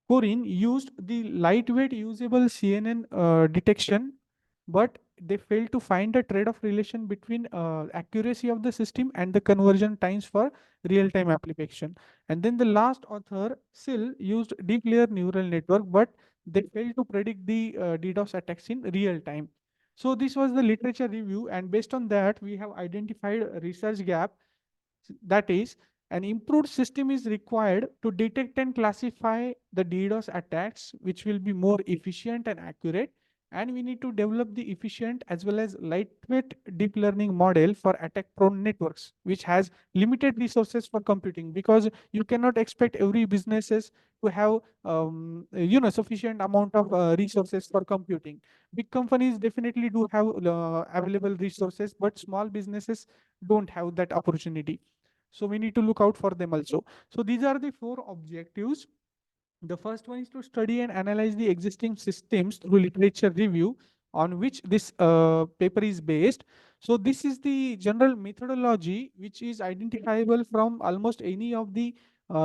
[SPEAKER 14] Corin, used the lightweight usable CNN detection, but they failed to find a trade-off relation between accuracy of the system and the conversion times for real-time application. And then the last author, Sil, used deep layer neural network, but they failed to predict the DDoS attacks in real time. So this was the literature review, and based on that, we have identified a research gap. That is, an improved system is required to detect and classify the DDoS attacks, which will be more efficient and accurate. And we need to develop the efficient as well as lightweight deep learning model for attack prone networks, which has limited resources for computing, because you cannot expect every businesses to have sufficient amount of resources for computing. Big companies definitely do have available resources, but small businesses don't have that opportunity. So we need to look out for them also. So these are the four objectives. The first one is to study and analyze the existing systems through literature review, on which this paper is based. So this is the general methodology which is identifiable from almost any of the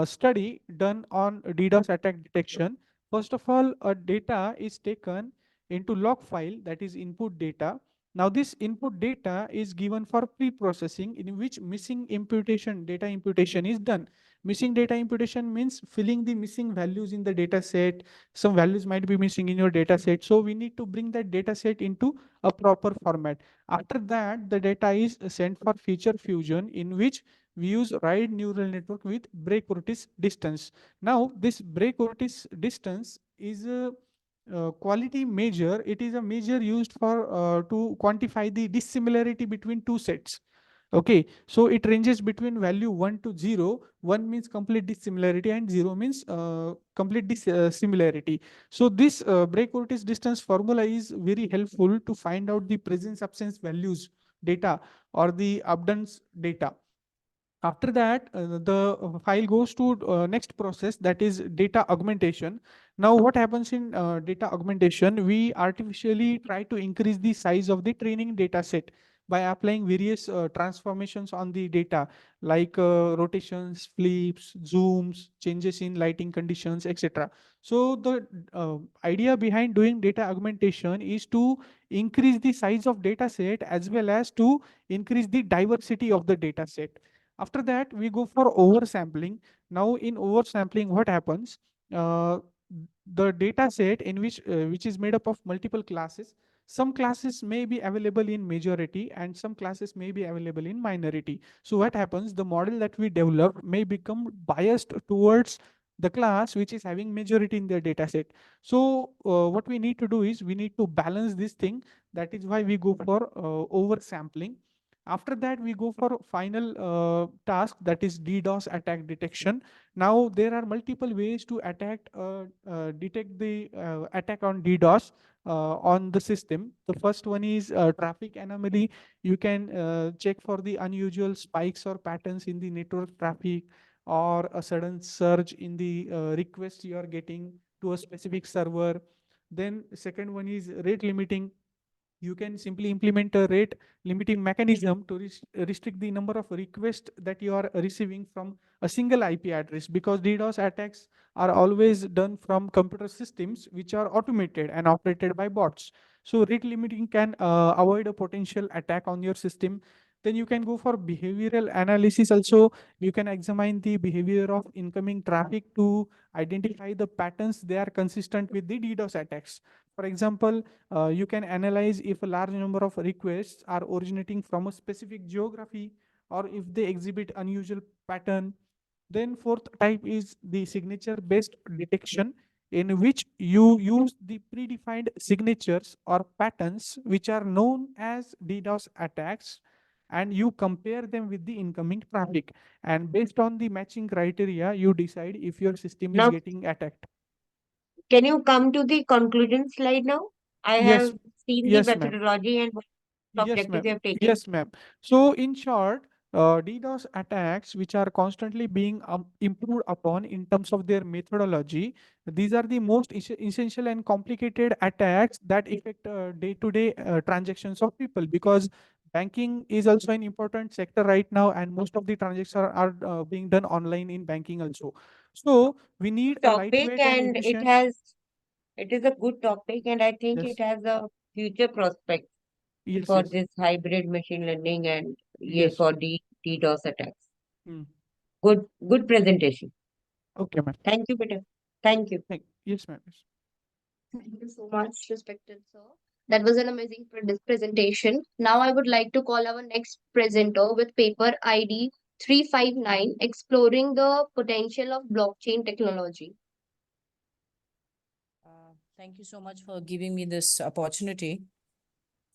[SPEAKER 14] study done on DDoS attack detection. First of all, a data is taken into log file, that is input data. Now this input data is given for pre-processing, in which missing imputation, data imputation is done. Missing data imputation means filling the missing values in the data set. Some values might be missing in your data set. So we need to bring that data set into a proper format. After that, the data is sent for feature fusion, in which we use wide neural network with break Otis distance. Now, this break Otis distance is a quality measure. It is a measure used for to quantify the dissimilarity between two sets. Okay, so it ranges between value 1 to 0. 1 means complete dissimilarity and 0 means complete similarity. So this break Otis distance formula is very helpful to find out the presence absence values data or the abundance data. After that, the file goes to next process, that is data augmentation. Now what happens in data augmentation? We artificially try to increase the size of the training data set by applying various transformations on the data, like rotations, flips, zooms, changes in lighting conditions, etc. So the idea behind doing data augmentation is to increase the size of data set as well as to increase the diversity of the data set. After that, we go for oversampling. Now, in oversampling, what happens? Uh, the data set in which is made up of multiple classes. Some classes may be available in majority and some classes may be available in minority. So what happens? The model that we develop may become biased towards the class which is having majority in their data set. So what we need to do is we need to balance this thing. That is why we go for oversampling. After that, we go for final task, that is DDoS attack detection. Now, there are multiple ways to detect the attack on DDoS on the system. The first one is traffic anomaly. You can check for the unusual spikes or patterns in the network traffic, or a sudden surge in the request you are getting to a specific server. Then second one is rate limiting. You can simply implement a rate limiting mechanism to restrict the number of requests that you are receiving from a single IP address, because DDoS attacks are always done from computer systems which are automated and operated by bots. So rate limiting can avoid a potential attack on your system. Then you can go for behavioral analysis also. You can examine the behavior of incoming traffic to identify the patterns they are consistent with the DDoS attacks. For example, you can analyze if a large number of requests are originating from a specific geography, or if they exhibit unusual pattern. Then fourth type is the signature based detection, in which you use the predefined signatures or patterns which are known as DDoS attacks, and you compare them with the incoming traffic. And based on the matching criteria, you decide if your system is
[SPEAKER 9] Now,
[SPEAKER 14] getting attacked.
[SPEAKER 9] can you come to the conclusion slide now? I
[SPEAKER 14] Yes,
[SPEAKER 9] have seen the
[SPEAKER 14] yes, ma'am.
[SPEAKER 9] methodology and what
[SPEAKER 14] Yes,
[SPEAKER 9] objectives
[SPEAKER 14] ma'am.
[SPEAKER 9] you have taken.
[SPEAKER 14] Yes, ma'am. So in short, DDoS attacks, which are constantly being improved upon in terms of their methodology, these are the most essential and complicated attacks that affect day-to-day transactions of people, because banking is also an important sector right now, and most of the transactions are being done online in banking also. So we need a
[SPEAKER 9] Topic,
[SPEAKER 14] lightweight and
[SPEAKER 9] and
[SPEAKER 14] efficient.
[SPEAKER 9] it is a good topic, and I think
[SPEAKER 14] Yes,
[SPEAKER 9] it has a future prospect
[SPEAKER 14] yes,
[SPEAKER 9] for
[SPEAKER 14] yes,
[SPEAKER 9] this hybrid machine learning and
[SPEAKER 14] yes.
[SPEAKER 9] for the DDoS attacks.
[SPEAKER 14] Hmm.
[SPEAKER 9] Good presentation.
[SPEAKER 14] Okay, ma'am.
[SPEAKER 9] Thank you, Peter. Thank you.
[SPEAKER 14] Yes, ma'am. Yes.
[SPEAKER 13] Thank you so much, respected sir. That was an amazing presentation. Now I would like to call our next presenter with paper ID 359, exploring the potential of blockchain technology.
[SPEAKER 15] Thank you so much for giving me this opportunity.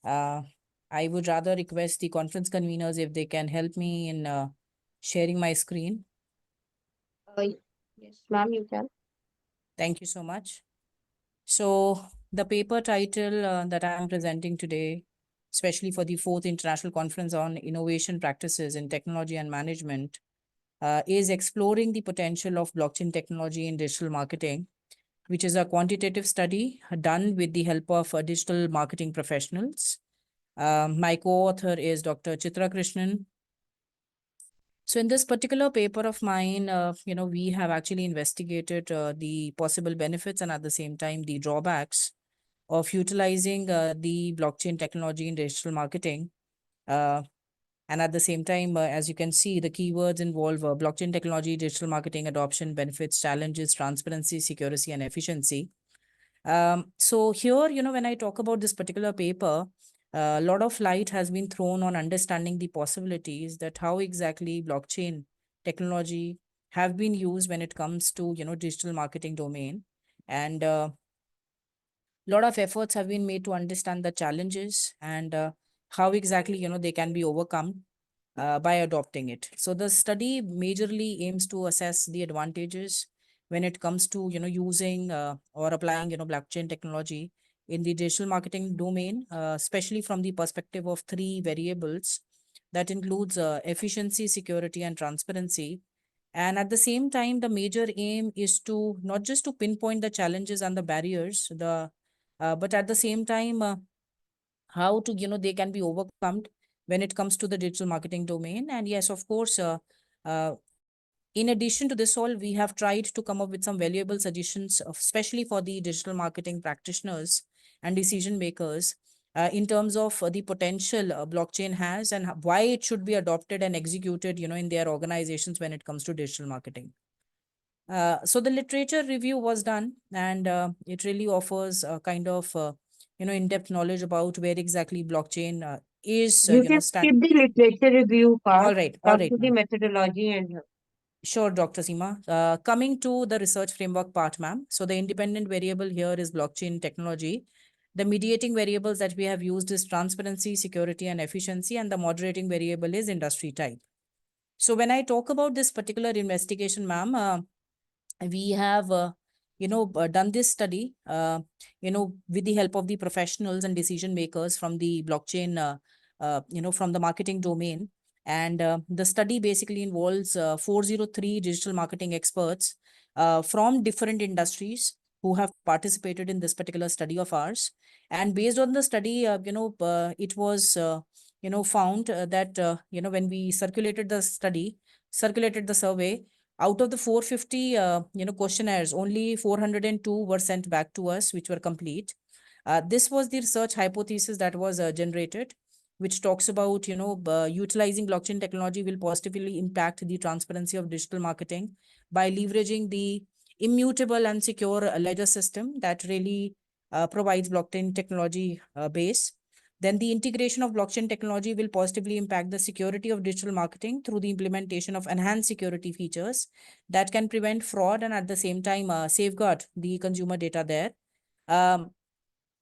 [SPEAKER 15] I would rather request the conference conveners if they can help me in sharing my screen.
[SPEAKER 13] Yes, ma'am, you can.
[SPEAKER 15] Thank you so much. So the paper title that I am presenting today, especially for the 4th International Conference on Innovation Practices in Technology and Management, is exploring the potential of blockchain technology in digital marketing, which is a quantitative study done with the help of digital marketing professionals. My co-author is Dr. Chitra Krishnan. So in this particular paper of mine, we have actually investigated the possible benefits and at the same time the drawbacks of utilizing the blockchain technology in digital marketing. And at the same time, as you can see, the keywords involve blockchain technology, digital marketing adoption, benefits, challenges, transparency, security, and efficiency. So here, when I talk about this particular paper, a lot of light has been thrown on understanding the possibilities that how exactly blockchain technology have been used when it comes to, digital marketing domain. And lot of efforts have been made to understand the challenges and how exactly they can be overcome by adopting it. So the study majorly aims to assess the advantages when it comes to using or applying blockchain technology in the digital marketing domain, especially from the perspective of three variables that includes efficiency, security, and transparency. And at the same time, the major aim is to not just to pinpoint the challenges and the barriers, but at the same time, how to they can be overcome when it comes to the digital marketing domain. And yes, of course, in addition to this all, we have tried to come up with some valuable suggestions, especially for the digital marketing practitioners and decision makers, in terms of the potential blockchain has and why it should be adopted and executed in their organizations when it comes to digital marketing. So the literature review was done, and it really offers a kind of in-depth knowledge about where exactly blockchain is.
[SPEAKER 9] You can skip the literature review part.
[SPEAKER 15] All
[SPEAKER 9] Come
[SPEAKER 15] right,
[SPEAKER 9] to the
[SPEAKER 15] ma'am.
[SPEAKER 9] methodology and
[SPEAKER 15] Sure, Dr. Seema. Coming to the research framework part, ma'am. So the independent variable here is blockchain technology. The mediating variables that we have used is transparency, security, and efficiency, and the moderating variable is industry type. So when I talk about this particular investigation, ma'am, we have done this study with the help of the professionals and decision makers from the blockchain from the marketing domain. And the study basically involves 403 digital marketing experts from different industries who have participated in this particular study of ours. And based on the study, it was found that when we circulated the survey, out of the 450 questionnaires, only 402 were sent back to us, which were complete. This was the research hypothesis that was generated, which talks about utilizing blockchain technology will positively impact the transparency of digital marketing by leveraging the immutable and secure ledger system that really provides blockchain technology base. Then the integration of blockchain technology will positively impact the security of digital marketing through the implementation of enhanced security features that can prevent fraud and at the same time safeguard the consumer data there. Um,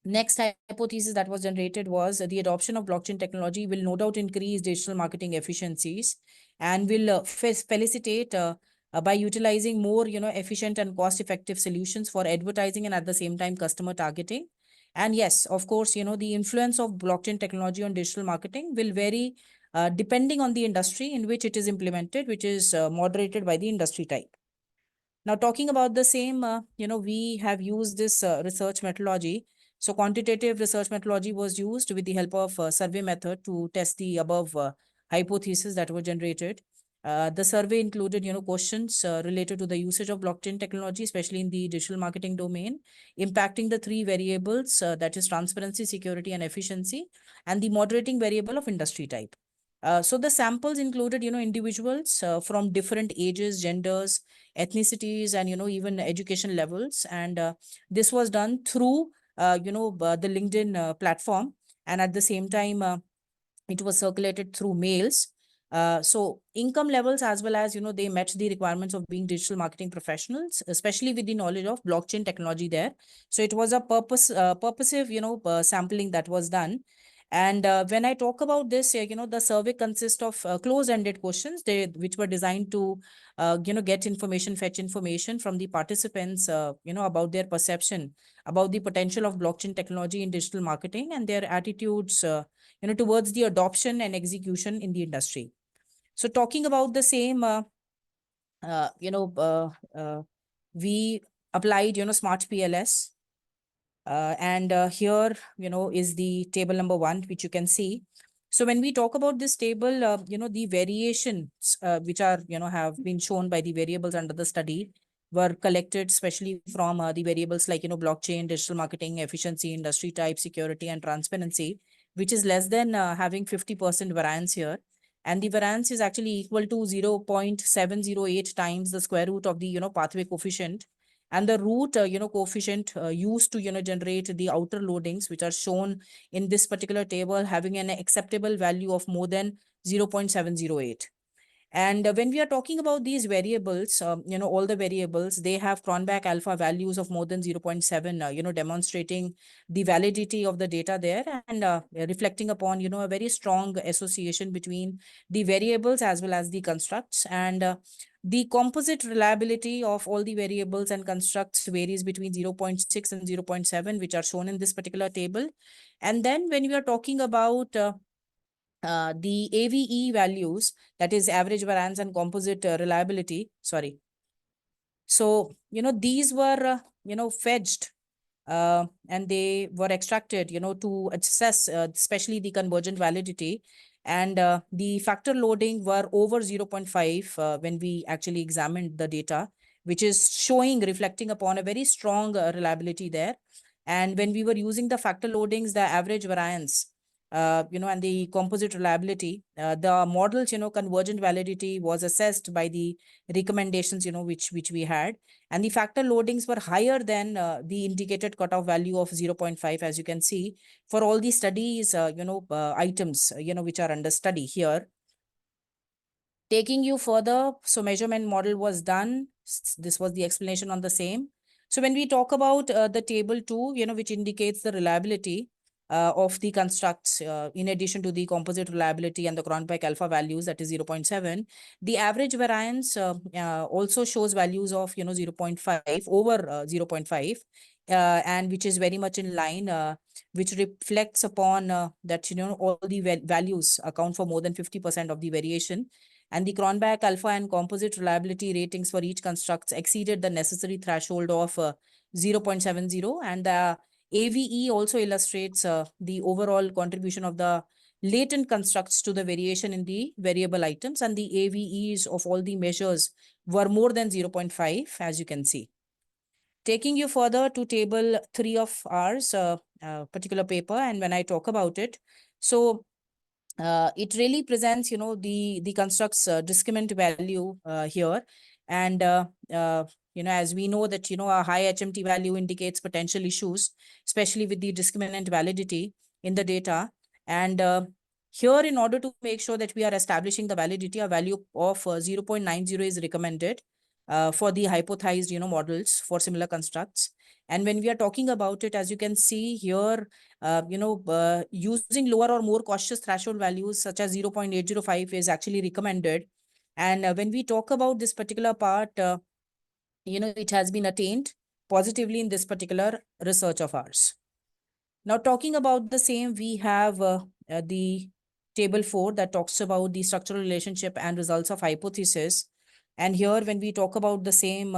[SPEAKER 15] Next hypothesis that was generated was the adoption of blockchain technology will no doubt increase digital marketing efficiencies and will felicitate by utilizing more, efficient and cost-effective solutions for advertising and at the same time customer targeting. And yes, of course, the influence of blockchain technology on digital marketing will vary depending on the industry in which it is implemented, which is moderated by the industry type. Now, talking about the same, we have used this research methodology. So quantitative research methodology was used with the help of survey method to test the above hypotheses that were generated. The survey included, questions related to the usage of blockchain technology, especially in the digital marketing domain, impacting the three variables, that is transparency, security, and efficiency, and the moderating variable of industry type. So the samples included, individuals from different ages, genders, ethnicities, and even education levels. And this was done through the LinkedIn platform, and at the same time it was circulated through mails. So income levels, as well as they met the requirements of being digital marketing professionals, especially with the knowledge of blockchain technology there. So it was a purposive sampling that was done. And when I talk about this, the survey consists of close-ended questions which were designed to get information, fetch information from the participants, about their perception about the potential of blockchain technology in digital marketing and their attitudes, towards the adoption and execution in the industry. So talking about the same, we applied, smart PLS. And here, is the table number 1, which you can see. So when we talk about this table, the variations which are, have been shown by the variables under the study were collected, especially from the variables like, blockchain, digital marketing, efficiency, industry type, security, and transparency, which is less than having 50% variance here. And the variance is actually equal to 0.708 times the square root of the, pathway coefficient. And the root, coefficient used to, generate the outer loadings, which are shown in this particular table, having an acceptable value of more than 0.708. And when we are talking about these variables, all the variables, they have Cronbach alpha values of more than 0.7, demonstrating the validity of the data there, and reflecting upon, a very strong association between the variables as well as the constructs. And the composite reliability of all the variables and constructs varies between 0.6 and 0.7, which are shown in this particular table. And then when we are talking about the AVE values, that is average variance and composite reliability, sorry. So, these were, fetched and they were extracted, to assess especially the convergent validity. And the factor loading were over 0.5 when we actually examined the data, which is showing, reflecting upon a very strong reliability there. And when we were using the factor loadings, the average variance, and the composite reliability, the models, convergent validity was assessed by the recommendations, which we had. And the factor loadings were higher than the indicated cutoff value of 0.5, as you can see, for all the studies, items, which are under study here. Taking you further, so measurement model was done. This was the explanation on the same. So when we talk about the table 2, which indicates the reliability of the constructs, in addition to the composite reliability and the Cronbach alpha values, that is 0.7, the average variance also shows values of 0.5 over 0.5, and which is very much in line, which reflects upon that all the values account for more than 50% of the variation. And the Cronbach alpha and composite reliability ratings for each constructs exceeded the necessary threshold of 0.70. And the AVE also illustrates the overall contribution of the latent constructs to the variation in the variable items. And the AVEs of all the measures were more than 0.5, as you can see. Taking you further to table 3 of ours particular paper, and when I talk about it, so it really presents, the constructs discriminant value here. And, as we know that, a high HMT value indicates potential issues, especially with the discriminant validity in the data. And here, in order to make sure that we are establishing the validity, a value of 0.90 is recommended. for the hypothesized, models for similar constructs. And when we are talking about it, as you can see here, using lower or more cautious threshold values such as 0.805 is actually recommended. And when we talk about this particular part, it has been attained positively in this particular research of ours. Now, talking about the same, we have the table 4 that talks about the structural relationship and results of hypothesis. And here, when we talk about the same,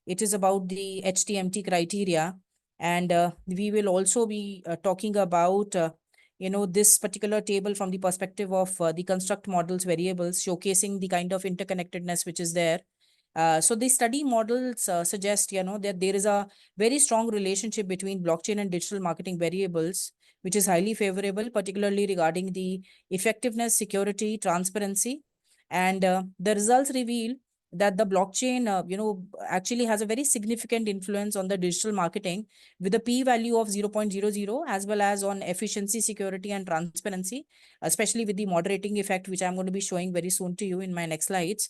[SPEAKER 15] it is about the HTMT criteria. And we will also be talking about, this particular table from the perspective of the construct models variables, showcasing the kind of interconnectedness which is there. So the study models suggest, that there is a very strong relationship between blockchain and digital marketing variables, which is highly favorable, particularly regarding the effectiveness, security, transparency. And the results reveal that the blockchain, actually has a very significant influence on the digital marketing with a p-value of 0.00, as well as on efficiency, security, and transparency, especially with the moderating effect, which I'm going to be showing very soon to you in my next slides.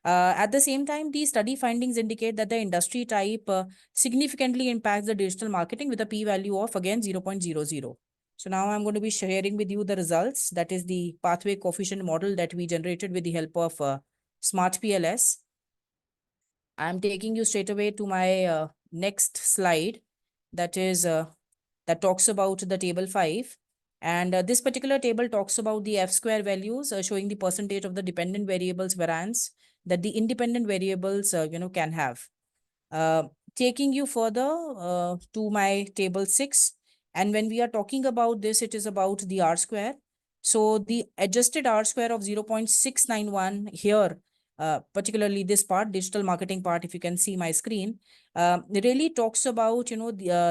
[SPEAKER 15] At the same time, these study findings indicate that the industry type significantly impacts the digital marketing with a p-value of, again, 0.00. So now I'm going to be sharing with you the results. That is the pathway coefficient model that we generated with the help of Smart PLS. I'm taking you straight away to my next slide. That is that talks about the table 5. And this particular table talks about the F-square values, showing the percentage of the dependent variables variance that the independent variables, can have. Taking you further to my table 6. And when we are talking about this, it is about the R-square. So the adjusted R-square of 0.691 here, particularly this part, digital marketing part, if you can see my screen, really talks about,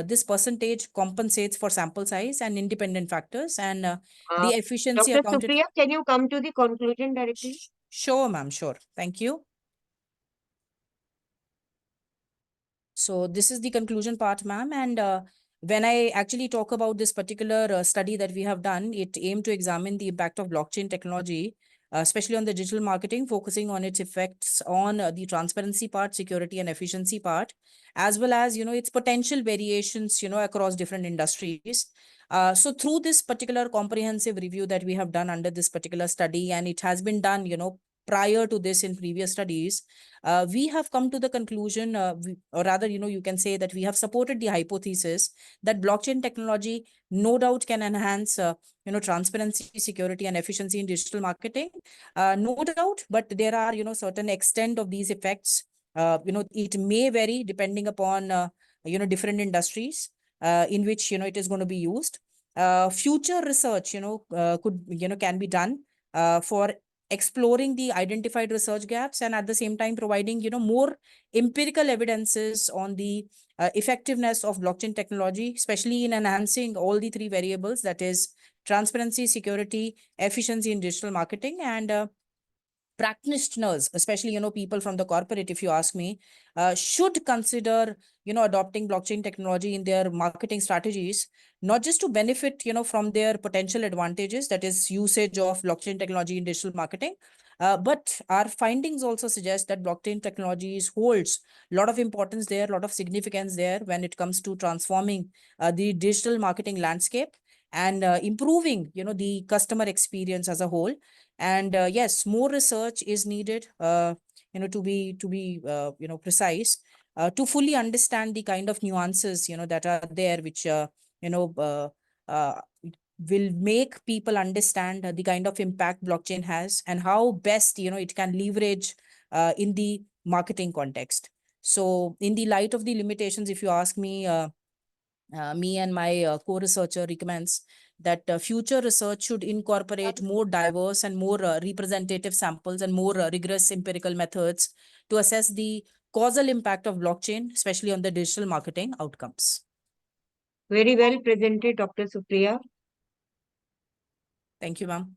[SPEAKER 15] this percentage compensates for sample size and independent factors, and the efficiency
[SPEAKER 9] Dr.
[SPEAKER 15] accounted.
[SPEAKER 9] Supriya, can you come to the conclusion directly?
[SPEAKER 15] Sure, ma'am, sure. Thank you. So this is the conclusion part, ma'am. And when I actually talk about this particular study that we have done, it aimed to examine the impact of blockchain technology, especially on the digital marketing, focusing on its effects on the transparency part, security and efficiency part, as well as, its potential variations, across different industries. So through this particular comprehensive review that we have done under this particular study, and it has been done, prior to this in previous studies, we have come to the conclusion, or rather, you can say that we have supported the hypothesis that blockchain technology no doubt can enhance, transparency, security, and efficiency in digital marketing. No doubt, but there are, certain extent of these effects. It may vary depending upon, different industries in which, it is going to be used. Future research, can be done for exploring the identified research gaps, and at the same time providing, more empirical evidences on the effectiveness of blockchain technology, especially in enhancing all the 3 variables, that is transparency, security, efficiency in digital marketing. And practitioners, especially, people from the corporate, if you ask me, should consider, adopting blockchain technology in their marketing strategies, not just to benefit, from their potential advantages, that is usage of blockchain technology in digital marketing, but our findings also suggest that blockchain technologies holds a lot of importance there, a lot of significance there when it comes to transforming the digital marketing landscape and improving, the customer experience as a whole. And yes, more research is needed, to be precise, to fully understand the kind of nuances, that are there, which, uh, will make people understand the kind of impact blockchain has and how best, it can leverage in the marketing context. So in the light of the limitations, if you ask me, me and my co-researcher recommends that future research should incorporate more diverse and more representative samples and more rigorous empirical methods to assess the causal impact of blockchain, especially on the digital marketing outcomes.
[SPEAKER 9] Very well presented, Dr. Supriya.
[SPEAKER 15] Thank you, ma'am.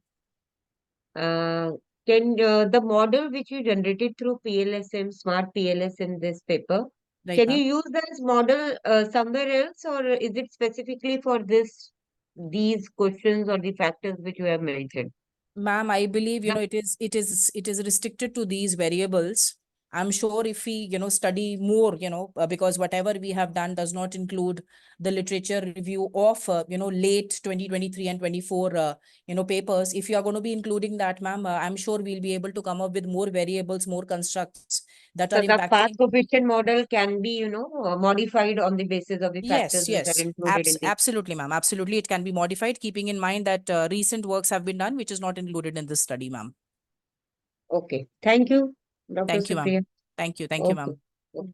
[SPEAKER 9] Can the model which you generated through PLSM, Smart PLSM, this paper,
[SPEAKER 15] Right,
[SPEAKER 9] can you
[SPEAKER 15] ma'am.
[SPEAKER 9] use this model somewhere else, or is it specifically for these questions or the factors which you have mentioned?
[SPEAKER 15] Ma'am, I believe, it is restricted to these variables. I'm sure if we, study more, because whatever we have done does not include the literature review of, late 2023 and 24, papers. If you are going to be including that, ma'am, I'm sure we'll be able to come up with more variables, more constructs that
[SPEAKER 9] So
[SPEAKER 15] are
[SPEAKER 9] the path
[SPEAKER 15] impacting.
[SPEAKER 9] coefficient model can be, modified on the basis of the factors which are
[SPEAKER 15] Yes,
[SPEAKER 9] included in the.
[SPEAKER 15] absolutely, ma'am. Absolutely, it can be modified, keeping in mind that recent works have been done, which is not included in this study, ma'am.
[SPEAKER 9] Okay. Thank you, Dr.
[SPEAKER 15] Thank you, ma'am.
[SPEAKER 9] Supriya.
[SPEAKER 15] Thank you,
[SPEAKER 9] Okay.
[SPEAKER 15] ma'am.
[SPEAKER 9] Okay.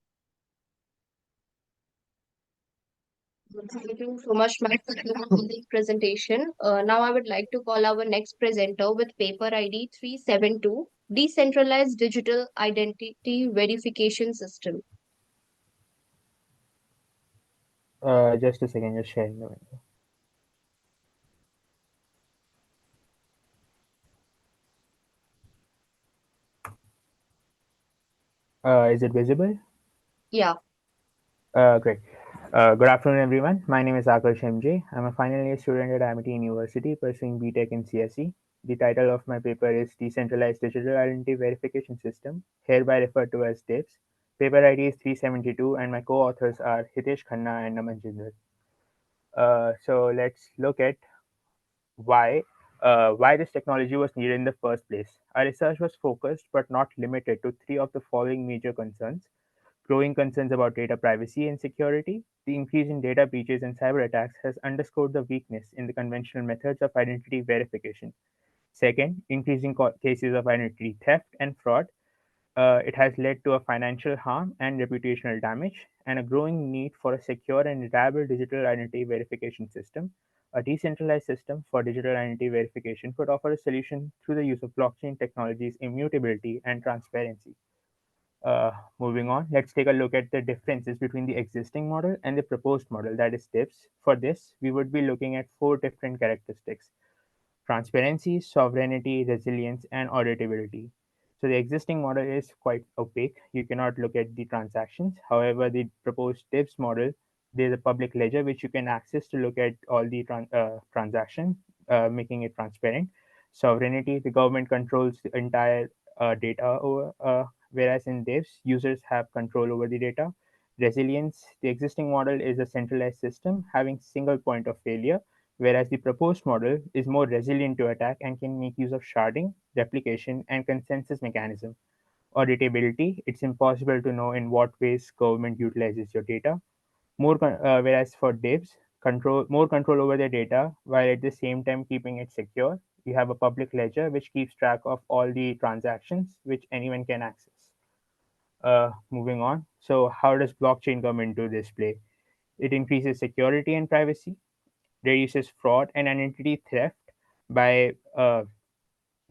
[SPEAKER 13] Thank you so much, ma'am, for the presentation. Now I would like to call our next presenter with paper ID 372, Decentralized Digital Identity Verification System.
[SPEAKER 16] Just a second, just sharing the window. Is it visible?
[SPEAKER 13] Yeah.
[SPEAKER 16] Great. Good afternoon, everyone. My name is Akash MJ. I'm a final year student at Amity University pursuing BTech in CSE. The title of my paper is Decentralized Digital Identity Verification System, hereby referred to as DIVS. Paper ID is 372, and my co-authors are Hitesh Khanna and Naman Jindal. So let's look at why this technology was needed in the first place. Our research was focused but not limited to three of the following major concerns: growing concerns about data privacy and security. The increase in data breaches and cyber attacks has underscored the weakness in the conventional methods of identity verification. Second, increasing cases of identity theft and fraud. It has led to a financial harm and reputational damage, and a growing need for a secure and reliable digital identity verification system. A decentralized system for digital identity verification could offer a solution through the use of blockchain technologies, immutability, and transparency. Moving on, let's take a look at the differences between the existing model and the proposed model, that is TIPS. For this, we would be looking at four different characteristics: transparency, sovereignty, resilience, and auditability. So the existing model is quite opaque. You cannot look at the transactions. However, the proposed TIPS model, there's a public ledger which you can access to look at all the transactions, making it transparent. Sovereignty, the government controls the entire data over, whereas in DIVS, users have control over the data. Resilience, the existing model is a centralized system having single point of failure, whereas the proposed model is more resilient to attack and can make use of sharding, replication, and consensus mechanism. Auditability, it's impossible to know in what ways government utilizes your data. Whereas for DIVs, more control over the data while at the same time keeping it secure. You have a public ledger which keeps track of all the transactions which anyone can access. Moving on. So how does blockchain come into this play? It increases security and privacy, reduces fraud and identity theft by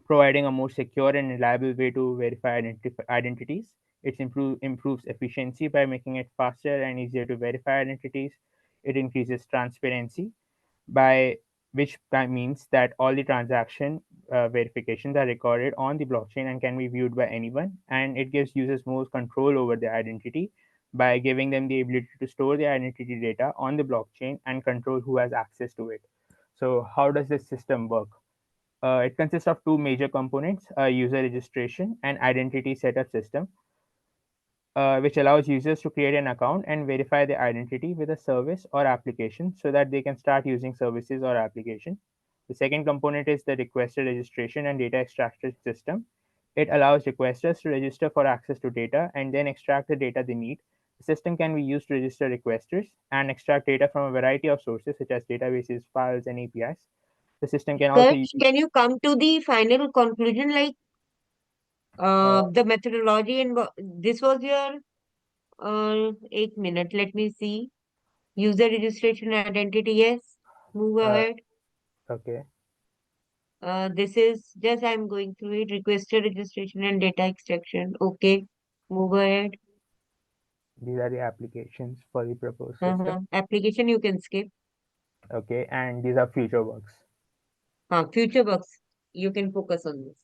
[SPEAKER 16] providing a more secure and reliable way to verify identities. It improves efficiency by making it faster and easier to verify identities. It increases transparency, by means that all the transaction verifications are recorded on the blockchain and can be viewed by anyone. And it gives users more control over their identity by giving them the ability to store their identity data on the blockchain and control who has access to it. So how does this system work? It consists of two major components: user registration and identity setup system, which allows users to create an account and verify their identity with a service or application so that they can start using services or application. The second component is the requester registration and data extraction system. It allows requesters to register for access to data and then extract the data they need. The system can be used to register requesters and extract data from a variety of sources such as databases, files, and APIs. The system can also use.
[SPEAKER 9] Can you come to the final conclusion, like the methodology and this was your 8 minute. Let me see. User registration identity, yes. Move ahead.
[SPEAKER 16] Okay.
[SPEAKER 9] This is just I'm going through it. Requester registration and data extraction. Okay. Move ahead.
[SPEAKER 16] These are the applications for the proposed system.
[SPEAKER 9] Application you can skip.
[SPEAKER 16] Okay, and these are future works.
[SPEAKER 9] Future works. You can focus on this.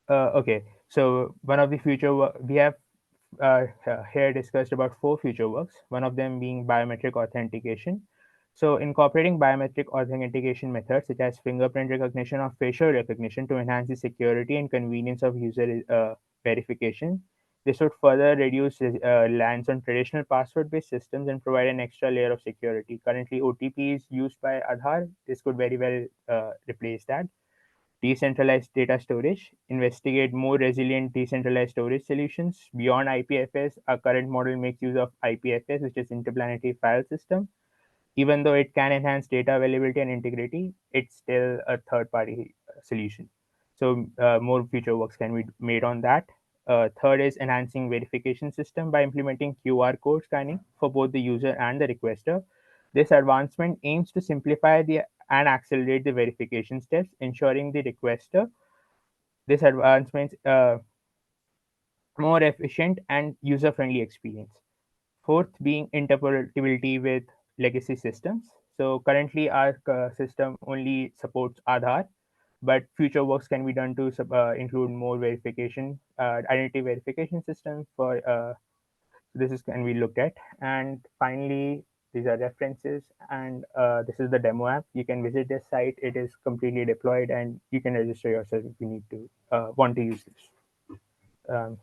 [SPEAKER 16] Okay, so one of the we have here discussed about four future works, one of them being biometric authentication. So incorporating biometric authentication methods such as fingerprint recognition or facial recognition to enhance the security and convenience of user verification. This would further reduce reliance on traditional password-based systems and provide an extra layer of security. Currently, OTP is used by Aadhaar. This could very well replace that. Decentralized data storage. Investigate more resilient decentralized storage solutions. Beyond IPFS, our current model makes use of IPFS, which is Interplanetary File System. Even though it can enhance data availability and integrity, it's still a third-party solution. So more future works can be made on that. Third is enhancing verification system by implementing QR code scanning for both the user and the requester. This advancement aims to simplify and accelerate the verification steps, ensuring the requester this advancement more efficient and user-friendly experience. Fourth being interoperability with legacy systems. So currently our system only supports Aadhaar, but future works can be done to include more verification, identity verification system for this is can be looked at. And finally, these are references, and this is the demo app. You can visit this site. It is completely deployed, and you can register yourself if you need to want to use this.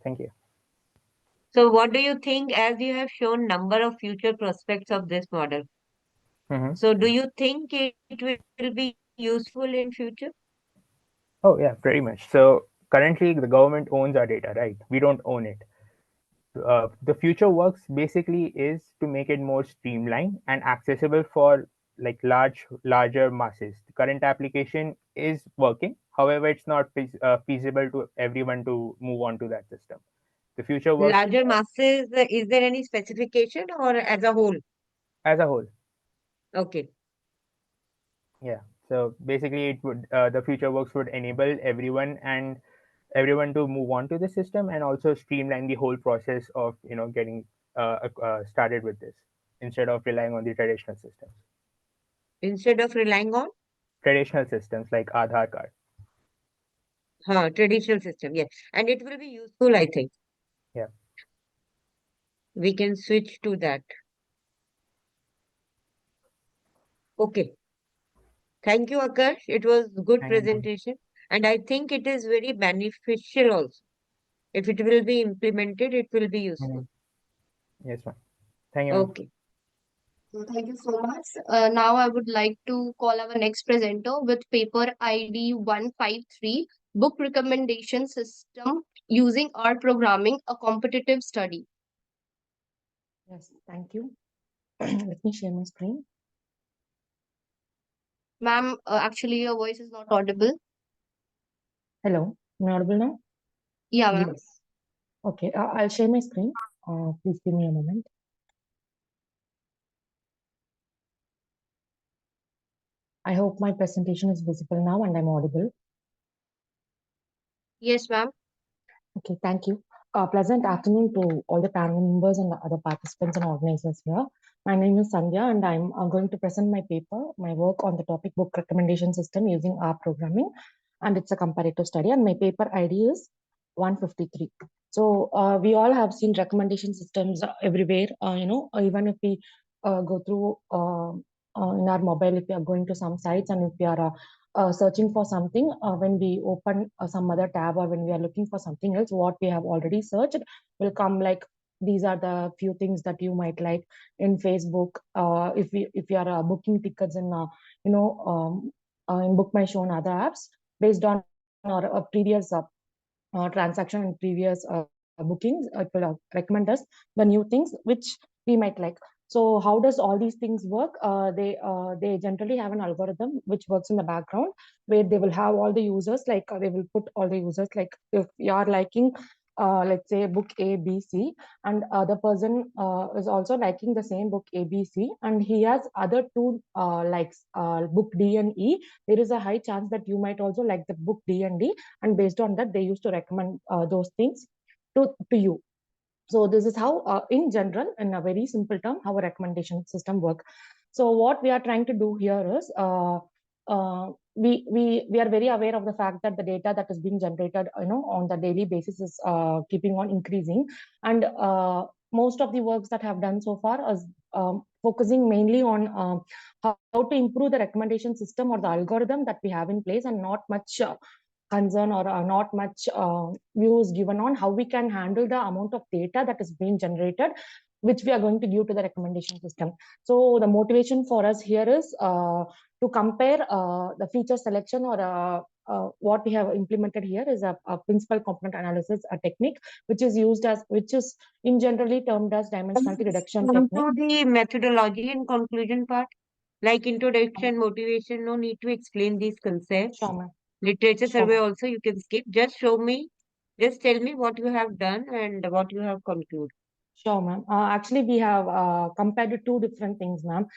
[SPEAKER 16] Thank you.
[SPEAKER 9] So what do you think, as you have shown number of future prospects of this model? So do you think it will be useful in future?
[SPEAKER 16] Oh yeah, pretty much. So currently the government owns our data, right? We don't own it. The future works basically is to make it more streamlined and accessible for like larger masses. The current application is working, however, it's not feasible to everyone to move on to that system. The future works
[SPEAKER 9] Larger masses, is there any specification or as a whole?
[SPEAKER 16] as a whole.
[SPEAKER 9] Okay.
[SPEAKER 16] Yeah. So basically, it would the future works would enable everyone to move on to the system and also streamline the whole process of getting started with this instead of relying on the traditional systems.
[SPEAKER 9] Instead of relying on
[SPEAKER 16] Traditional systems like Aadhaar card.
[SPEAKER 9] Traditional system, yes. And it will be useful, I think.
[SPEAKER 16] Yeah.
[SPEAKER 9] We can switch to that. Okay. Thank you, Akash. It was good
[SPEAKER 16] Thank you.
[SPEAKER 9] presentation. And I think it is very beneficial also. If it will be implemented, it will be useful.
[SPEAKER 16] Yes, ma'am. Thank you, ma'am.
[SPEAKER 9] Okay.
[SPEAKER 13] So thank you so much. Now I would like to call our next presenter with paper ID 153, Book Recommendation System Using R Programming, a Competitive Study.
[SPEAKER 17] Yes, thank you. Let me share my screen.
[SPEAKER 13] Ma'am, actually your voice is not audible.
[SPEAKER 17] Hello, am I audible now?
[SPEAKER 13] Yeah, ma'am.
[SPEAKER 17] Yes. Okay, I'll share my screen. Please give me a moment. I hope my presentation is visible now and I'm audible.
[SPEAKER 13] Yes, ma'am.
[SPEAKER 17] Okay, thank you. Pleasant afternoon to all the panel members and the other participants and organizers here. My name is Sandhya and I'm going to present my paper, my work on the topic book recommendation system using R programming, and it's a comparative study, and my paper ID is 153. So we all have seen recommendation systems everywhere, even if we go through in our mobile, if we are going to some sites and if we are searching for something, when we open some other tab or when we are looking for something else, what we have already searched will come like these are the few things that you might like in Facebook. If you are booking tickets in in Book My Show and other apps, based on our previous transaction and previous bookings, it will recommend us the new things which we might like. So how does all these things work? They generally have an algorithm which works in the background, where they will have all the users, like they will put all the users, like if you are liking let's say book A, B, C, and the person is also liking the same book A, B, C, and he has other two likes, book D and E, there is a high chance that you might also like the book D and D, and based on that they used to recommend those things to you. So this is how in general, in a very simple term, how a recommendation system work. So what we are trying to do here is we are very aware of the fact that the data that is being generated on the daily basis is keeping on increasing, and most of the works that have done so far is focusing mainly on how to improve the recommendation system or the algorithm that we have in place, and not much concern or not much views given on how we can handle the amount of data that is being generated, which we are going to give to the recommendation system. So the motivation for us here is to compare the feature selection or what we have implemented here is a principal component analysis, a technique which is in generally termed as dimensionality reduction
[SPEAKER 9] Come
[SPEAKER 17] technique.
[SPEAKER 9] to the methodology and conclusion part, like introduction, motivation. No need to explain these concepts.
[SPEAKER 17] Sure, ma'am.
[SPEAKER 9] Literature
[SPEAKER 17] Sure,
[SPEAKER 9] survey
[SPEAKER 17] ma'am.
[SPEAKER 9] also you can skip. Just tell me what you have done and what you have concluded.
[SPEAKER 17] Sure, ma'am. Actually, we have compared two different things, ma'am.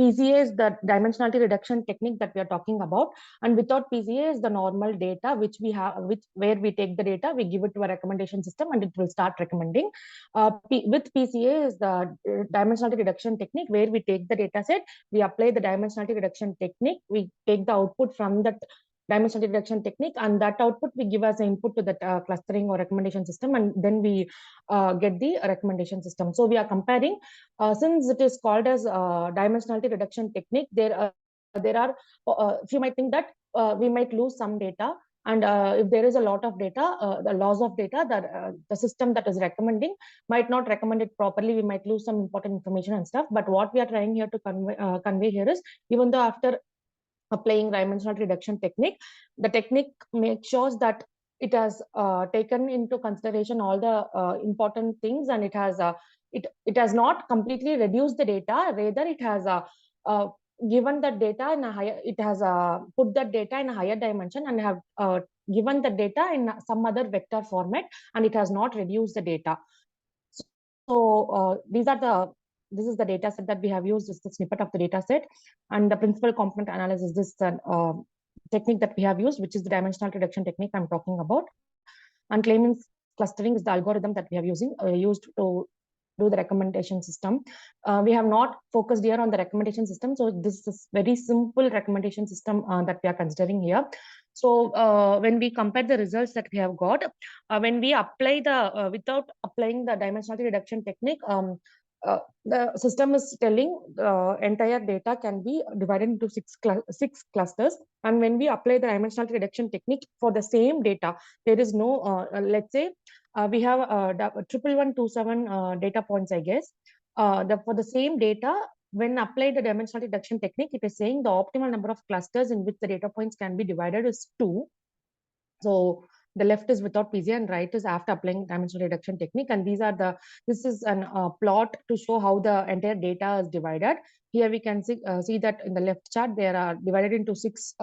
[SPEAKER 17] PCA is the dimensionality reduction technique that we are talking about, and without PCA is the normal data which we have, where we take the data, we give it to a recommendation system, and it will start recommending. With PCA is the dimensionality reduction technique, where we take the data set, we apply the dimensionality reduction technique, we take the output from that dimensionality reduction technique, and that output we give as an input to the clustering or recommendation system, and then we get the recommendation system. So we are comparing, since it is called as dimensionality reduction technique, there are if you might think that we might lose some data, and if there is a lot of data, the loss of data, that the system that is recommending might not recommend it properly, we might lose some important information and stuff. But what we are trying here to convey here is, even though after applying dimensional reduction technique, the technique makes sure that it has taken into consideration all the important things, and it has not completely reduced the data, rather it has given the data in a higher, it has put that data in a higher dimension, and have given the data in some other vector format, and it has not reduced the data. So this is the data set that we have used, is the snippet of the data set, and the principal component analysis, this technique that we have used, which is the dimensional reduction technique I'm talking about. And claimants clustering is the algorithm that we have used to do the recommendation system. We have not focused here on the recommendation system, so this is very simple recommendation system that we are considering here. So when we compare the results that we have got, when we apply the without applying the dimensionality reduction technique, the system is telling entire data can be divided into six clusters. And when we apply the dimensionality reduction technique for the same data, there is no, let's say we have 11127 data points, I guess. For the same data, when applied the dimensional reduction technique, it is saying the optimal number of clusters in which the data points can be divided is 2. So the left is without PCA and right is after applying dimensional reduction technique. And this is an plot to show how the entire data is divided. Here we can see that in the left chart, they are divided into 6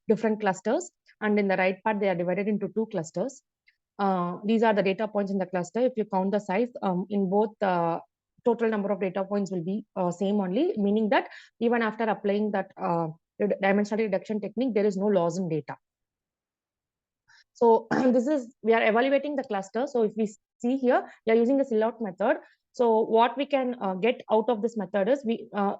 [SPEAKER 17] different clusters. And in the right part, they are divided into 2 clusters. These are the data points in the cluster. If you count the size, in both the total number of data points will be same only, meaning that even after applying that dimensional reduction technique, there is no loss in data. So we are evaluating the cluster. So if we see here, we are using the sill out method. So what we can get out of this method is,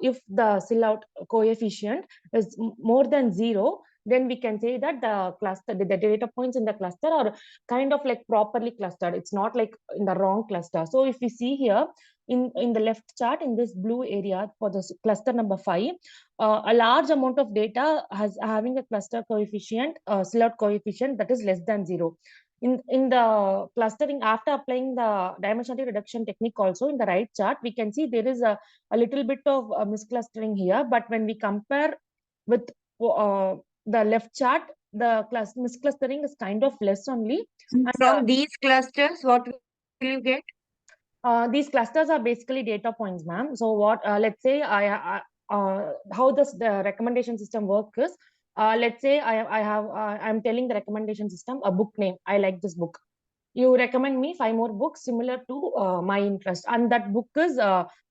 [SPEAKER 17] if the sill out coefficient is more than 0, then we can say that the data points in the cluster are kind of like properly clustered. It's not like in the wrong cluster. So if we see here in the left chart, in this blue area for the cluster number 5, a large amount of data having a cluster coefficient, sill out coefficient that is less than 0. In the clustering, after applying the dimensionality reduction technique also, in the right chart, we can see there is a little bit of misclustering here. But when we compare with the left chart, the misclustering is kind of less only. And,
[SPEAKER 9] from these clusters, what will you get?
[SPEAKER 17] These clusters are basically data points, ma'am. So what, let's say how the recommendation system works is, let's say I'm telling the recommendation system a book name. I like this book. You recommend me 5 more books similar to my interest, and that book is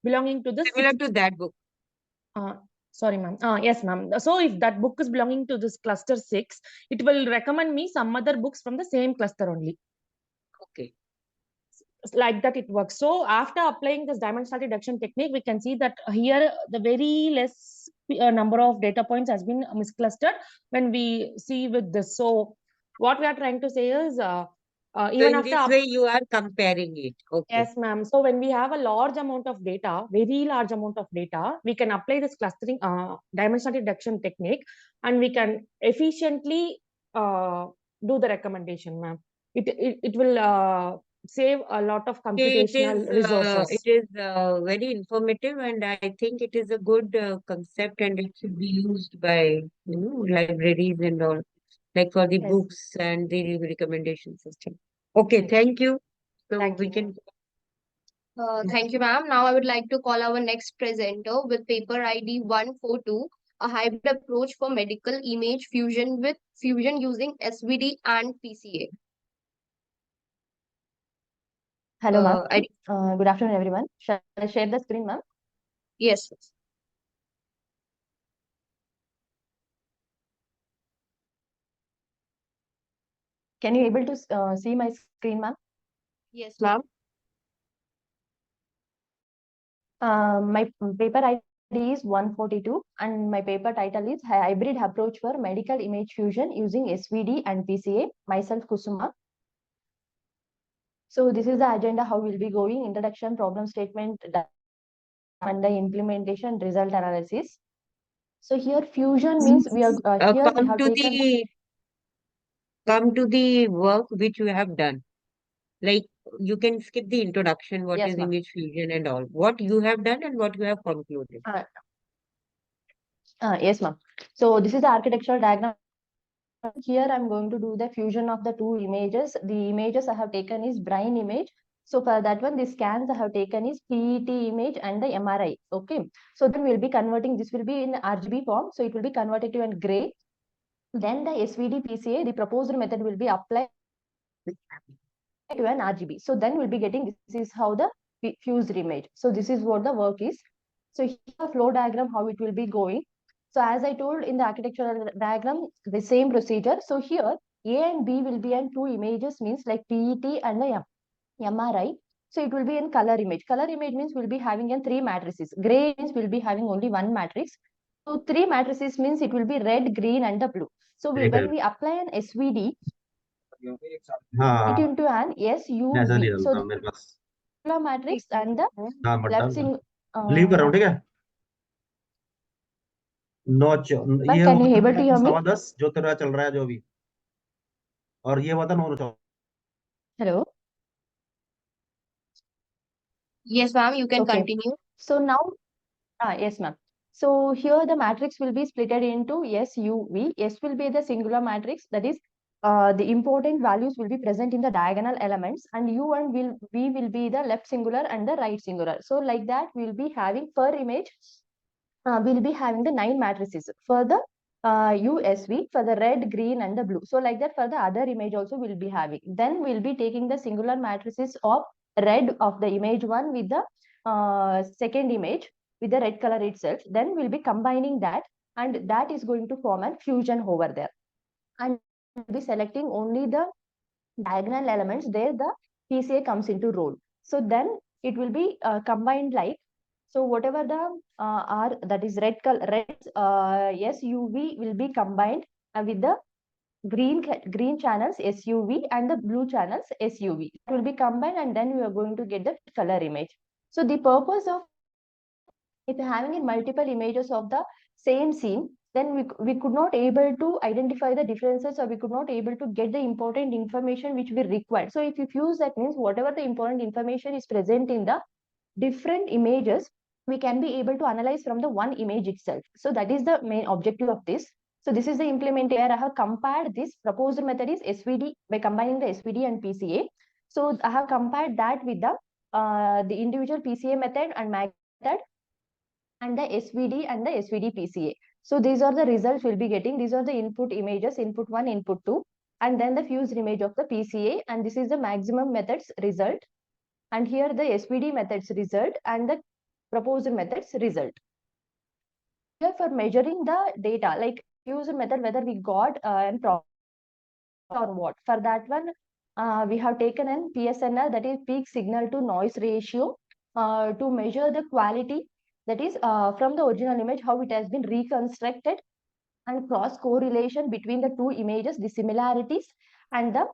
[SPEAKER 17] belonging to this
[SPEAKER 9] similar to that book.
[SPEAKER 17] Sorry, ma'am. Yes, ma'am. So if that book is belonging to this cluster 6, it will recommend me some other books from the same cluster only.
[SPEAKER 9] Okay.
[SPEAKER 17] Like that it works. So after applying this dimensional reduction technique, we can see that here the very less number of data points has been misclustered when we see with this. So what we are trying to say is, even
[SPEAKER 9] so in
[SPEAKER 17] after
[SPEAKER 9] this way you are comparing it. Okay.
[SPEAKER 17] Yes, ma'am. So when we have a large amount of data, very large amount of data, we can apply this clustering dimensional reduction technique, and we can efficiently do the recommendation, ma'am. It will save a lot of
[SPEAKER 9] Okay,
[SPEAKER 17] computational resources.
[SPEAKER 9] it is very informative, and I think it is a good concept, and it should be used by libraries and all, like for the
[SPEAKER 17] Yes.
[SPEAKER 9] books and the recommendation system. Okay, thank you. So
[SPEAKER 17] Thank
[SPEAKER 9] we
[SPEAKER 17] you.
[SPEAKER 9] can.
[SPEAKER 13] Thank you, ma'am. Now I would like to call our next presenter with paper ID 142, a hybrid approach for medical image fusion with fusion using SVD and PCA.
[SPEAKER 18] Hello, ma'am.
[SPEAKER 9] I
[SPEAKER 18] Good afternoon, everyone. Shall I share the screen, ma'am?
[SPEAKER 13] Yes.
[SPEAKER 18] Can you able to see my screen, ma'am?
[SPEAKER 13] Yes, ma'am.
[SPEAKER 18] My paper ID is 142 and my paper title is Hybrid Approach for Medical Image Fusion using SVD and PCA. Myself, Kusuma. So this is the agenda, how we'll be going: introduction, problem statement, and the implementation, result analysis. So here fusion means we are here we have taken.
[SPEAKER 9] Come to the work which you have done. Like, you can skip the introduction, what
[SPEAKER 18] Yes,
[SPEAKER 9] is
[SPEAKER 18] ma'am.
[SPEAKER 9] image fusion and all. What you have done and what you have concluded.
[SPEAKER 18] Yes, ma'am. So this is the architectural diagram. Here I'm going to do the fusion of the two images. The images I have taken is brain image. So for that one, the scans I have taken is PET image and the MRI. Okay. So then we'll be converting, this will be in RGB form. So it will be converted to a gray. Then the SVD PCA, the proposed method will be applied to an RGB. So then we'll be getting, this is how the fused image. So this is what the work is. So here flow diagram, how it will be going. So as I told in the architectural diagram, the same procedure. So here A and B will be in two images, means like PET and the MRI. So it will be in color image. Color image means we'll be having in three matrices. Gray means we'll be having only one matrix. So three matrices means it will be red, green, and the blue. So when we apply an SVD, it into an SUV. So the color matrix and the left sing.
[SPEAKER 19] Leave कर रहा हूँ ठीक है ये
[SPEAKER 18] Can you able to hear me?
[SPEAKER 19] 10:15 जो तेरा चल रहा है जो भी और ये बता 9:14
[SPEAKER 18] Hello.
[SPEAKER 13] Yes, ma'am. You can
[SPEAKER 18] Okay.
[SPEAKER 13] continue.
[SPEAKER 18] So now, yes, ma'am. So here the matrix will be splitted into SUV. S will be the singular matrix, that is, the important values will be present in the diagonal elements, and U and V will be the left singular and the right singular. So like that, we'll be having per image, we'll be having the 9 matrices for the USV, for the red, green, and the blue. So like that, for the other image also we'll be having. Then we'll be taking the singular matrices of red of the image 1 with the second image with the red color itself. Then we'll be combining that, and that is going to form a fusion over there. And we'll be selecting only the diagonal elements, there the PCA comes into role. So then it will be combined like, so whatever the R, that is red color, red SUV will be combined with the green channels SUV and the blue channels SUV. It will be combined, and then we are going to get the color image. So the purpose of, if having in multiple images of the same scene, then we could not able to identify the differences, or we could not able to get the important information which we required. So if you fuse, that means whatever the important information is present in the different images, we can be able to analyze from the one image itself. So that is the main objective of this. So this is the implementation where I have compared this proposed method is SVD, by combining the SVD and PCA. So I have compared that with the individual PCA method and MAG method, and the SVD and the SVD PCA. So these are the results we'll be getting. These are the input images, input 1, input 2, and then the fused image of the PCA. And this is the maximum methods result. And here the SVD methods result and the proposed methods result. Here for measuring the data, like use a method whether we got and problem or what. For that one, we have taken an PSNR, that is peak signal to noise ratio, to measure the quality, that is from the original image, how it has been reconstructed, and cross correlation between the two images, the similarities, and the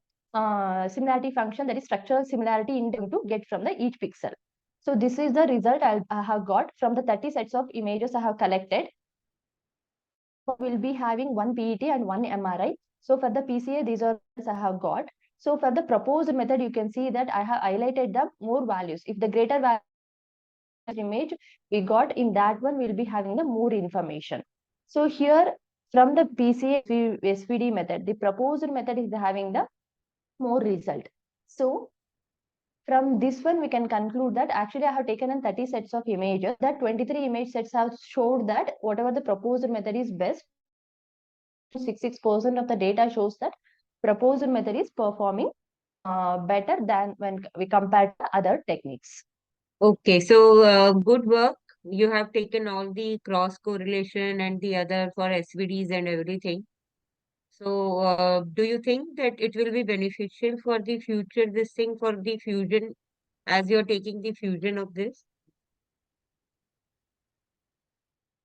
[SPEAKER 18] similarity function, that is structural similarity in to get from the each pixel. So this is the result I have got from the 30 sets of images I have collected. We'll be having one PET and one MRI. So for the PCA, these are I have got. So for the proposed method, you can see that I have highlighted the more values. If the greater value image we got in that one, we'll be having the more information. So here from the PCA SVD method, the proposed method is having the more result. So from this one, we can conclude that actually I have taken in 30 sets of images. That 23 image sets have showed that whatever the proposed method is best, 66% of the data shows that proposed method is performing better than when we compare to other techniques.
[SPEAKER 9] Okay, so good work. You have taken all the cross correlation and the other for SVDs and everything. So, do you think that it will be beneficial for the future, this thing for the fusion, as you're taking the fusion of this?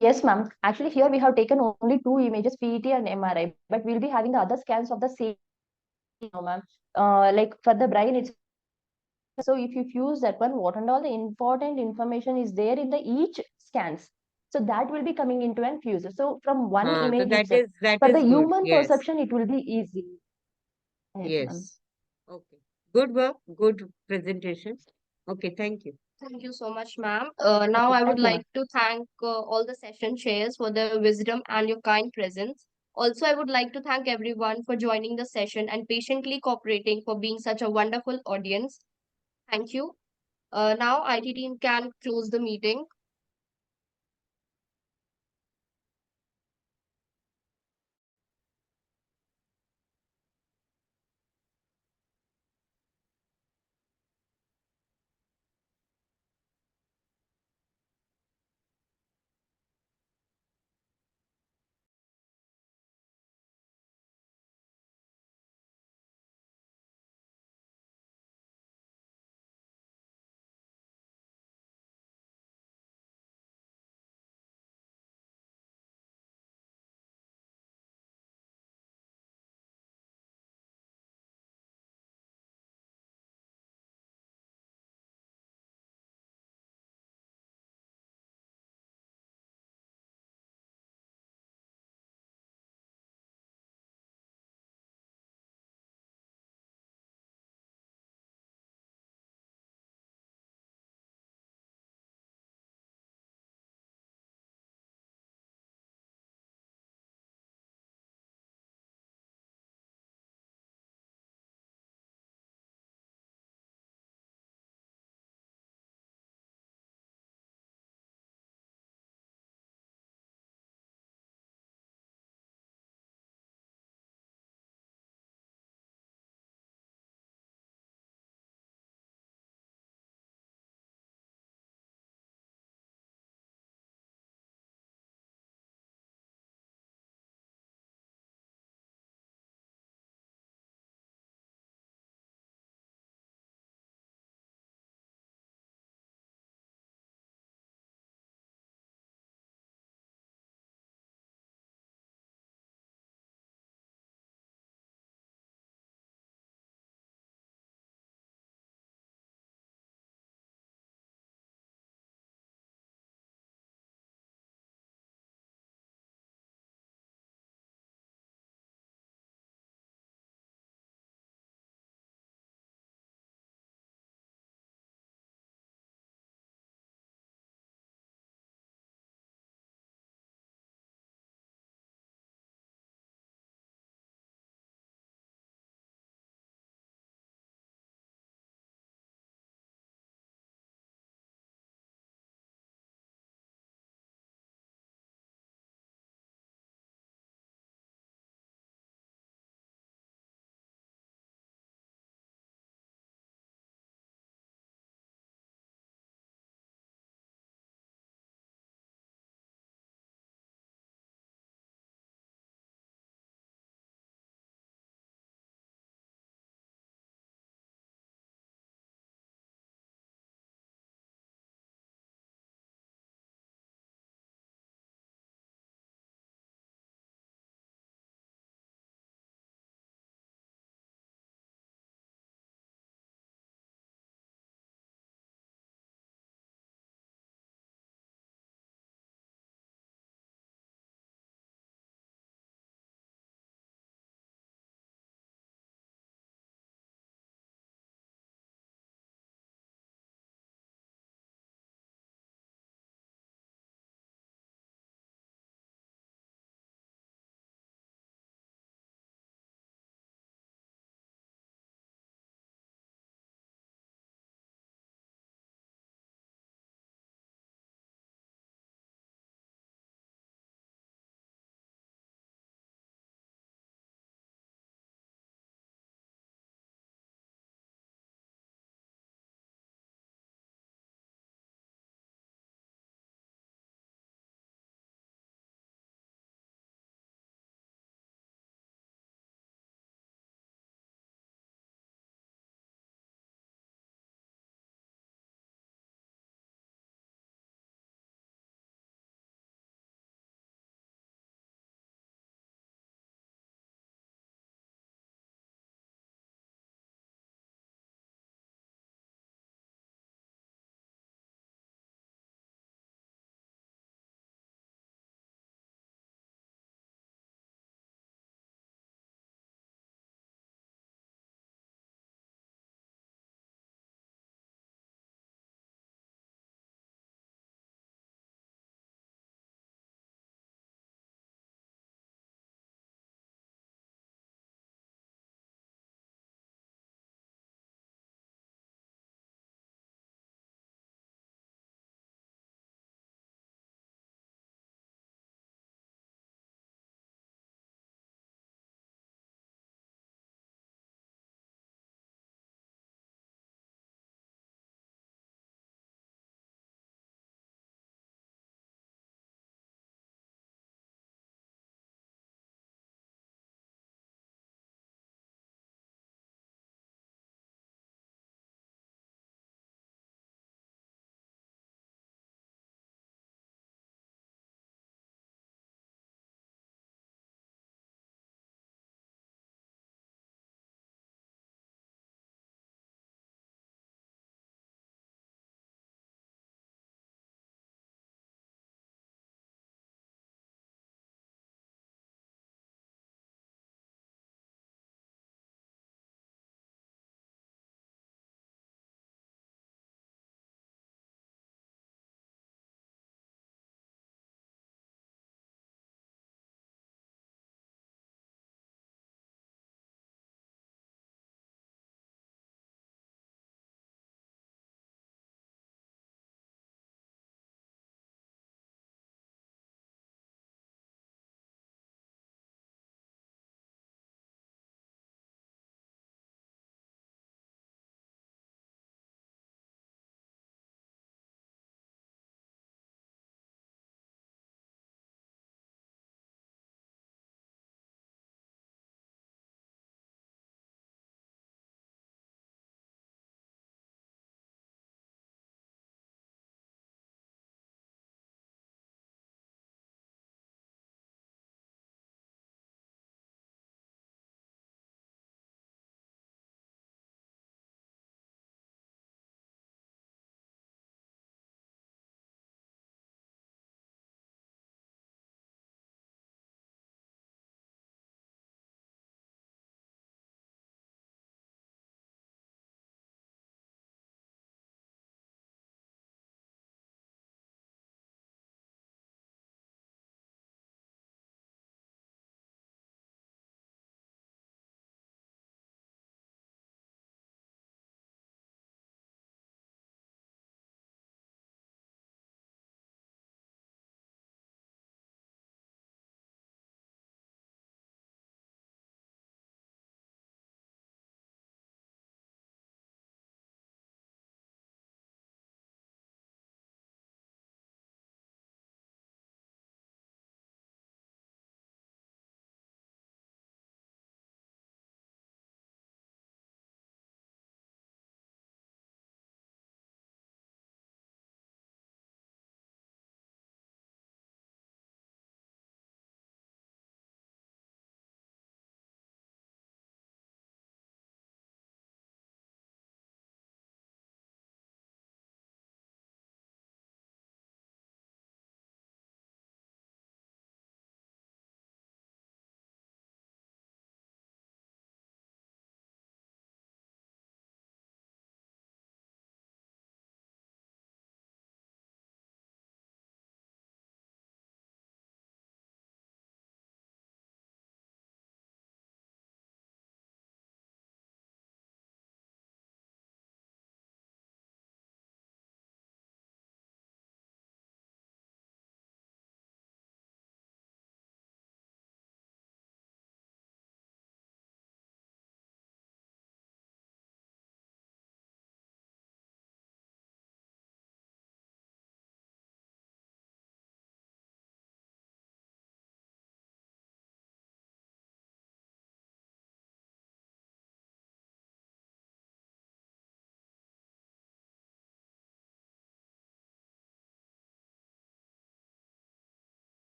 [SPEAKER 18] Yes, ma'am. Actually, here we have taken only 2 images, PET and MRI, but we'll be having the other scans of the same, ma'am. Like for the brain, it's so if you fuse that one, what and all the important information is there in the each scans. So that will be coming into an fuse. So from one
[SPEAKER 9] So
[SPEAKER 18] image
[SPEAKER 9] that
[SPEAKER 18] itself,
[SPEAKER 9] is
[SPEAKER 18] for the
[SPEAKER 9] good.
[SPEAKER 18] human
[SPEAKER 9] Yes.
[SPEAKER 18] perception, it will be easy. Yes, ma'am.
[SPEAKER 9] Yes. Okay. Good work. Good presentation. Okay. Thank you.
[SPEAKER 13] Thank you so much, ma'am. Now
[SPEAKER 18] Okay,
[SPEAKER 13] I would
[SPEAKER 18] thank you, ma'am.
[SPEAKER 13] like to thank all the session chairs for their wisdom and your kind presence. Also, I would like to thank everyone for joining the session and patiently cooperating for being such a wonderful audience. Thank you. Now IT team can close the meeting.